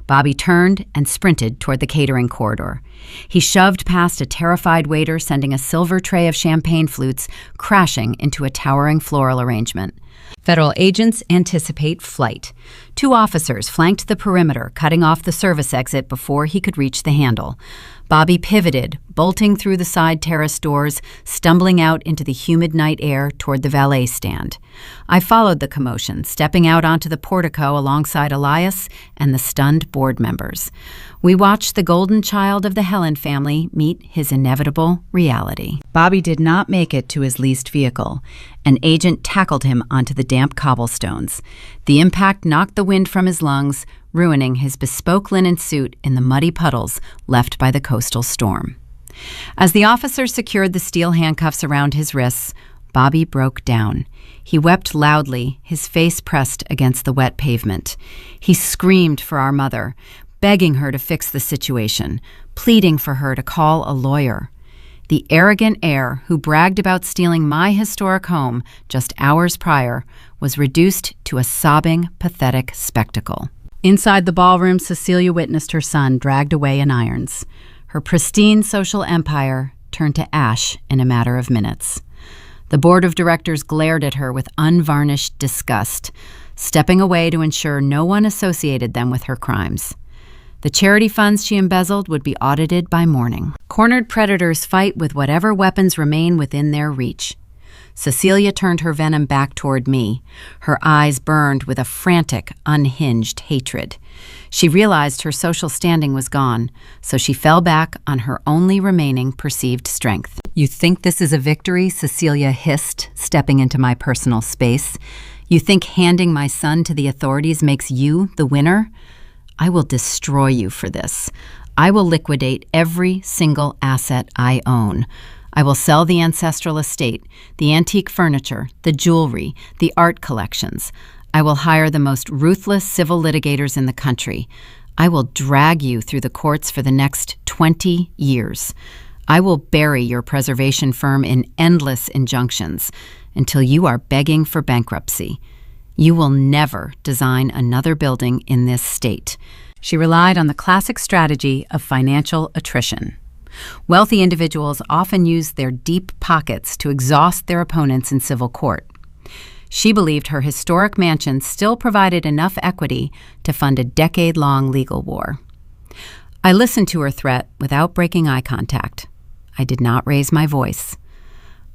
Bobby turned and sprinted toward the catering corridor. He shoved past a terrified waiter, sending a silver tray of champagne flutes crashing into a towering floral arrangement. Federal agents anticipate flight. 2 officers flanked the perimeter, cutting off the service exit before he could reach the handle. Bobby pivoted, bolting through the side terrace doors, stumbling out into the humid night air toward the valet stand. I followed the commotion, stepping out onto the portico alongside Elias and the stunned board members. We watched the golden child of the Helen family meet his inevitable reality. Bobby did not make it to his leased vehicle. An agent tackled him onto the damp cobblestones. The impact knocked the wind from his lungs, ruining his bespoke linen suit in the muddy puddles left by the coastal storm. As the officer secured the steel handcuffs around his wrists, Bobby broke down. He wept loudly, his face pressed against the wet pavement. He screamed for our mother, begging her to fix the situation, pleading for her to call a lawyer. The arrogant heir who bragged about stealing my historic home just hours prior was reduced to a sobbing, pathetic spectacle. Inside the ballroom, Cecilia witnessed her son dragged away in irons. Her pristine social empire turned to ash in a matter of minutes. The board of directors glared at her with unvarnished disgust, stepping away to ensure no one associated them with her crimes. The charity funds she embezzled would be audited by morning. Cornered predators fight with whatever weapons remain within their reach. Cecilia turned her venom back toward me. Her eyes burned with a frantic, unhinged hatred. She realized her social standing was gone, so she fell back on her only remaining perceived strength. "You think this is a victory?" Cecilia hissed, stepping into my personal space. "You think handing my son to the authorities makes you the winner? I will destroy you for this. I will liquidate every single asset I own. I will sell the ancestral estate, the antique furniture, the jewelry, the art collections. I will hire the most ruthless civil litigators in the country. I will drag you through the courts for the next 20 years. I will bury your preservation firm in endless injunctions until you are begging for bankruptcy. You will never design another building in this state." She relied on the classic strategy of financial attrition. Wealthy individuals often use their deep pockets to exhaust their opponents in civil court. She believed her historic mansion still provided enough equity to fund a decade-long legal war. I listened to her threat without breaking eye contact. I did not raise my voice.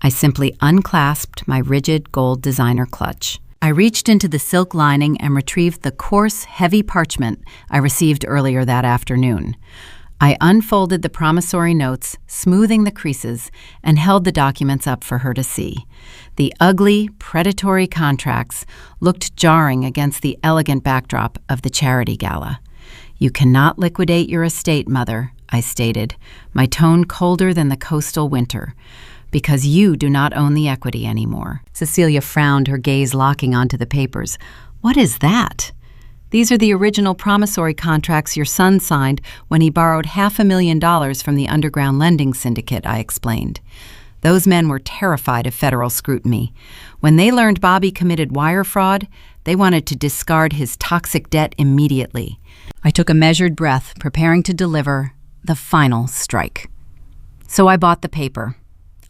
I simply unclasped my rigid gold designer clutch. I reached into the silk lining and retrieved the coarse, heavy parchment I received earlier that afternoon. I unfolded the promissory notes, smoothing the creases, and held the documents up for her to see. The ugly, predatory contracts looked jarring against the elegant backdrop of the charity gala. "You cannot liquidate your estate, Mother," I stated, my tone colder than the coastal winter. because you do not own the equity anymore." Cecilia frowned, her gaze locking onto the papers. "What is that?" "These are the original promissory contracts your son signed when he borrowed $500,000 from the underground lending syndicate," I explained. Those men were terrified of federal scrutiny. When they learned Bobby committed wire fraud, they wanted to discard his toxic debt immediately. I took a measured breath, preparing to deliver the final strike. So I bought the paper.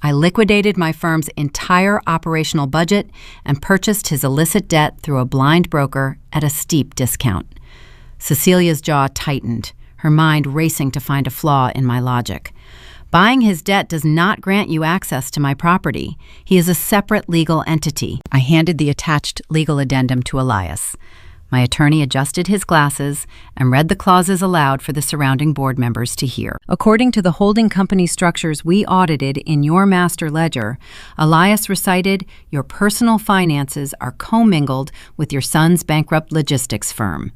I liquidated my firm's entire operational budget and purchased his illicit debt through a blind broker at a steep discount. Cecilia's jaw tightened, her mind racing to find a flaw in my logic. Buying his debt does not grant you access to my property. He is a separate legal entity. I handed the attached legal addendum to Elias. My attorney adjusted his glasses and read the clauses aloud for the surrounding board members to hear. "According to the holding company structures we audited in your master ledger," Elias recited, "your personal finances are commingled with your son's bankrupt logistics firm.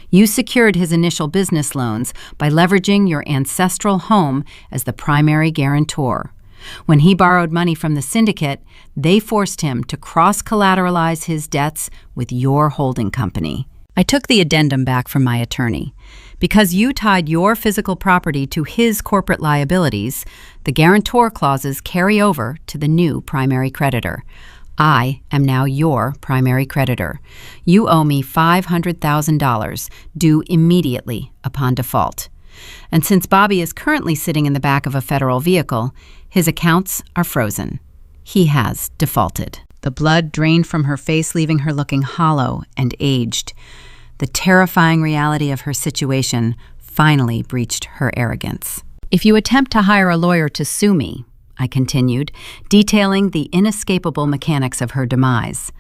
You secured his initial business loans by leveraging your ancestral home as the primary guarantor. When he borrowed money from the syndicate, they forced him to cross-collateralize his debts with your holding company." I took the addendum back from my attorney. "Because you tied your physical property to his corporate liabilities, the guarantor clauses carry over to the new primary creditor. I am now your primary creditor. You owe me $500,000, due immediately upon default. And since Bobby is currently sitting in the back of a federal vehicle, his accounts are frozen. He has defaulted." The blood drained from her face, leaving her looking hollow and aged. The terrifying reality of her situation finally breached her arrogance. "If you attempt to hire a lawyer to sue me," I continued, detailing the inescapable mechanics of her demise,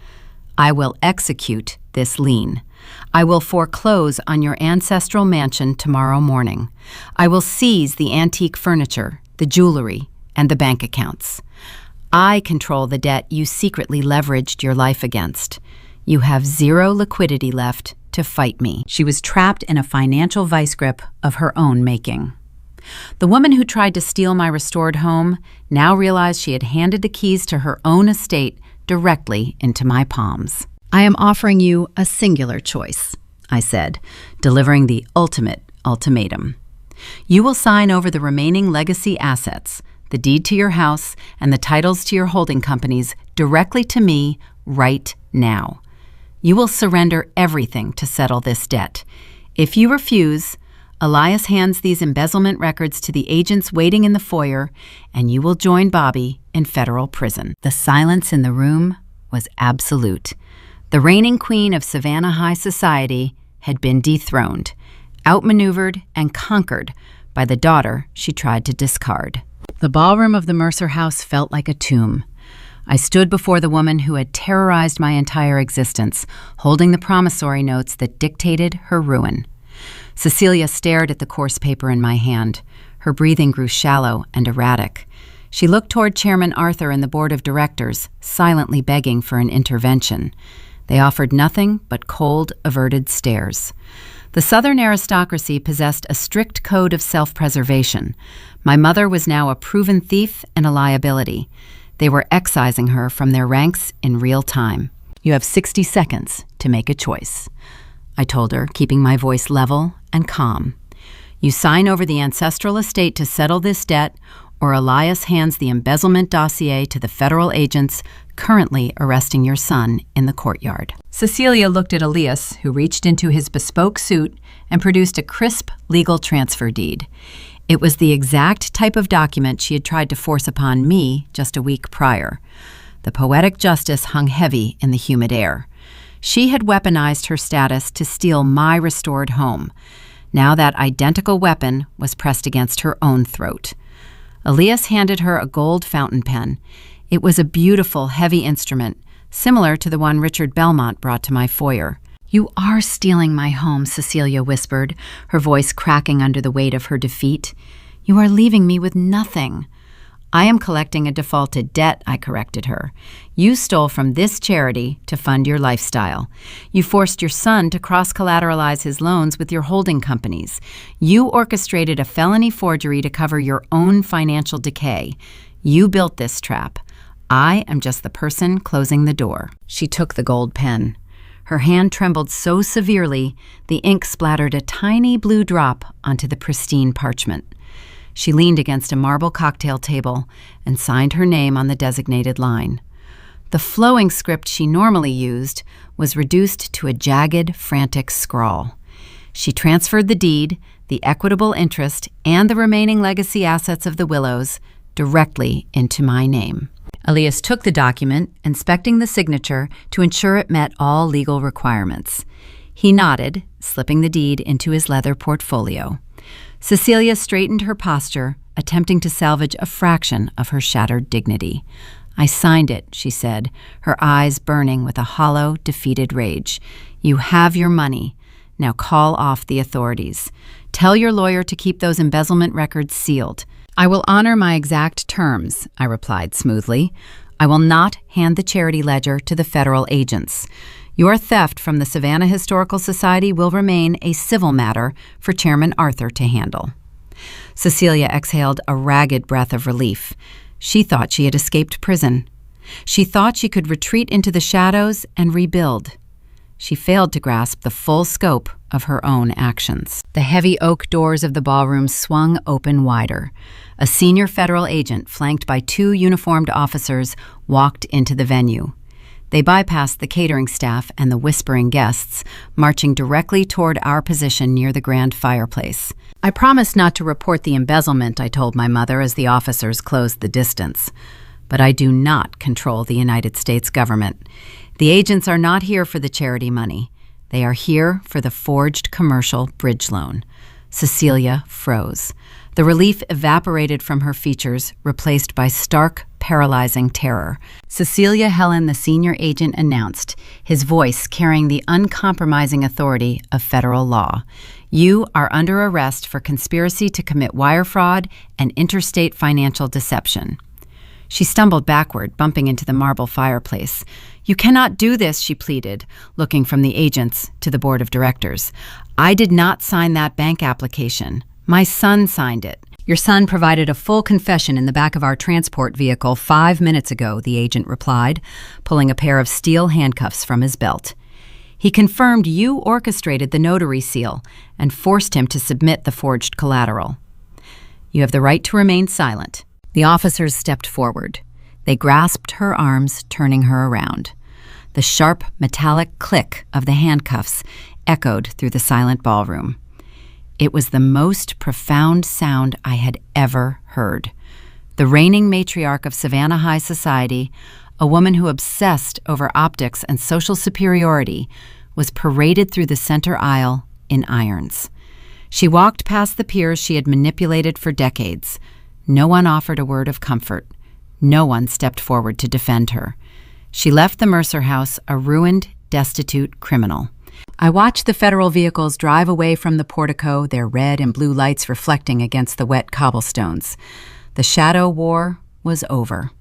"I will execute this lien. I will foreclose on your ancestral mansion tomorrow morning. I will seize the antique furniture, the jewelry, and the bank accounts. I control the debt you secretly leveraged your life against. You have zero liquidity left to fight me." She was trapped in a financial vice grip of her own making. The woman who tried to steal my restored home now realized she had handed the keys to her own estate directly into my palms. "I am offering you a singular choice," I said, delivering the ultimate ultimatum. "You will sign over the remaining legacy assets, the deed to your house, and the titles to your holding companies directly to me right now. You will surrender everything to settle this debt. If you refuse, Elias hands these embezzlement records to the agents waiting in the foyer, and you will join Bobby in federal prison." The silence in the room was absolute. The reigning queen of Savannah High society had been dethroned, outmaneuvered, and conquered by the daughter she tried to discard. The ballroom of the Mercer house felt like a tomb. I stood before the woman who had terrorized my entire existence, holding the promissory notes that dictated her ruin. Cecilia stared at the coarse paper in my hand. Her breathing grew shallow and erratic. She looked toward Chairman Arthur and the board of directors, silently begging for an intervention. They offered nothing but cold, averted stares. The Southern aristocracy possessed a strict code of self-preservation. My mother was now a proven thief and a liability. They were excising her from their ranks in real time. "You have 60 seconds to make a choice," I told her, keeping my voice level and calm. "You sign over the ancestral estate to settle this debt, or Elias hands the embezzlement dossier to the federal agents currently arresting your son in the courtyard." Cecilia looked at Elias, who reached into his bespoke suit and produced a crisp legal transfer deed. It was the exact type of document she had tried to force upon me just a week prior. The poetic justice hung heavy in the humid air. She had weaponized her status to steal my restored home. Now that identical weapon was pressed against her own throat. Elias handed her a gold fountain pen. It was a beautiful, heavy instrument, similar to the one Richard Belmont brought to my foyer. "You are stealing my home," Cecilia whispered, her voice cracking under the weight of her defeat. "You are leaving me with nothing." "I am collecting a defaulted debt," I corrected her. "You stole from this charity to fund your lifestyle. You forced your son to cross-collateralize his loans with your holding companies. You orchestrated a felony forgery to cover your own financial decay. You built this trap. I am just the person closing the door." She took the gold pen. Her hand trembled so severely, the ink splattered a tiny blue drop onto the pristine parchment. She leaned against a marble cocktail table and signed her name on the designated line. The flowing script she normally used was reduced to a jagged, frantic scrawl. She transferred the deed, the equitable interest, and the remaining legacy assets of the Willows directly into my name. Elias took the document, inspecting the signature to ensure it met all legal requirements. He nodded, slipping the deed into his leather portfolio. Cecilia straightened her posture, attempting to salvage a fraction of her shattered dignity. "I signed it," she said, her eyes burning with a hollow, defeated rage. "You have your money. Now call off the authorities. Tell your lawyer to keep those embezzlement records sealed." "I will honor my exact terms," I replied smoothly. "I will not hand the charity ledger to the federal agents. Your theft from the Savannah Historical Society will remain a civil matter for Chairman Arthur to handle." Cecilia exhaled a ragged breath of relief. She thought she had escaped prison. She thought she could retreat into the shadows and rebuild. She failed to grasp the full scope of her own actions. The heavy oak doors of the ballroom swung open wider. A senior federal agent, flanked by 2 uniformed officers, walked into the venue. They bypassed the catering staff and the whispering guests, marching directly toward our position near the grand fireplace. "I promised not to report the embezzlement," I told my mother as the officers closed the distance. "But I do not control the United States government. The agents are not here for the charity money. They are here for the forged commercial bridge loan." Cecilia froze. The relief evaporated from her features, replaced by stark, paralyzing terror. "Cecilia Helen," the senior agent announced, his voice carrying the uncompromising authority of federal law. "You are under arrest for conspiracy to commit wire fraud and interstate financial deception." She stumbled backward, bumping into the marble fireplace. "You cannot do this," she pleaded, looking from the agents to the board of directors. "I did not sign that bank application. My son signed it." "Your son provided a full confession in the back of our transport vehicle 5 minutes ago," the agent replied, pulling a pair of steel handcuffs from his belt. "He confirmed you orchestrated the notary seal and forced him to submit the forged collateral. You have the right to remain silent." The officers stepped forward. They grasped her arms, turning her around. The sharp, metallic click of the handcuffs echoed through the silent ballroom. It was the most profound sound I had ever heard. The reigning matriarch of Savannah High Society, a woman who obsessed over optics and social superiority, was paraded through the center aisle in irons. She walked past the peers she had manipulated for decades. No one offered a word of comfort. No one stepped forward to defend her. She left the Mercer house a ruined, destitute criminal. I watched the federal vehicles drive away from the portico, their red and blue lights reflecting against the wet cobblestones. The shadow war was over.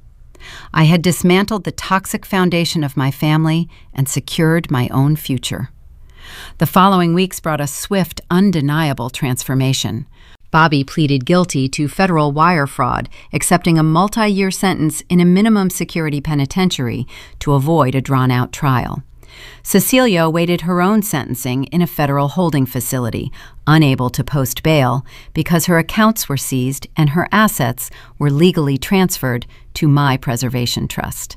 I had dismantled the toxic foundation of my family and secured my own future. The following weeks brought a swift, undeniable transformation. Bobby pleaded guilty to federal wire fraud, accepting a multi-year sentence in a minimum security penitentiary to avoid a drawn-out trial. Cecilia awaited her own sentencing in a federal holding facility, unable to post bail because her accounts were seized and her assets were legally transferred to my preservation trust.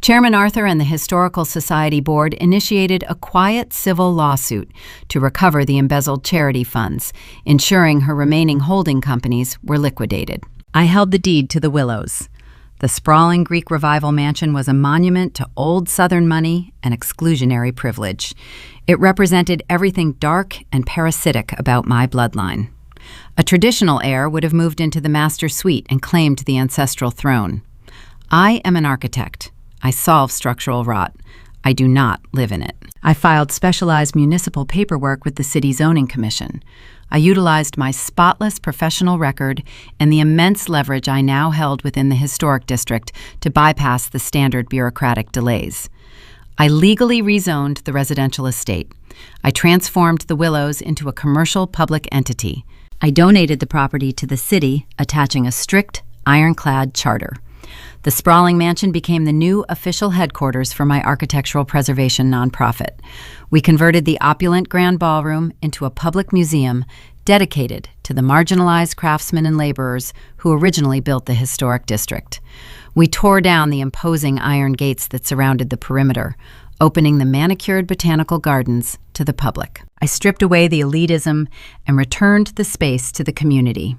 Chairman Arthur and the Historical Society Board initiated a quiet civil lawsuit to recover the embezzled charity funds, ensuring her remaining holding companies were liquidated. I held the deed to the Willows. The sprawling Greek Revival mansion was a monument to old Southern money and exclusionary privilege. It represented everything dark and parasitic about my bloodline. A traditional heir would have moved into the master suite and claimed the ancestral throne. I am an architect. I solve structural rot. I do not live in it. I filed specialized municipal paperwork with the City Zoning Commission. I utilized my spotless professional record and the immense leverage I now held within the historic district to bypass the standard bureaucratic delays. I legally rezoned the residential estate. I transformed the Willows into a commercial public entity. I donated the property to the city, attaching a strict, ironclad charter. The sprawling mansion became the new official headquarters for my architectural preservation nonprofit. We converted the opulent grand ballroom into a public museum dedicated to the marginalized craftsmen and laborers who originally built the historic district. We tore down the imposing iron gates that surrounded the perimeter, opening the manicured botanical gardens to the public. I stripped away the elitism and returned the space to the community.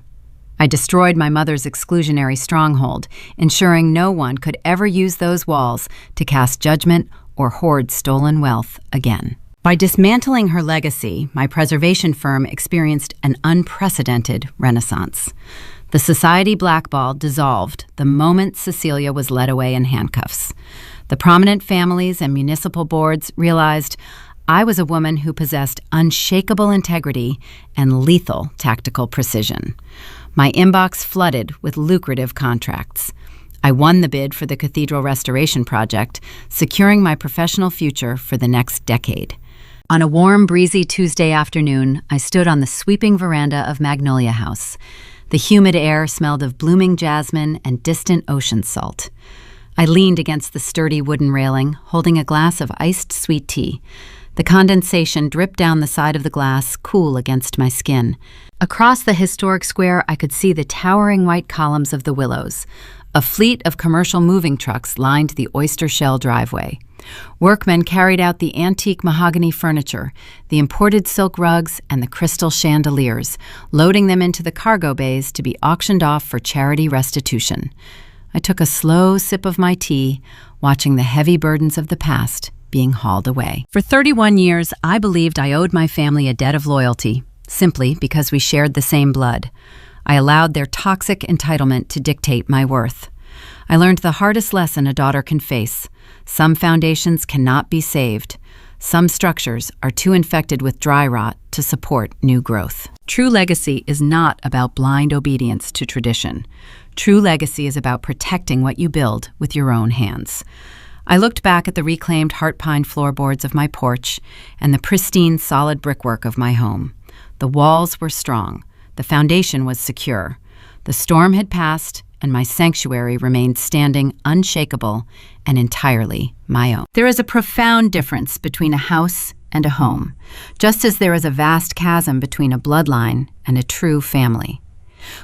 I destroyed my mother's exclusionary stronghold, ensuring no one could ever use those walls to cast judgment or hoard stolen wealth again. By dismantling her legacy, my preservation firm experienced an unprecedented renaissance. The society blackball dissolved the moment Cecilia was led away in handcuffs. The prominent families and municipal boards realized I was a woman who possessed unshakable integrity and lethal tactical precision. My inbox flooded with lucrative contracts. I won the bid for the Cathedral Restoration Project, securing my professional future for the next decade. On a warm, breezy Tuesday afternoon, I stood on the sweeping veranda of Magnolia House. The humid air smelled of blooming jasmine and distant ocean salt. I leaned against the sturdy wooden railing, holding a glass of iced sweet tea. The condensation dripped down the side of the glass, cool against my skin. Across the historic square, I could see the towering white columns of the Willows. A fleet of commercial moving trucks lined the oyster shell driveway. Workmen carried out the antique mahogany furniture, the imported silk rugs, and the crystal chandeliers, loading them into the cargo bays to be auctioned off for charity restitution. I took a slow sip of my tea, watching the heavy burdens of the past being hauled away. For 31 years, I believed I owed my family a debt of loyalty, simply because we shared the same blood. I allowed their toxic entitlement to dictate my worth. I learned the hardest lesson a daughter can face. Some foundations cannot be saved. Some structures are too infected with dry rot to support new growth. True legacy is not about blind obedience to tradition. True legacy is about protecting what you build with your own hands. I looked back at the reclaimed heart pine floorboards of my porch and the pristine solid brickwork of my home. The walls were strong. The foundation was secure. The storm had passed, and my sanctuary remained standing unshakable and entirely my own. There is a profound difference between a house and a home, just as there is a vast chasm between a bloodline and a true family.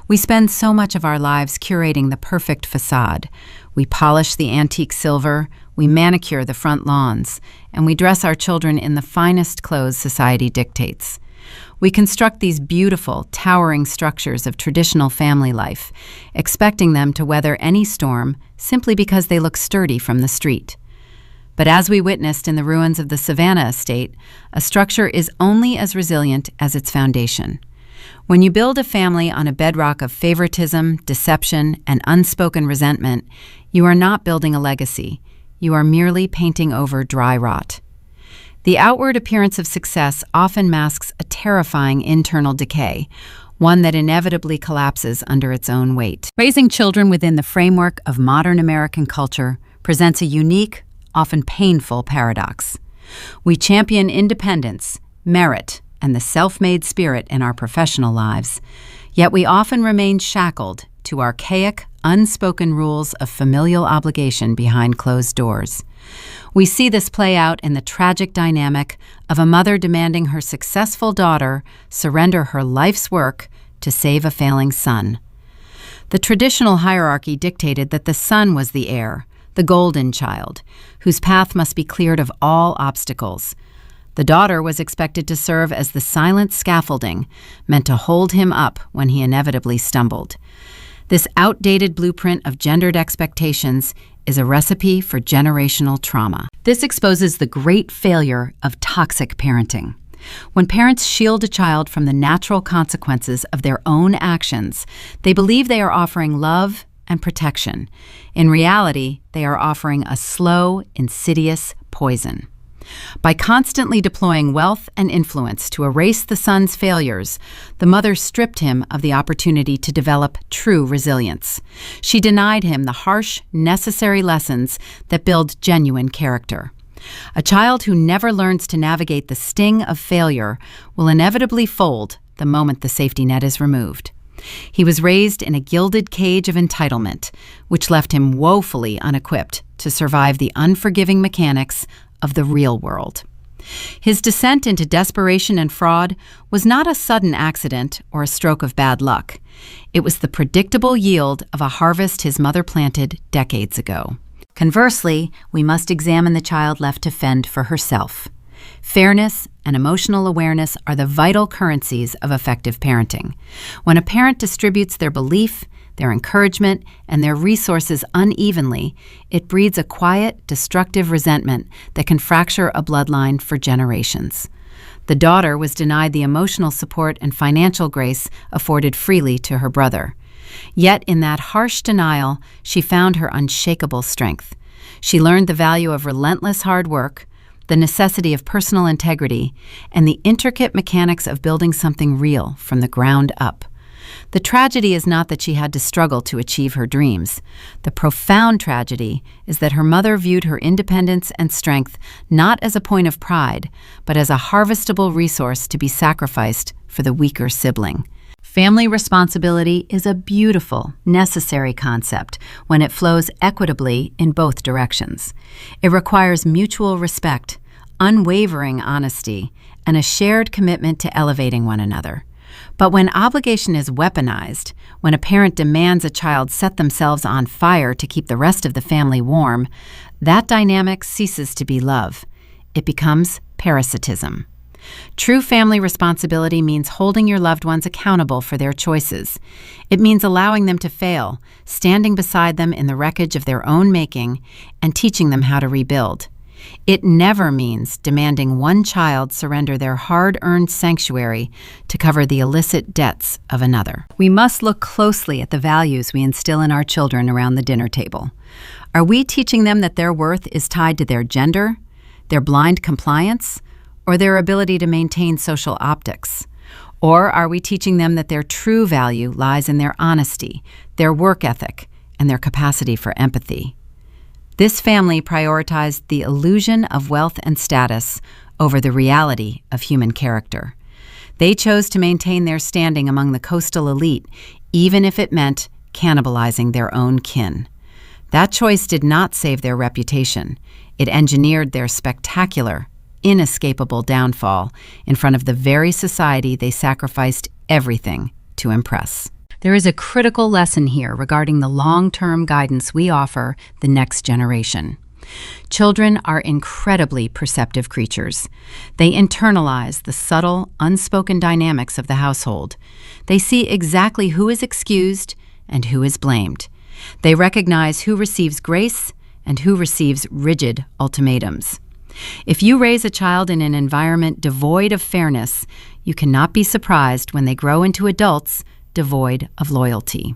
We spend so much of our lives curating the perfect facade. We polish the antique silver, we manicure the front lawns, and we dress our children in the finest clothes society dictates. We construct these beautiful, towering structures of traditional family life, expecting them to weather any storm simply because they look sturdy from the street. But as we witnessed in the ruins of the Savannah estate, a structure is only as resilient as its foundation. When you build a family on a bedrock of favoritism, deception, and unspoken resentment, you are not building a legacy. You are merely painting over dry rot. The outward appearance of success often masks a terrifying internal decay, one that inevitably collapses under its own weight. Raising children within the framework of modern American culture presents a unique, often painful paradox. We champion independence, merit, and the self-made spirit in our professional lives, yet we often remain shackled to archaic, unspoken rules of familial obligation behind closed doors. We see this play out in the tragic dynamic of a mother demanding her successful daughter surrender her life's work to save a failing son. The traditional hierarchy dictated that the son was the heir, the golden child, whose path must be cleared of all obstacles. The daughter was expected to serve as the silent scaffolding meant to hold him up when he inevitably stumbled. This outdated blueprint of gendered expectations is a recipe for generational trauma. This exposes the great failure of toxic parenting. When parents shield a child from the natural consequences of their own actions, they believe they are offering love and protection. In reality, they are offering a slow, insidious poison. By constantly deploying wealth and influence to erase the son's failures, the mother stripped him of the opportunity to develop true resilience. She denied him the harsh, necessary lessons that build genuine character. A child who never learns to navigate the sting of failure will inevitably fold the moment the safety net is removed. He was raised in a gilded cage of entitlement, which left him woefully unequipped to survive the unforgiving mechanics of the real world. His descent into desperation and fraud was not a sudden accident or a stroke of bad luck. It was the predictable yield of a harvest his mother planted decades ago. Conversely, we must examine the child left to fend for herself. Fairness and emotional awareness are the vital currencies of effective parenting. When a parent distributes their belief, their encouragement, and their resources unevenly, it breeds a quiet, destructive resentment that can fracture a bloodline for generations. The daughter was denied the emotional support and financial grace afforded freely to her brother. Yet in that harsh denial, she found her unshakable strength. She learned the value of relentless hard work, the necessity of personal integrity, and the intricate mechanics of building something real from the ground up. The tragedy is not that she had to struggle to achieve her dreams. The profound tragedy is that her mother viewed her independence and strength not as a point of pride, but as a harvestable resource to be sacrificed for the weaker sibling. Family responsibility is a beautiful, necessary concept when it flows equitably in both directions. It requires mutual respect, unwavering honesty, and a shared commitment to elevating one another. But when obligation is weaponized, when a parent demands a child set themselves on fire to keep the rest of the family warm, that dynamic ceases to be love. It becomes parasitism. True family responsibility means holding your loved ones accountable for their choices. It means allowing them to fail, standing beside them in the wreckage of their own making, and teaching them how to rebuild. It never means demanding one child surrender their hard-earned sanctuary to cover the illicit debts of another. We must look closely at the values we instill in our children around the dinner table. Are we teaching them that their worth is tied to their gender, their blind compliance, or their ability to maintain social optics? Or are we teaching them that their true value lies in their honesty, their work ethic, and their capacity for empathy? This family prioritized the illusion of wealth and status over the reality of human character. They chose to maintain their standing among the coastal elite, even if it meant cannibalizing their own kin. That choice did not save their reputation. It engineered their spectacular, inescapable downfall in front of the very society they sacrificed everything to impress. There is a critical lesson here regarding the long-term guidance we offer the next generation. Children are incredibly perceptive creatures. They internalize the subtle, unspoken dynamics of the household. They see exactly who is excused and who is blamed. They recognize who receives grace and who receives rigid ultimatums. If you raise a child in an environment devoid of fairness, you cannot be surprised when they grow into adults devoid of loyalty.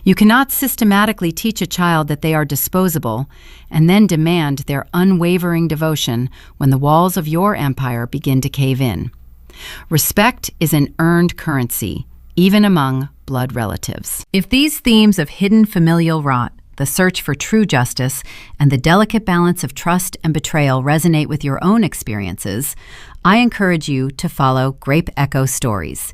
You cannot systematically teach a child that they are disposable and then demand their unwavering devotion when the walls of your empire begin to cave in. Respect is an earned currency, even among blood relatives. If these themes of hidden familial rot, the search for true justice, and the delicate balance of trust and betrayal resonate with your own experiences, I encourage you to follow Grape Echo Stories.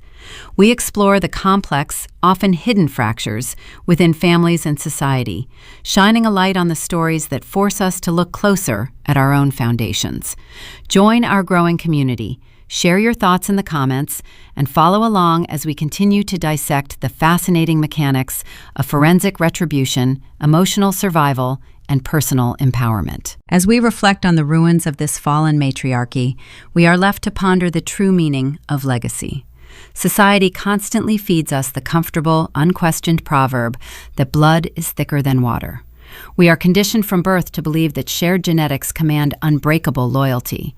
We explore the complex, often hidden fractures within families and society, shining a light on the stories that force us to look closer at our own foundations. Join our growing community, share your thoughts in the comments, and follow along as we continue to dissect the fascinating mechanics of forensic retribution, emotional survival, and personal empowerment. As we reflect on the ruins of this fallen matriarchy, we are left to ponder the true meaning of legacy. Society constantly feeds us the comfortable, unquestioned proverb that blood is thicker than water. We are conditioned from birth to believe that shared genetics command unbreakable loyalty.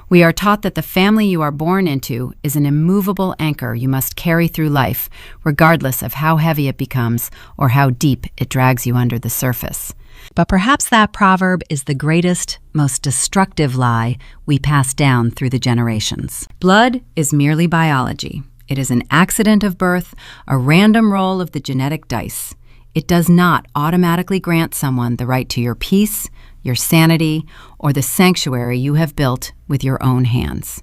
We are taught that the family you are born into is an immovable anchor you must carry through life, regardless of how heavy it becomes or how deep it drags you under the surface. But perhaps that proverb is the greatest, most destructive lie we pass down through the generations. Blood is merely biology. It is an accident of birth, a random roll of the genetic dice. It does not automatically grant someone the right to your peace, your sanity, or the sanctuary you have built with your own hands.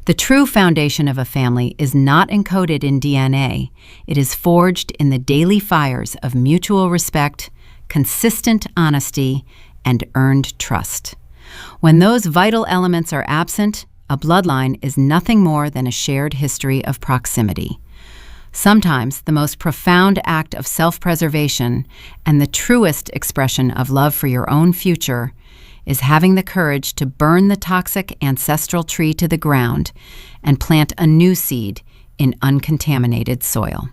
The true foundation of a family is not encoded in DNA. It is forged in the daily fires of mutual respect, consistent honesty, and earned trust. When those vital elements are absent, a bloodline is nothing more than a shared history of proximity. Sometimes the most profound act of self-preservation and the truest expression of love for your own future is having the courage to burn the toxic ancestral tree to the ground and plant a new seed in uncontaminated soil.